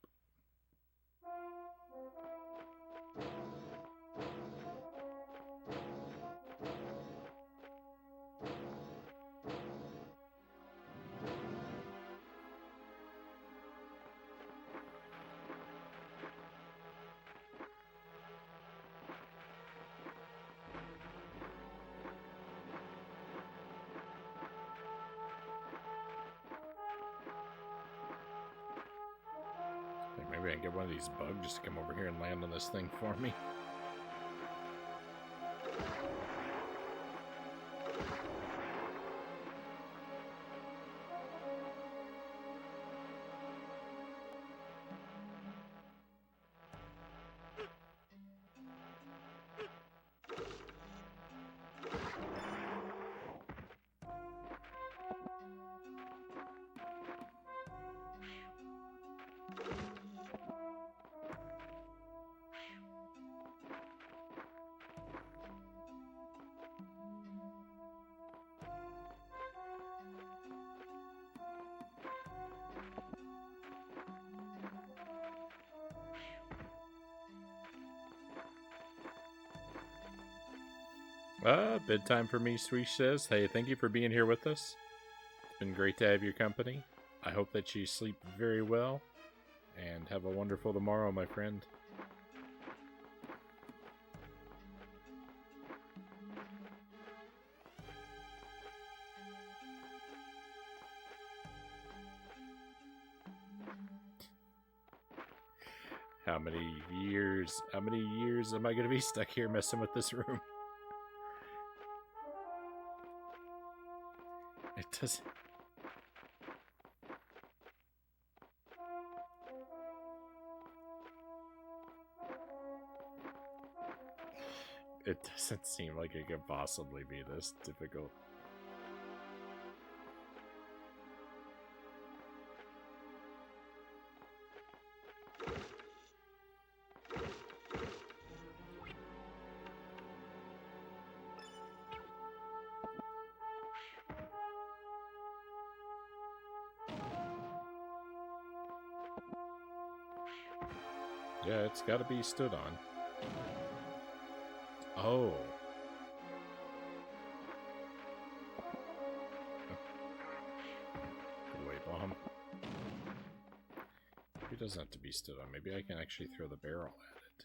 Maybe I can get one of these bugs just to come over here and land on this thing for me. Bedtime for me, Swish says. Hey, thank you for being here with us. It's been great to have your company. I hope that you sleep very well and have a wonderful tomorrow, my friend. How many years am I going to be stuck here messing with this room? It doesn't... It doesn't seem like it could possibly be this difficult. Yeah, it's got to be stood on. Oh. Wait, bomb. It doesn't have to be stood on. Maybe I can actually throw the barrel at it.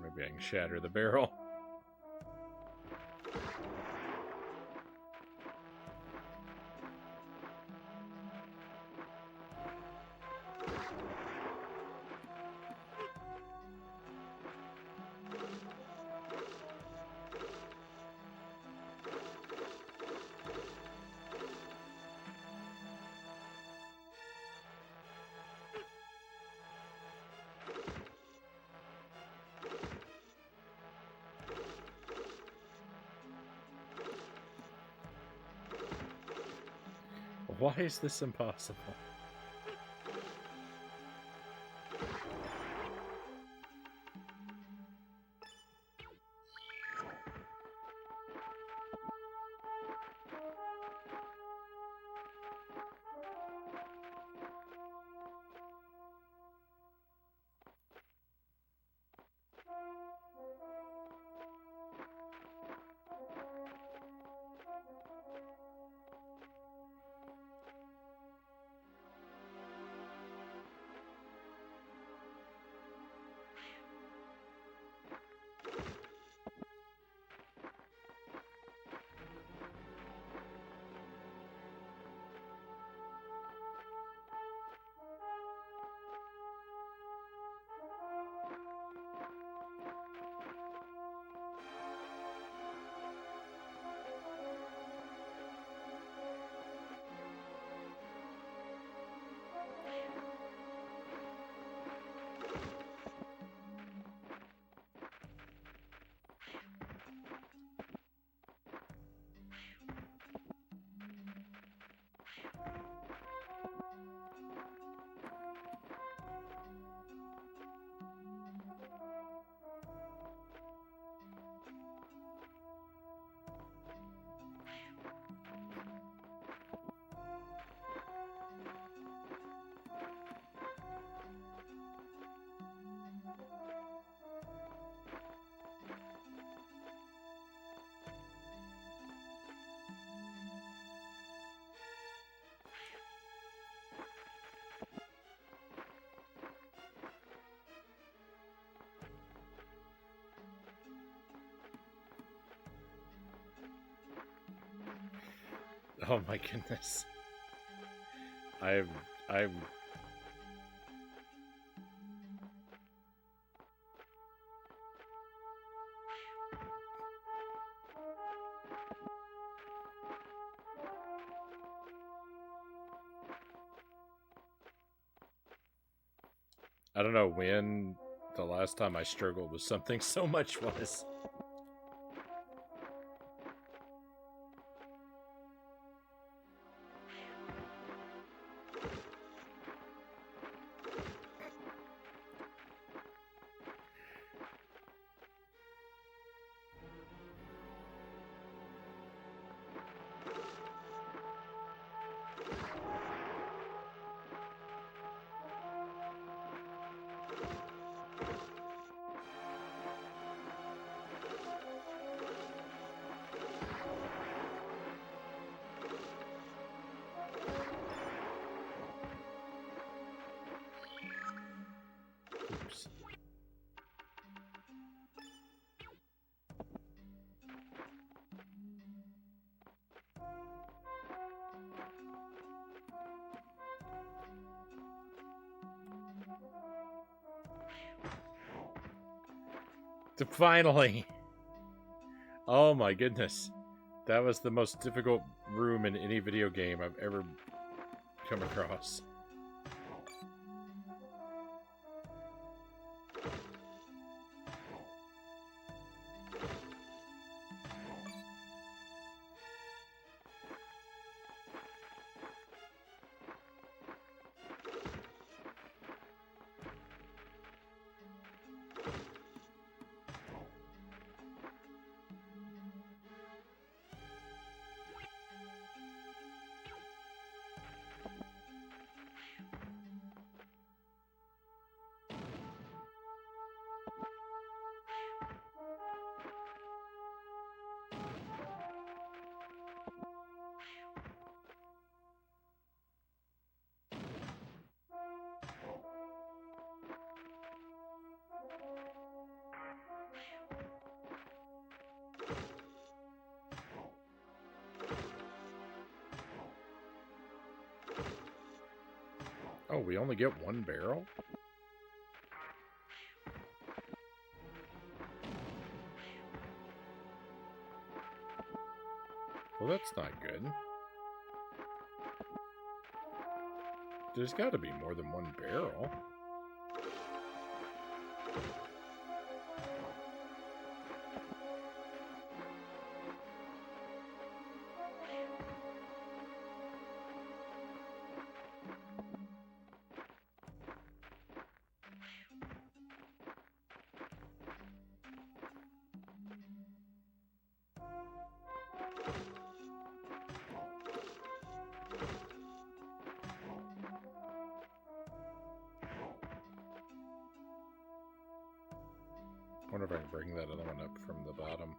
Maybe I can shatter the barrel. Why is this impossible? Oh my goodness. I don't know when the last time I struggled with something so much was. Oops. Finally! Oh my goodness. That was the most difficult room in any video game I've ever come across. Oh, we only get one barrel? Well, that's not good. There's got to be more than one barrel. I wonder if I can bring that other one up from the bottom.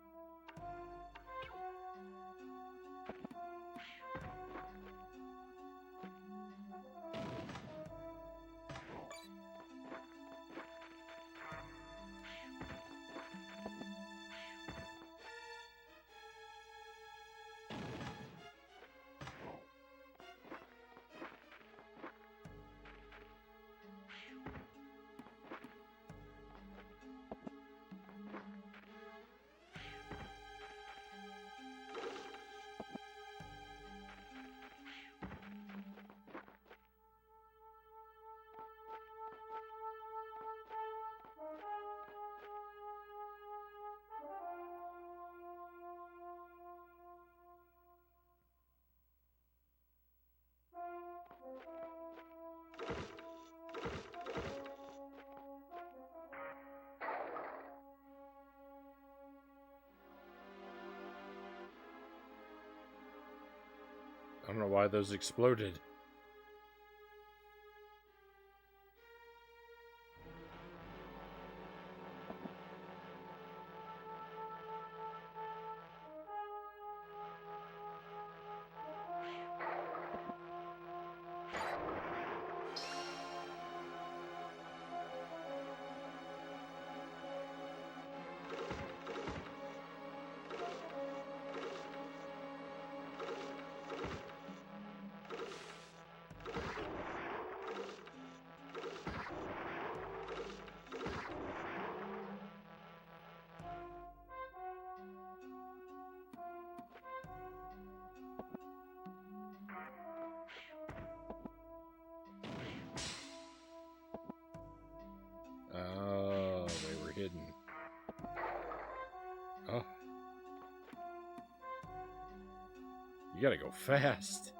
I don't know why those exploded. Oh, they were hidden. Oh. You gotta go fast.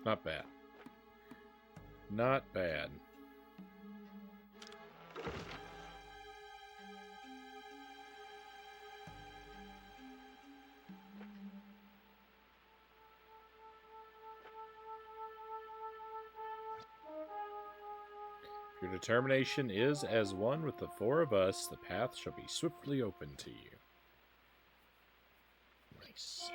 Not bad. Not bad. Your determination is as one with the four of us. The path shall be swiftly open to you. Nice.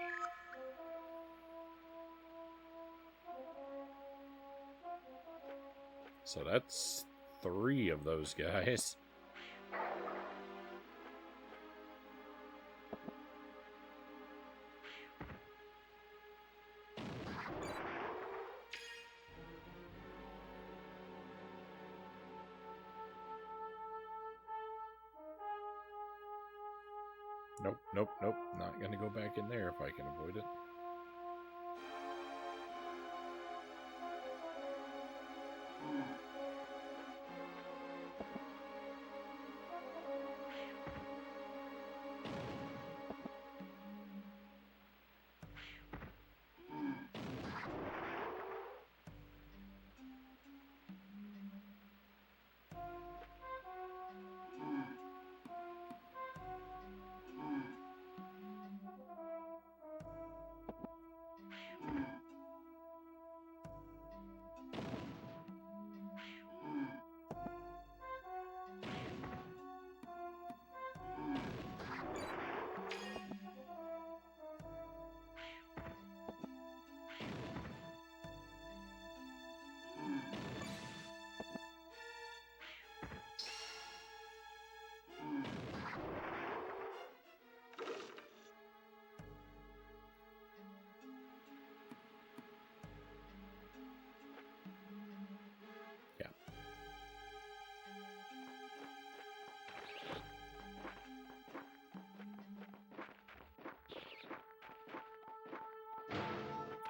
So that's 3 of those guys. Nope, nope, nope. Not going to go back in there if I can avoid it.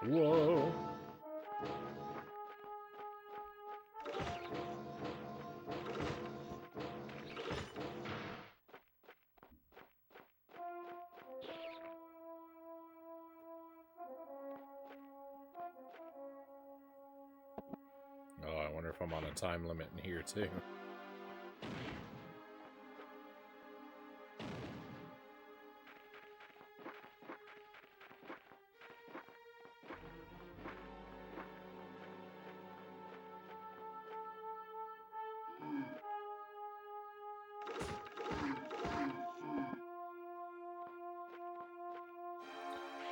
Whoa. Oh, I wonder if I'm on a time limit in here too.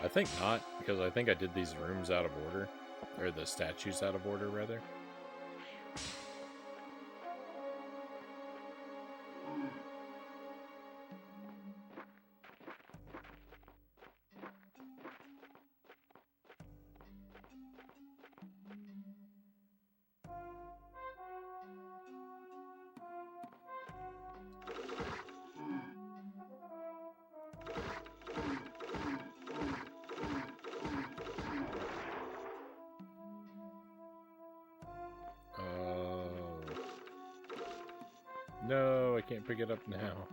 I think not, because I think I did these rooms out of order. Or the statues out of order, rather. No, I can't pick it up now.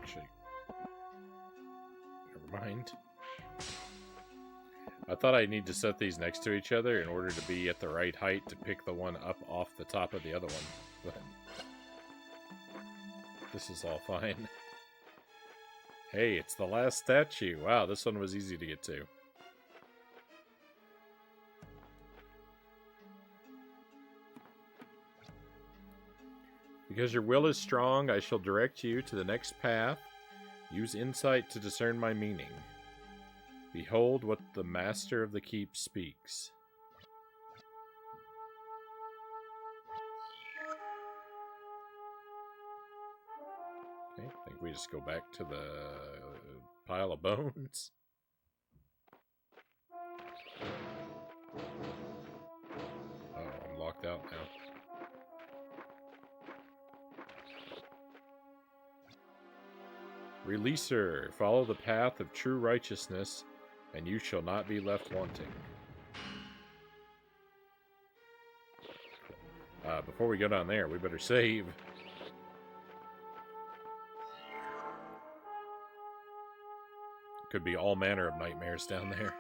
actually. Never mind. I thought I'd need to set these next to each other in order to be at the right height to pick the one up off the top of the other one. But this is all fine. Hey, it's the last statue. Wow, this one was easy to get to. Because your will is strong, I shall direct you to the next path. Use insight to discern my meaning. Behold what the master of the keep speaks. Okay, I think we just go back to the pile of bones. Oh, I'm locked out now. Release her. Follow the path of true righteousness, and you shall not be left wanting. Before we go down there, we better save. Could be all manner of nightmares down there.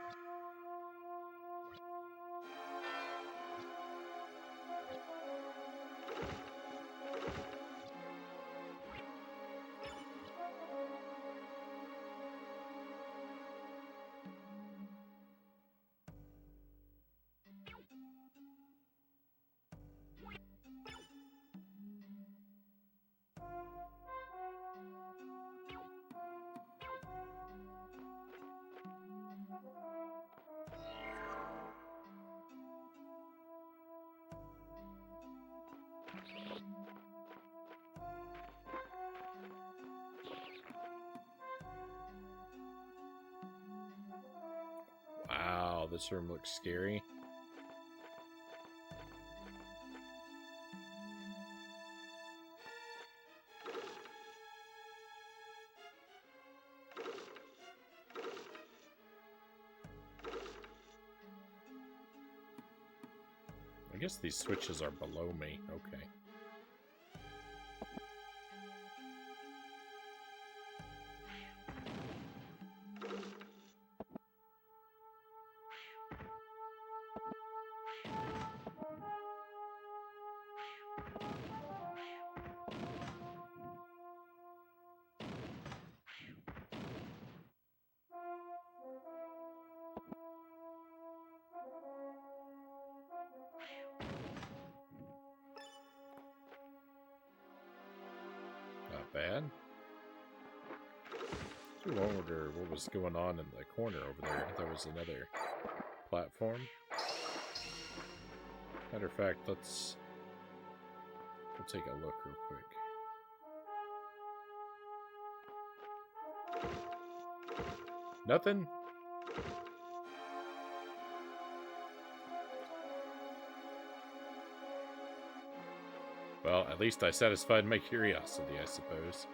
Wow, this room looks scary. I guess these switches are below me. Okay. Not bad. I wonder what was going on in the corner over there. There was another platform. Matter of fact, we'll take a look real quick. Nothing? Well, at least I satisfied my curiosity, I suppose.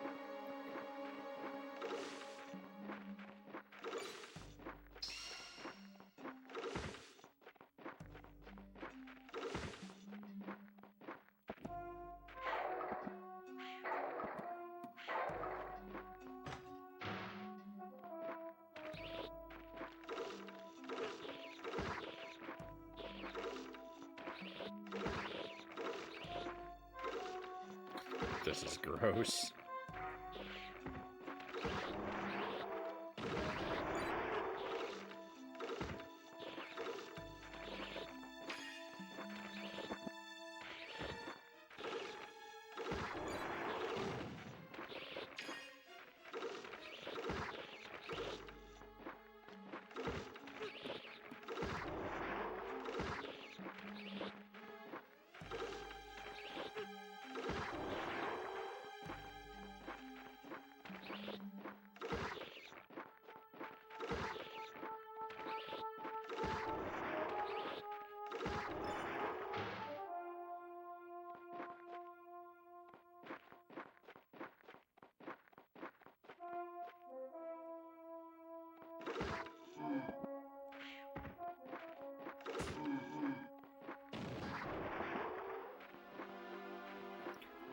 This is gross.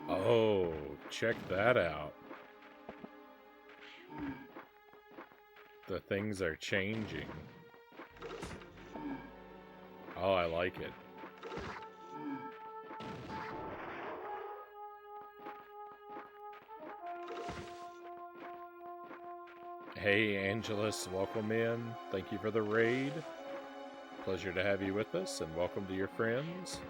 Oh, check that out. The things are changing. Oh, I like it. Hey, Angelus, welcome in. Thank you for the raid. Pleasure to have you with us, and welcome to your friends.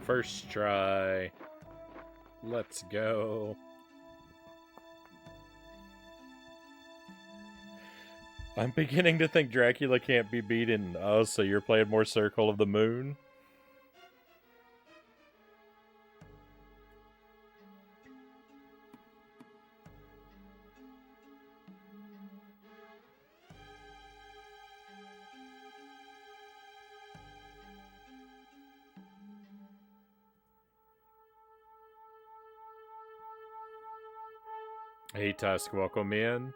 First try. Let's go. I'm beginning to think Dracula can't be beaten. Oh, so you're playing more Circle of the Moon? Hey, Tusk, welcome in.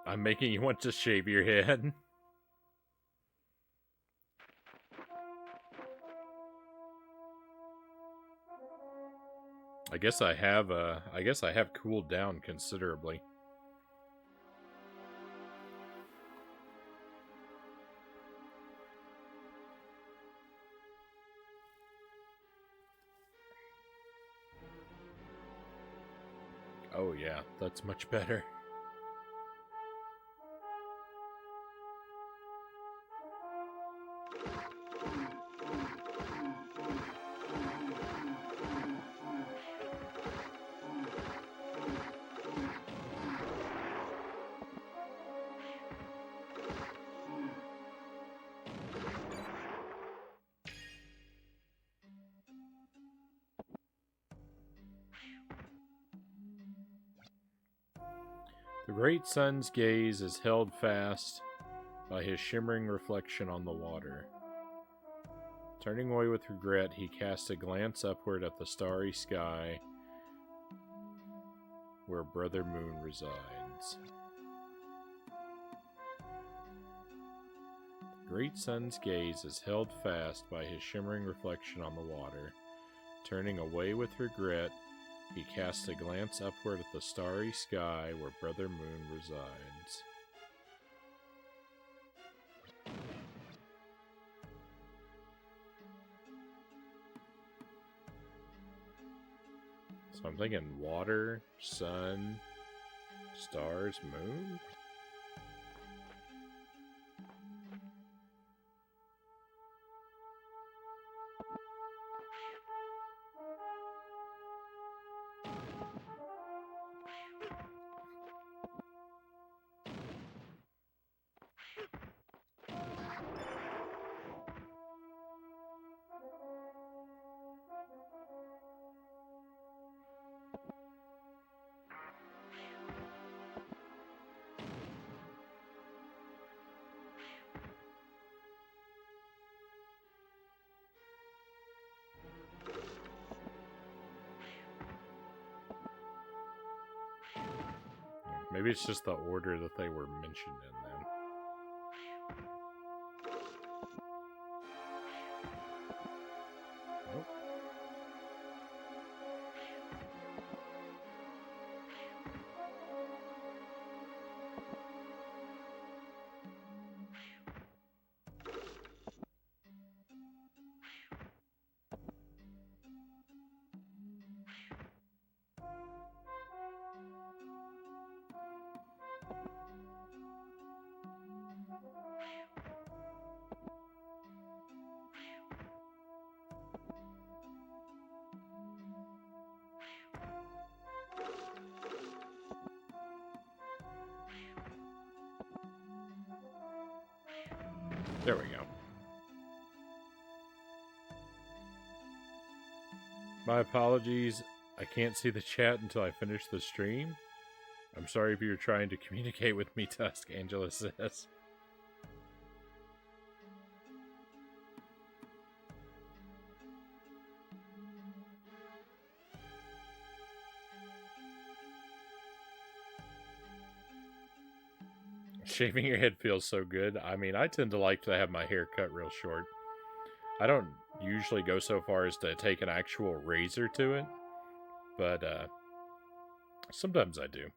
I'm making you want to shave your head. I guess I have cooled down considerably. Oh yeah, that's much better. The great sun's gaze is held fast by his shimmering reflection on the water. Turning away with regret, he casts a glance upward at the starry sky where Brother Moon resides. The great sun's gaze is held fast by his shimmering reflection on the water. Turning away with regret, he casts a glance upward at the starry sky where Brother Moon resides. So I'm thinking water, sun, stars, moon? Maybe it's just the order that they were mentioned in then. Nope. There we go. My apologies. I can't see the chat until I finish the stream. I'm sorry if you're trying to communicate with me, Tusk, Angela says. Shaving your head feels so good. I mean, I tend to like to have my hair cut real short. I don't usually go so far as to take an actual razor to it, but sometimes I do.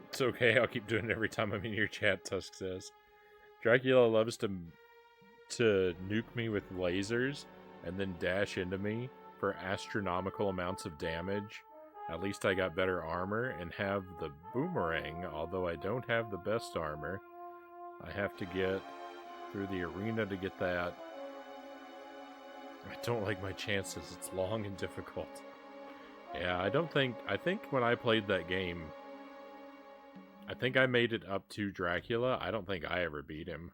It's okay, I'll keep doing it every time I'm in your chat, Tusk says. Dracula loves to nuke me with lasers and then dash into me for astronomical amounts of damage. At least I got better armor and have the boomerang, although I don't have the best armor. I have to get through the arena to get that. I don't like my chances. It's long and difficult. Yeah, I think when I played that game, I think I made it up to Dracula. I don't think I ever beat him.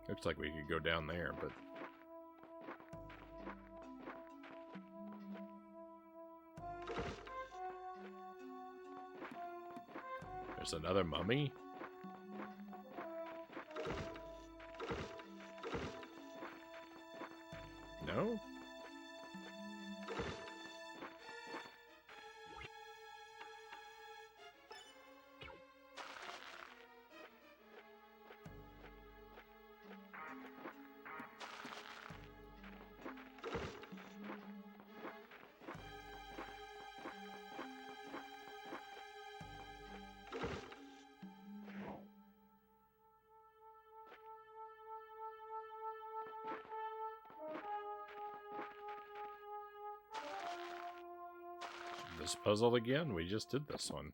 Looks like we could go down there, but... There's another mummy? No? This puzzle again? We just did this one.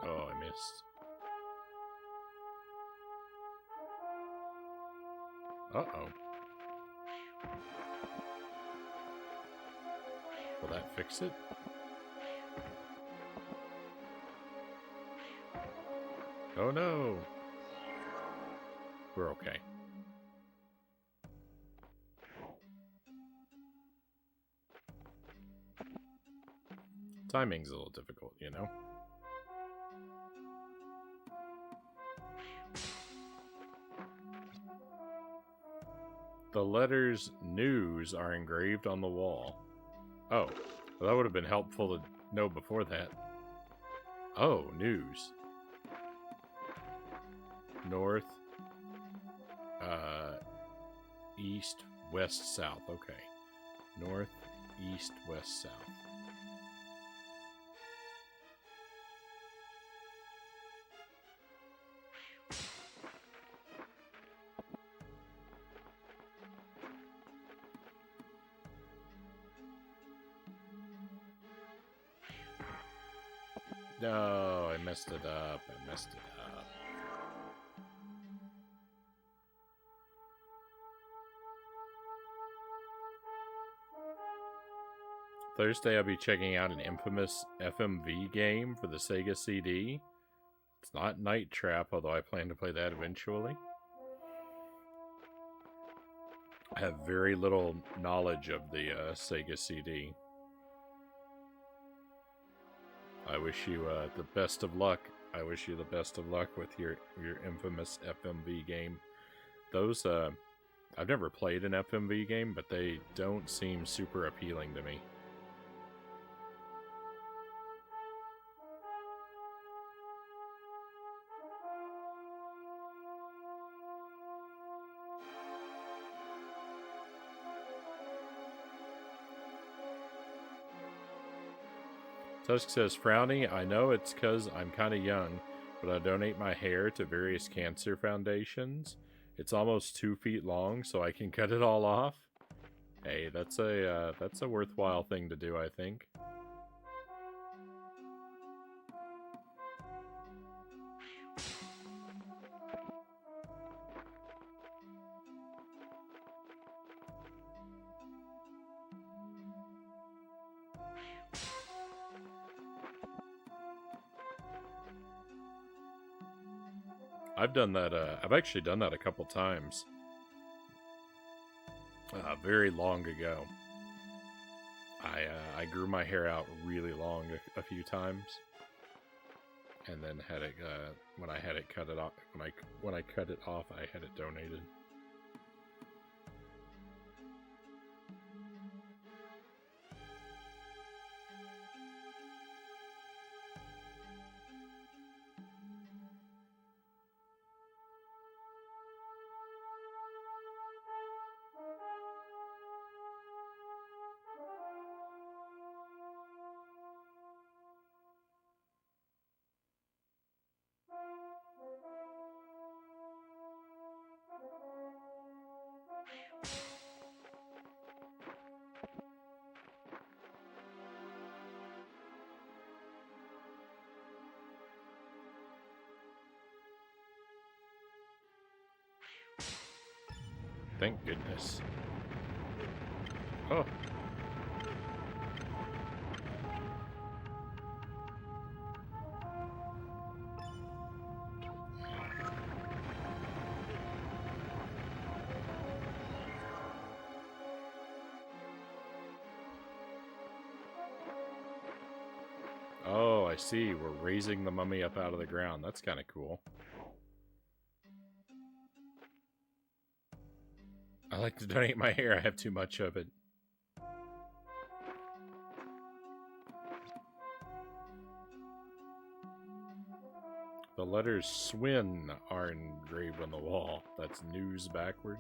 Oh, I missed. Uh-oh. Will that fix it? Oh no! We're okay. Timing's a little difficult, you know? The letters news are engraved on the wall. Oh, well, that would have been helpful to know before that. Oh, news. North, east, west, south. Okay. North, east, west, south. No, I messed it up. I messed it up. Thursday, I'll be checking out an infamous FMV game for the Sega CD. It's not Night Trap, although I plan to play that eventually. I have very little knowledge of the Sega CD. I wish you the best of luck. I wish you the best of luck with your infamous FMV game. Those, I've never played an FMV game, but they don't seem super appealing to me. Tusk says, Frownie, I know it's because I'm kind of young, but I donate my hair to various cancer foundations. It's almost 2 feet long, so I can cut it all off. Hey, that's a worthwhile thing to do, I think. I've done that, I've actually done that a couple times. Very long ago. I grew my hair out really long a few times. And then had it, when I had it cut it off, when I cut it off, I had it donated. Thank goodness. Oh. Oh, I see. We're raising the mummy up out of the ground. That's kind of cool. I like to donate my hair. I have too much of it. The letters Swin are engraved on the wall. That's news backward.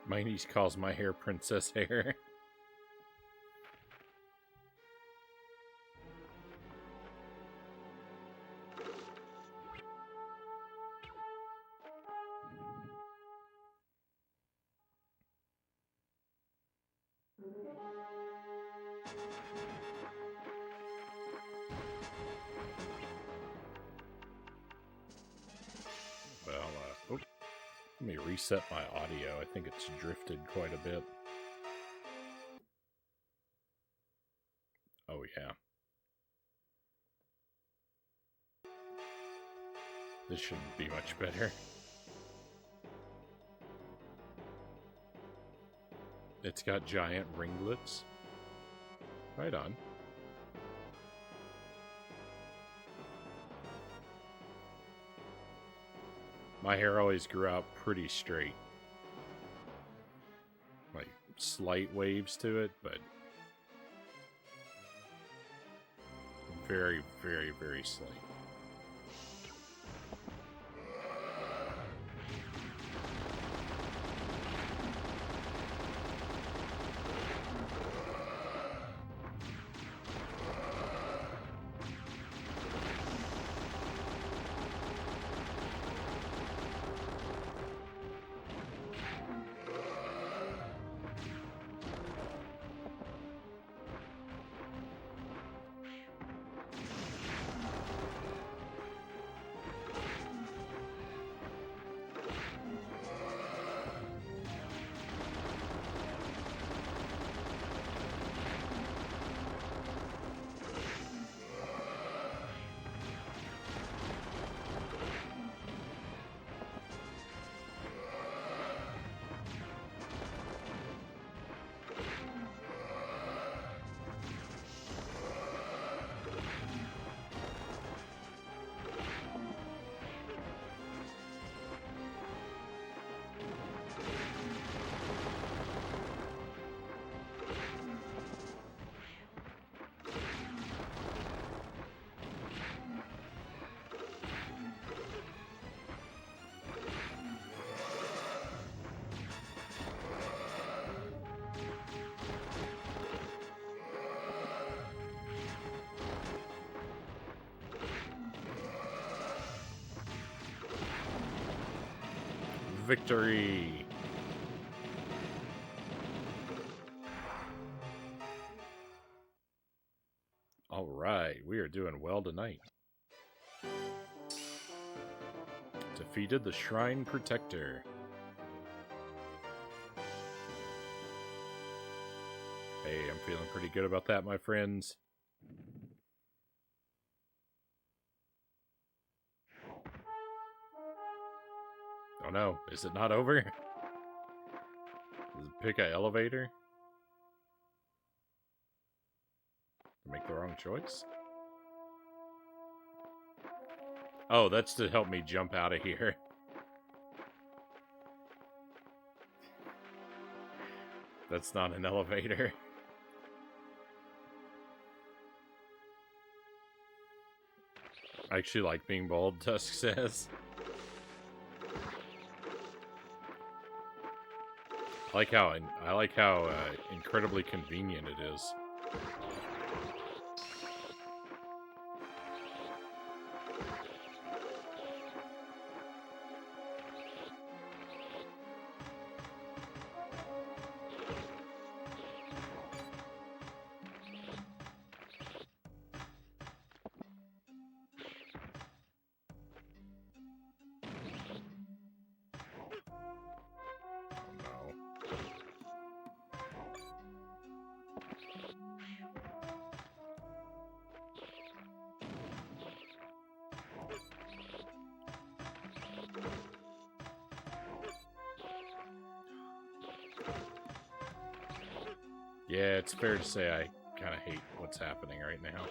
My niece calls my hair princess hair. Well, let me reset my audio. I think it's drifted quite a bit. Oh, yeah. This should be much better. It's got giant ringlets. Right on. My hair always grew out pretty straight. Like, slight waves to it, but very, very, very slight. victory! Alright, we are doing well tonight. Defeated the Shrine Protector. Hey, I'm feeling pretty good about that, my friends. Oh no, is it not over? Does it pick an elevator? Make the wrong choice? Oh, that's to help me jump out of here. That's not an elevator. I actually like being bold, Tusk says. I like how incredibly convenient it is. Yeah, it's fair to say I kind of hate what's happening right now.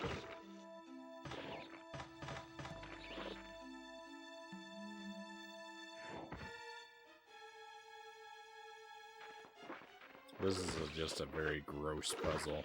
This is just a very gross puzzle.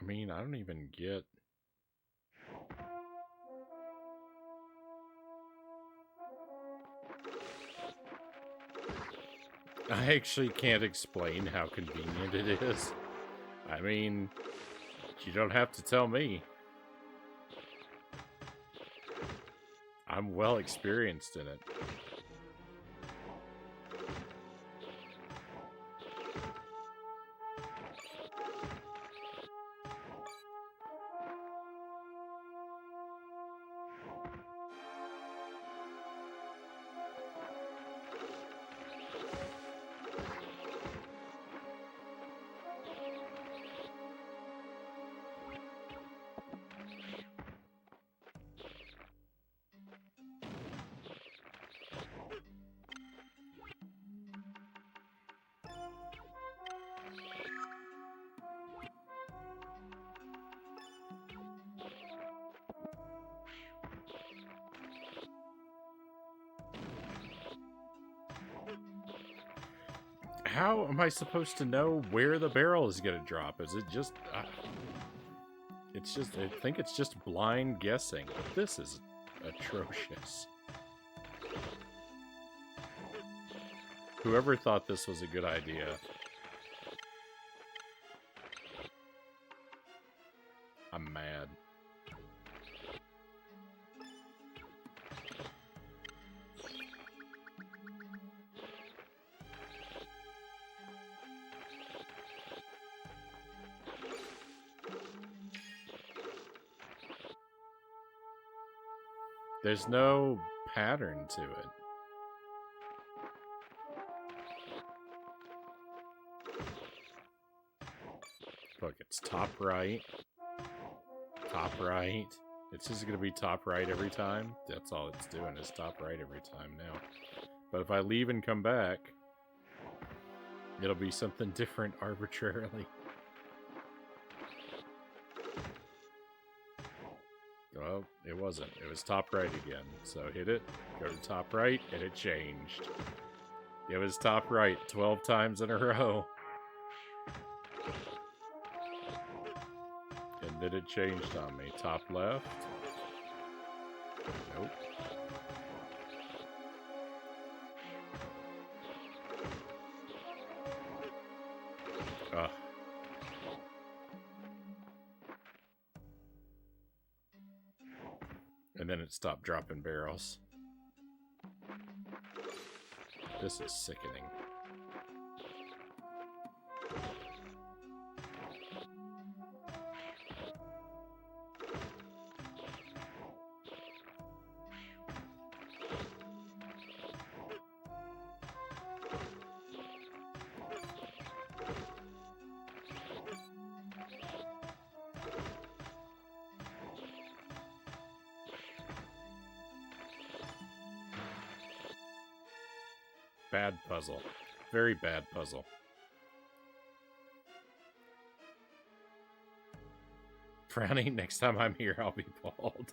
I mean, I don't even get... I actually can't explain how convenient it is. I mean, you don't have to tell me. I'm well experienced in it. How am I supposed to know where the barrel is going to drop? Is it just... it's just... I think it's just blind guessing. This is atrocious. Whoever thought this was a good idea. I'm mad. There's no pattern to it. Look, it's top right. Top right. It's just going to be top right every time. That's all it's doing is top right every time now. But if I leave and come back, it'll be something different arbitrarily. Well, it wasn't. It was top right again. So hit it, go to top right, and it changed. It was top right 12 times in a row. that it changed on me. Top left. Nope. Ugh. And then it stopped dropping barrels. This is sickening. Bad puzzle. Very bad puzzle. Frownie, next time I'm here, I'll be bald.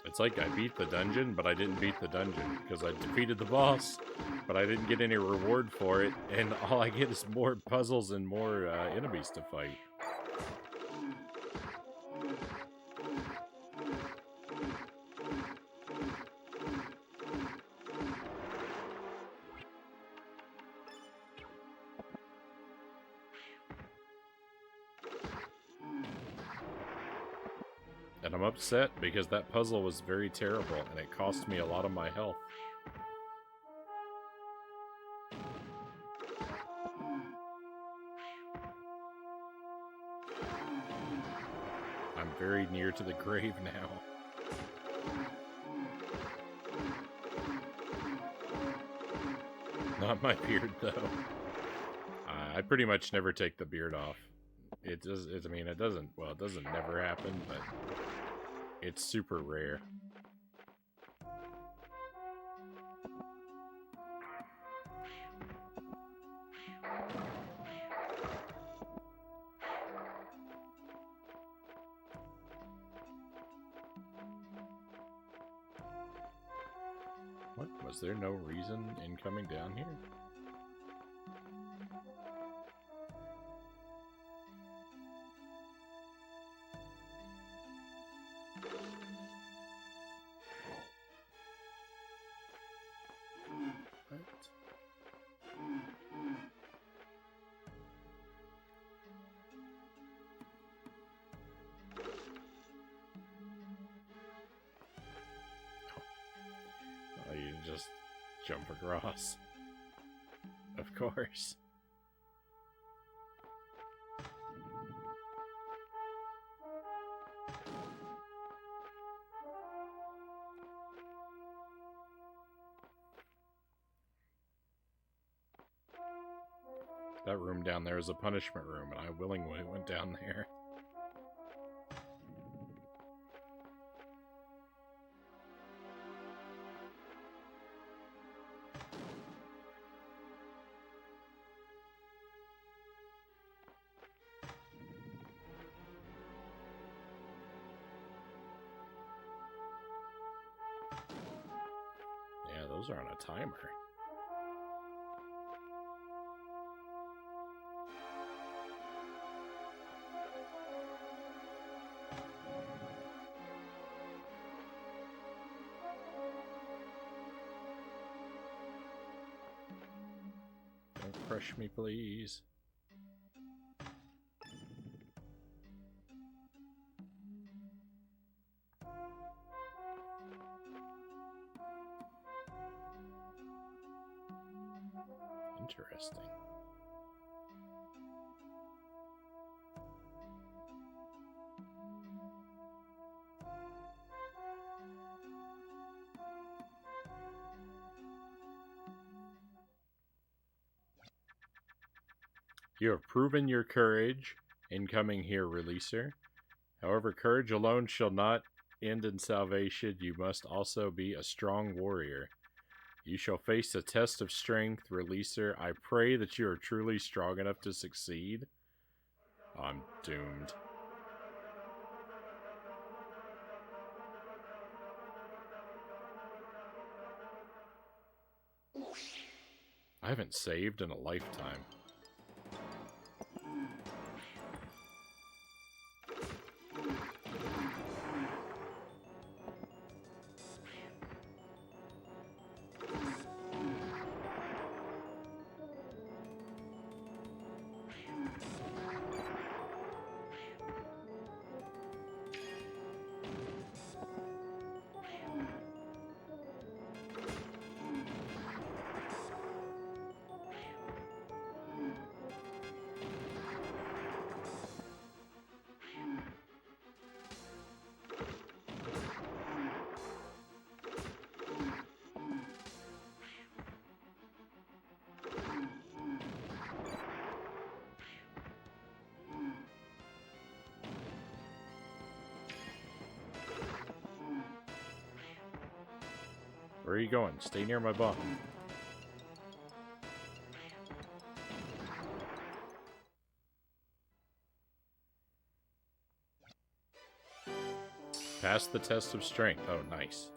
It's like I beat the dungeon, but I didn't beat the dungeon, because I defeated the boss, but I didn't get any reward for it, and all I get is more puzzles and more enemies to fight. And I'm upset because that puzzle was very terrible, and it cost me a lot of my health. I'm very near to the grave now. Not my beard, though. I pretty much never take the beard off. It does. I mean, it doesn't. Well, it doesn't never happen, but it's super rare. What? Was there no reason in coming down here? Just jump across. Of course. That room down there is a punishment room, and I willingly went down there. Those are on a timer. Don't crush me, please. Interesting. You have proven your courage in coming here, Releaser. However, courage alone shall not end in salvation. You must also be a strong warrior. You shall face a test of strength, Releaser. I pray that you are truly strong enough to succeed. I'm doomed. haven't saved in a lifetime. Where are you going? Stay near my bum. Pass the test of strength. Oh, nice.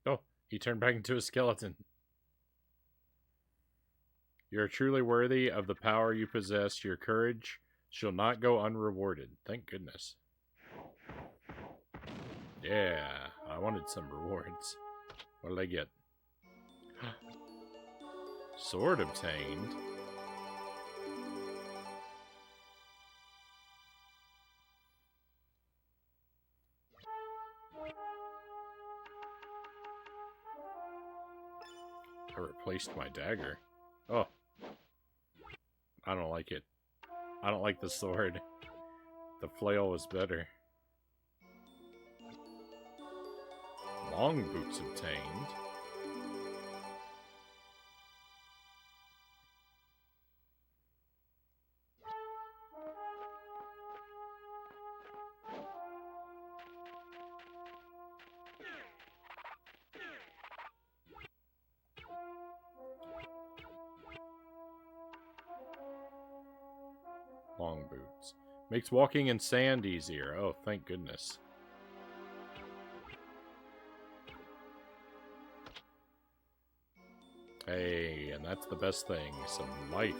Oh, he turned back into a skeleton. You are truly worthy of the power you possess. Your courage shall not go unrewarded. Thank goodness. Yeah, I wanted some rewards. What did I get? Sword obtained. I replaced my dagger. Oh. I don't like it. I don't like the sword. The flail was better. Long boots obtained. Long boots. Makes walking in sand easier. Oh, thank goodness. Hey, and that's the best thing. Some life.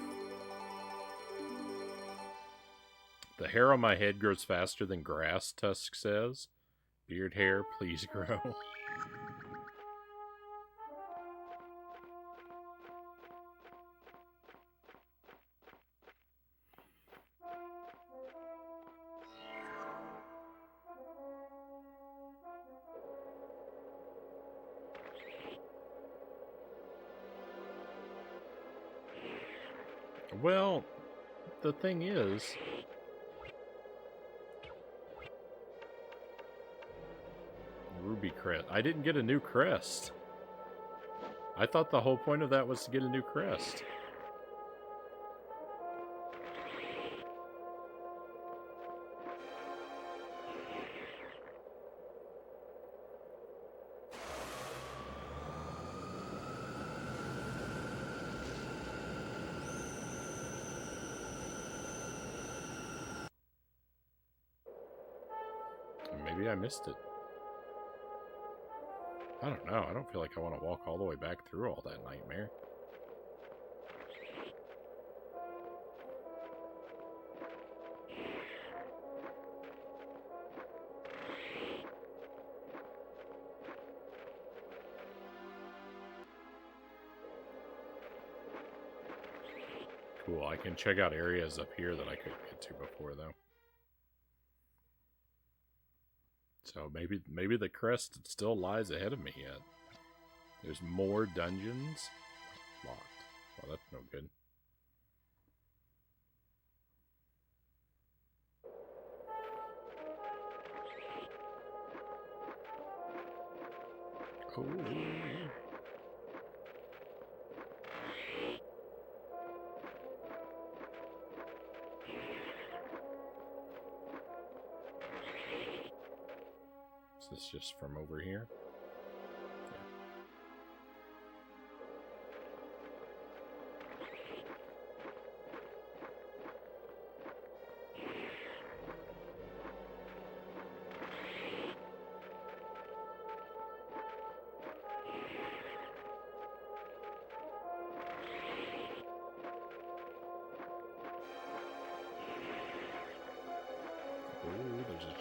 The hair on my head grows faster than grass, Tusk says. Beard hair, please grow. Well, the thing is... Ruby crest. I didn't get a new crest. I thought the whole point of that was to get a new crest. Maybe I missed it. I don't know. I don't feel like I want to walk all the way back through all that nightmare. Cool. I can check out areas up here that I couldn't get to before, though. So maybe the crest still lies ahead of me yet. There's more dungeons. Locked. Well, that's no good. Oh. Is this just from over here?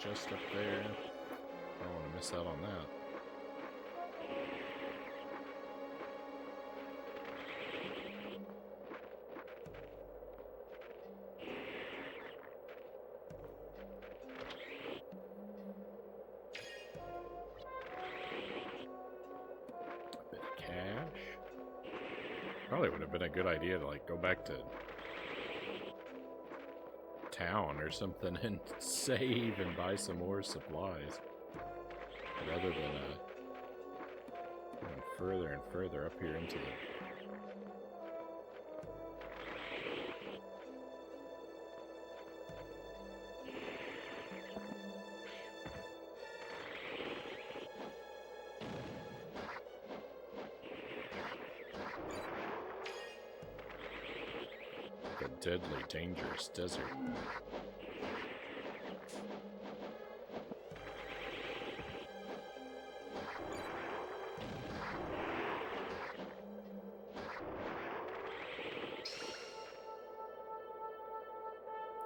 just up there. I don't want to miss out on that. Probably would have been a good idea to like go back to town or something and save and buy some more supplies rather than going further and further up here into the deadly, dangerous desert.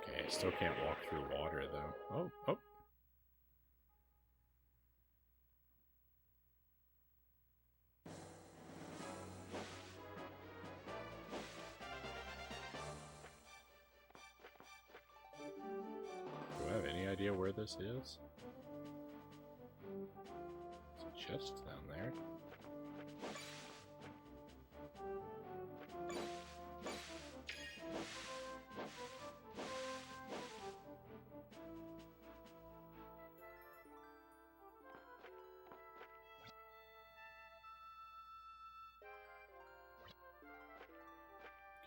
Okay, I still can't walk through water, though. Oh, oh. Idea where this is? There's a chest down there.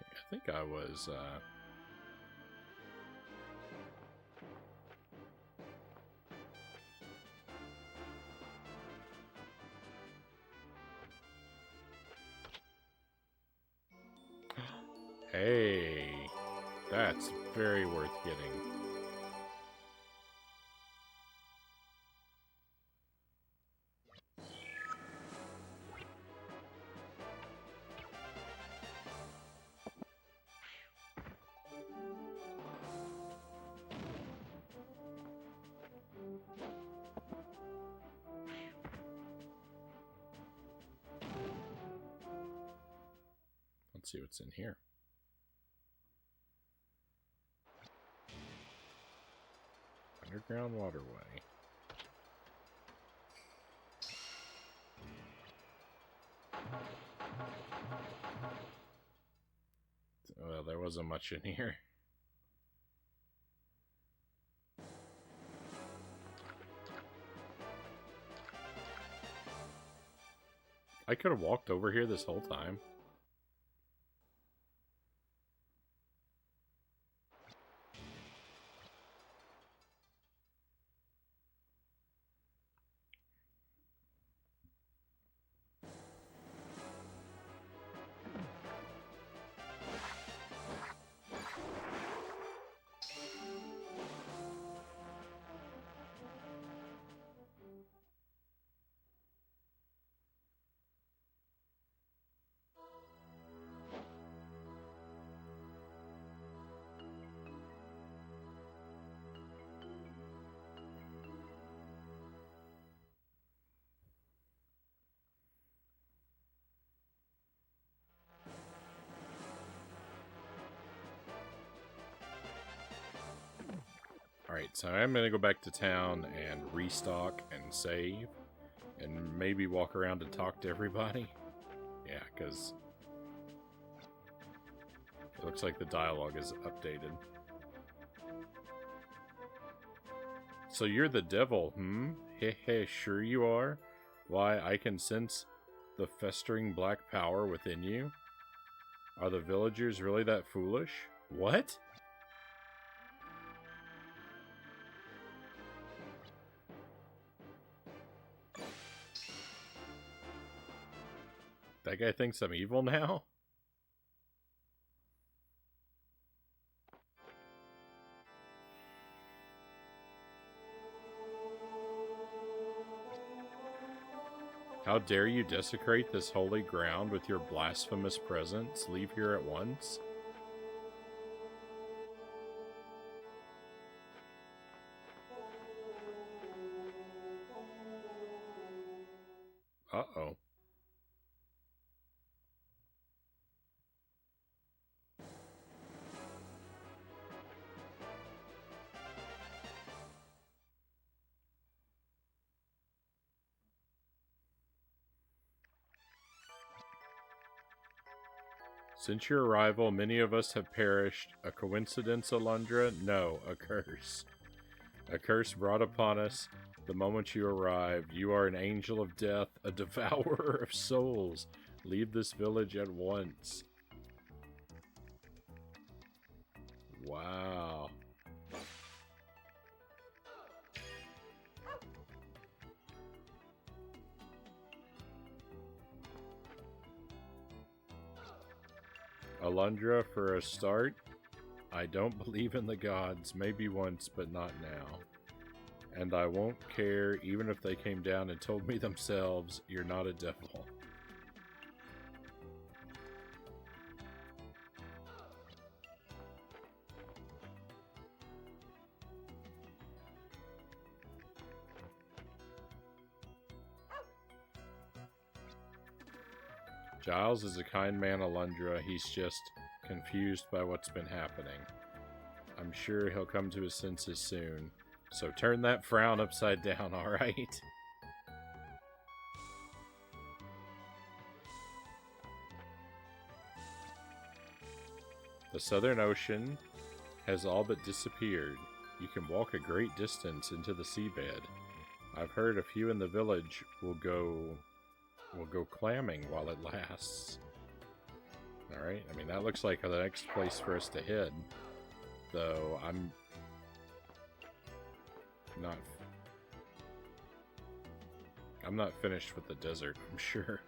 Okay, I think I was Hey, that's very worth getting. Let's see what's in here. Underground waterway. Well, there wasn't much in here. I could have walked over here this whole time. Alright, so I'm going to go back to town and restock and save. And maybe walk around and talk to everybody. Yeah, because it looks like the dialogue is updated. So you're the devil, hmm? Heh, sure you are. Why, I can sense the festering black power within you. Are the villagers really that foolish? What? That guy thinks I'm evil now? How dare you desecrate this holy ground with your blasphemous presence? Leave here at once. Uh-oh. Since your arrival, many of us have perished. A coincidence, Alundra? No, a curse. A curse brought upon us the moment you arrived. You are an angel of death, a devourer of souls. Leave this village at once. Wow. Alundra, for a start, I don't believe in the gods, maybe once, but not now. And I won't care even if they came down and told me themselves, you're not a devil. Giles is a kind man, Alundra. He's just confused by what's been happening. I'm sure he'll come to his senses soon. So turn that frown upside down, alright? The Southern Ocean has all but disappeared. You can walk a great distance into the seabed. I've heard a few in the village will go clamming while it lasts. Alright, I mean, that looks like the next place for us to head. Though, I'm not finished with the desert, I'm sure.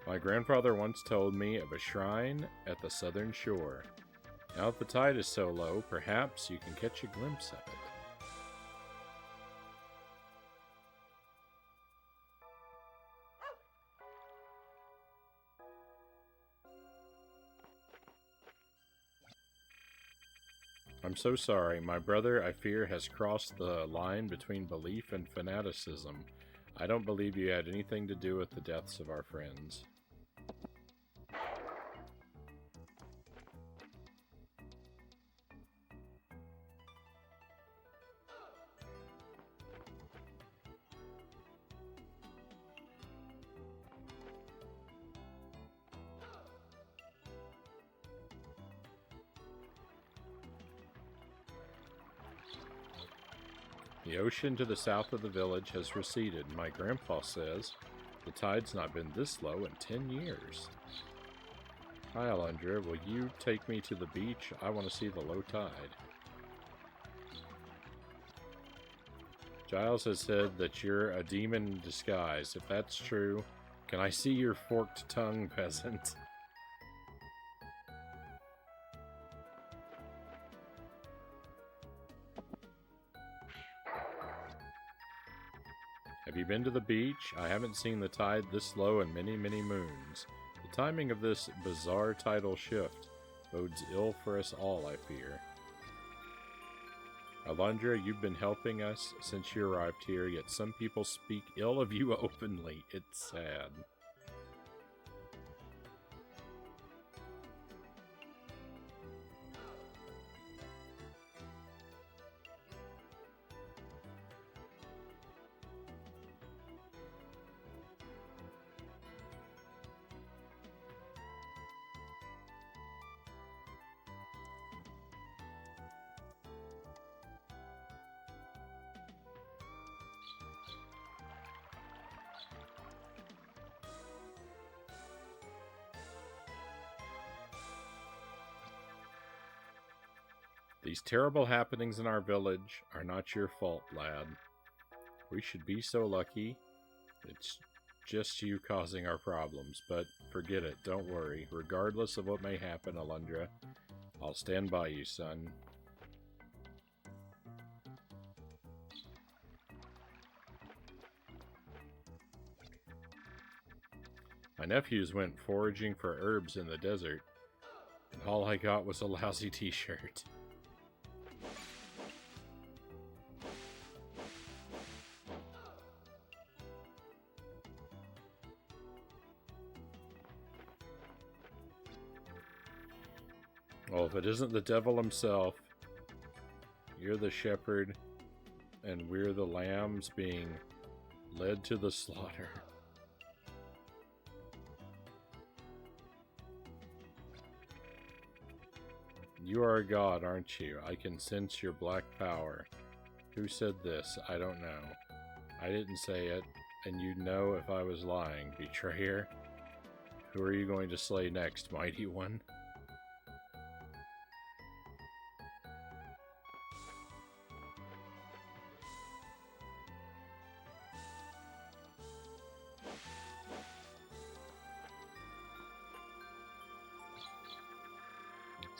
My grandfather once told me of a shrine at the southern shore. Now that the tide is so low, perhaps you can catch a glimpse of it. I'm so sorry. My brother, I fear, has crossed the line between belief and fanaticism. I don't believe you had anything to do with the deaths of our friends. The ocean to the south of the village has receded. My grandpa says the tide's not been this low in 10 years. Hi, Alundra. Will you take me to the beach? I want to see the low tide. Giles has said that you're a demon in disguise. If that's true, can I see your forked tongue, peasant? Have you been to the beach? I haven't seen the tide this low in many, many moons. The timing of this bizarre tidal shift bodes ill for us all, I fear. Alundra, you've been helping us since you arrived here, yet some people speak ill of you openly. It's sad. These terrible happenings in our village are not your fault, lad. We should be so lucky. It's just you causing our problems, but forget it, don't worry. Regardless of what may happen, Alundra, I'll stand by you, son. My nephews went foraging for herbs in the desert, and All I got was a lousy t-shirt. Well, if it isn't the devil himself, you're the shepherd, and we're the lambs being led to the slaughter. You are a god, aren't you? I can sense your black power. Who said this? I don't know. I didn't say it, and you'd know if I was lying, betrayer. Who are you going to slay next, mighty one?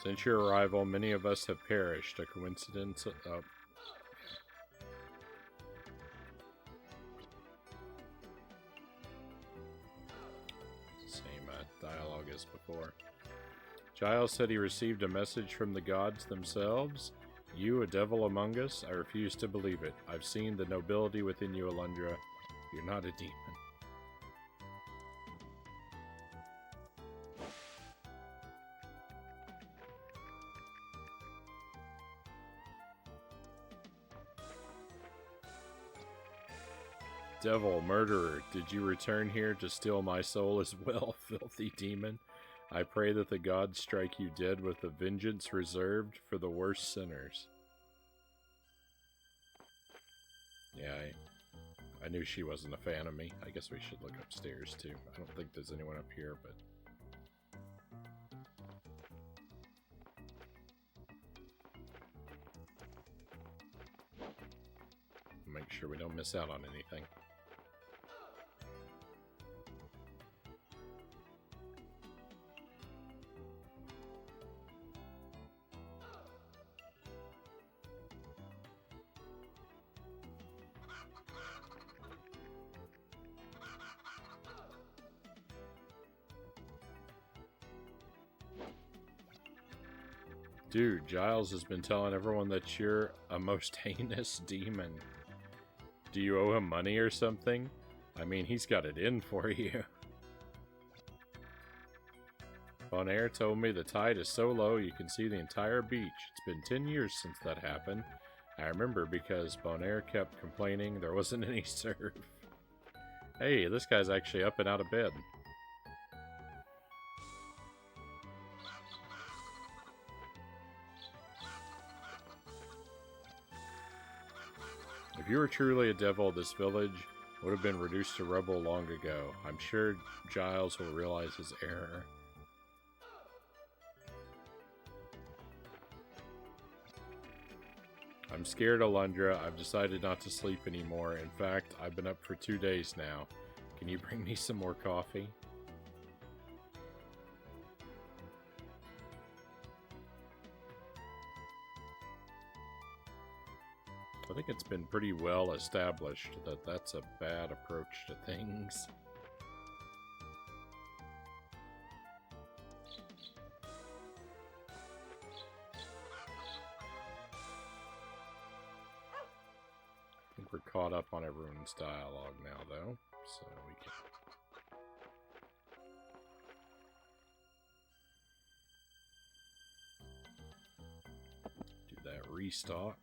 Since your arrival, many of us have perished. A coincidence? Same dialogue as before. Giles said he received a message from the gods themselves. You, a devil among us? I refuse to believe it. I've seen the nobility within you, Alundra. You're not a demon. Devil, murderer, did you return here to steal my soul as well, filthy demon? I pray that the gods strike you dead with a vengeance reserved for the worst sinners. Yeah, I knew she wasn't a fan of me. I guess we should look upstairs, too. I don't think there's anyone up here, but... make sure we don't miss out on anything. Dude, Giles has been telling everyone that you're a most heinous demon. Do you owe him money or something? I mean, he's got it in for you. Bonaire told me the tide is so low you can see the entire beach. It's been 10 years since that happened. I remember because Bonaire kept complaining there wasn't any surf. Hey, this guy's actually up and out of bed. If you were truly a devil, this village would have been reduced to rubble long ago. I'm sure Giles will realize his error. I'm scared, Alundra. I've decided not to sleep anymore. In fact, I've been up for 2 days now. Can you bring me some more coffee? I think it's been pretty well established that that's a bad approach to things. I think we're caught up on everyone's dialogue now, though, so we can... do that restock.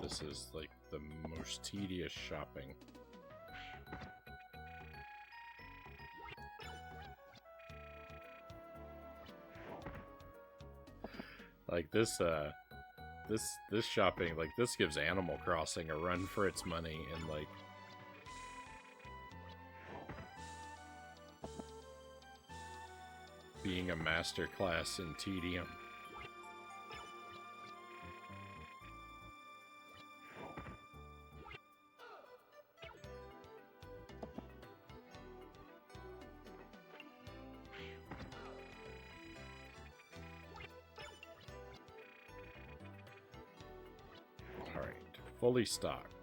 This is like the most tedious shopping. Like this shopping, like this gives Animal Crossing a run for its money, and like being a master class in tedium. Alright, fully stocked.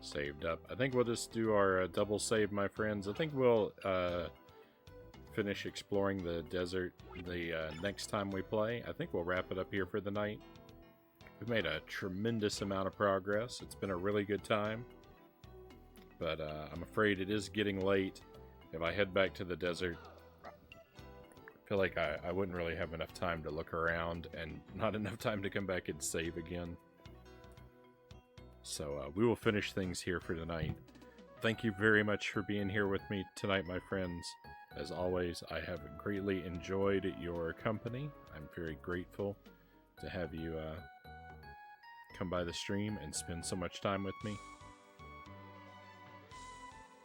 Saved up. I think we'll just do our double save, my friends. I think we'll finish exploring the desert the next time we play. I think we'll wrap it up here for the night. We've made a tremendous amount of progress. It's been a really good time. But I'm afraid it is getting late. If I head back to the desert, I feel like I wouldn't really have enough time to look around and not enough time to come back and save again. So we will finish things here for tonight. Thank you very much for being here with me tonight, my friends. As always, I have greatly enjoyed your company. I'm very grateful to have you come by the stream and spend so much time with me.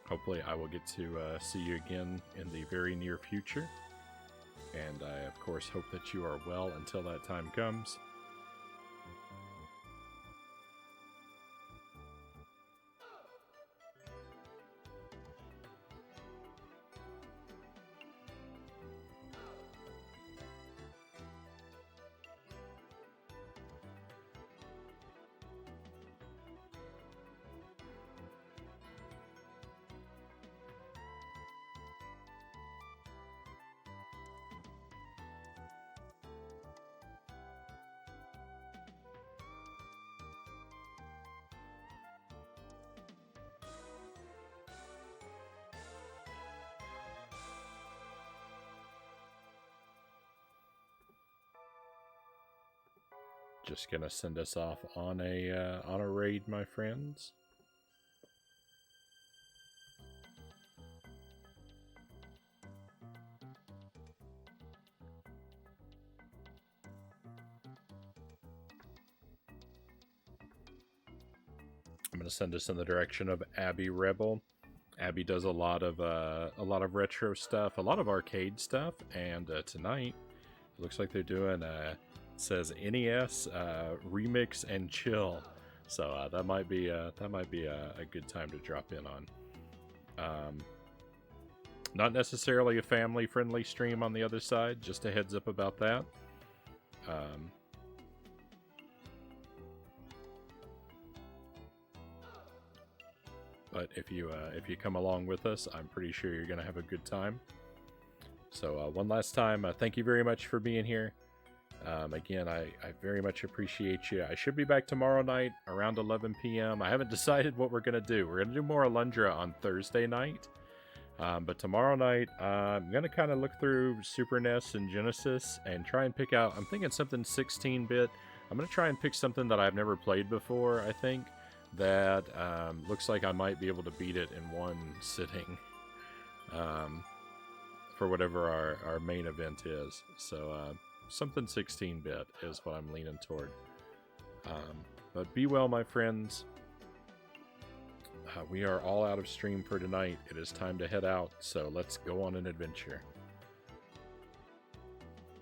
Hopefully I will get to see you again in the very near future. And I, of course, hope that you are well until that time comes. Just gonna send us off on a raid, my friends. I'm gonna send us in the direction of Abby Rebel. Abby does a lot of retro stuff, a lot of arcade stuff, and tonight it looks like they're doing it says NES remix and chill, so that might be a good time to drop in on. Not necessarily a family-friendly stream on the other side, just a heads up about that. But if you come along with us, I'm pretty sure you're gonna have a good time. So one last time, thank you very much for being here. Again, I very much appreciate you. I should be back tomorrow night around 11 p.m. I haven't decided what we're going to do. We're going to do more Alundra on Thursday night. But tomorrow night, I'm going to kind of look through Super NES and Genesis and try and pick out, I'm thinking something 16-bit. I'm going to try and pick something that I've never played before, I think, that looks like I might be able to beat it in one sitting for whatever our main event is. So, something 16-bit is what I'm leaning toward. But be well, my friends. We are all out of stream for tonight. It is time to head out, so let's go on an adventure.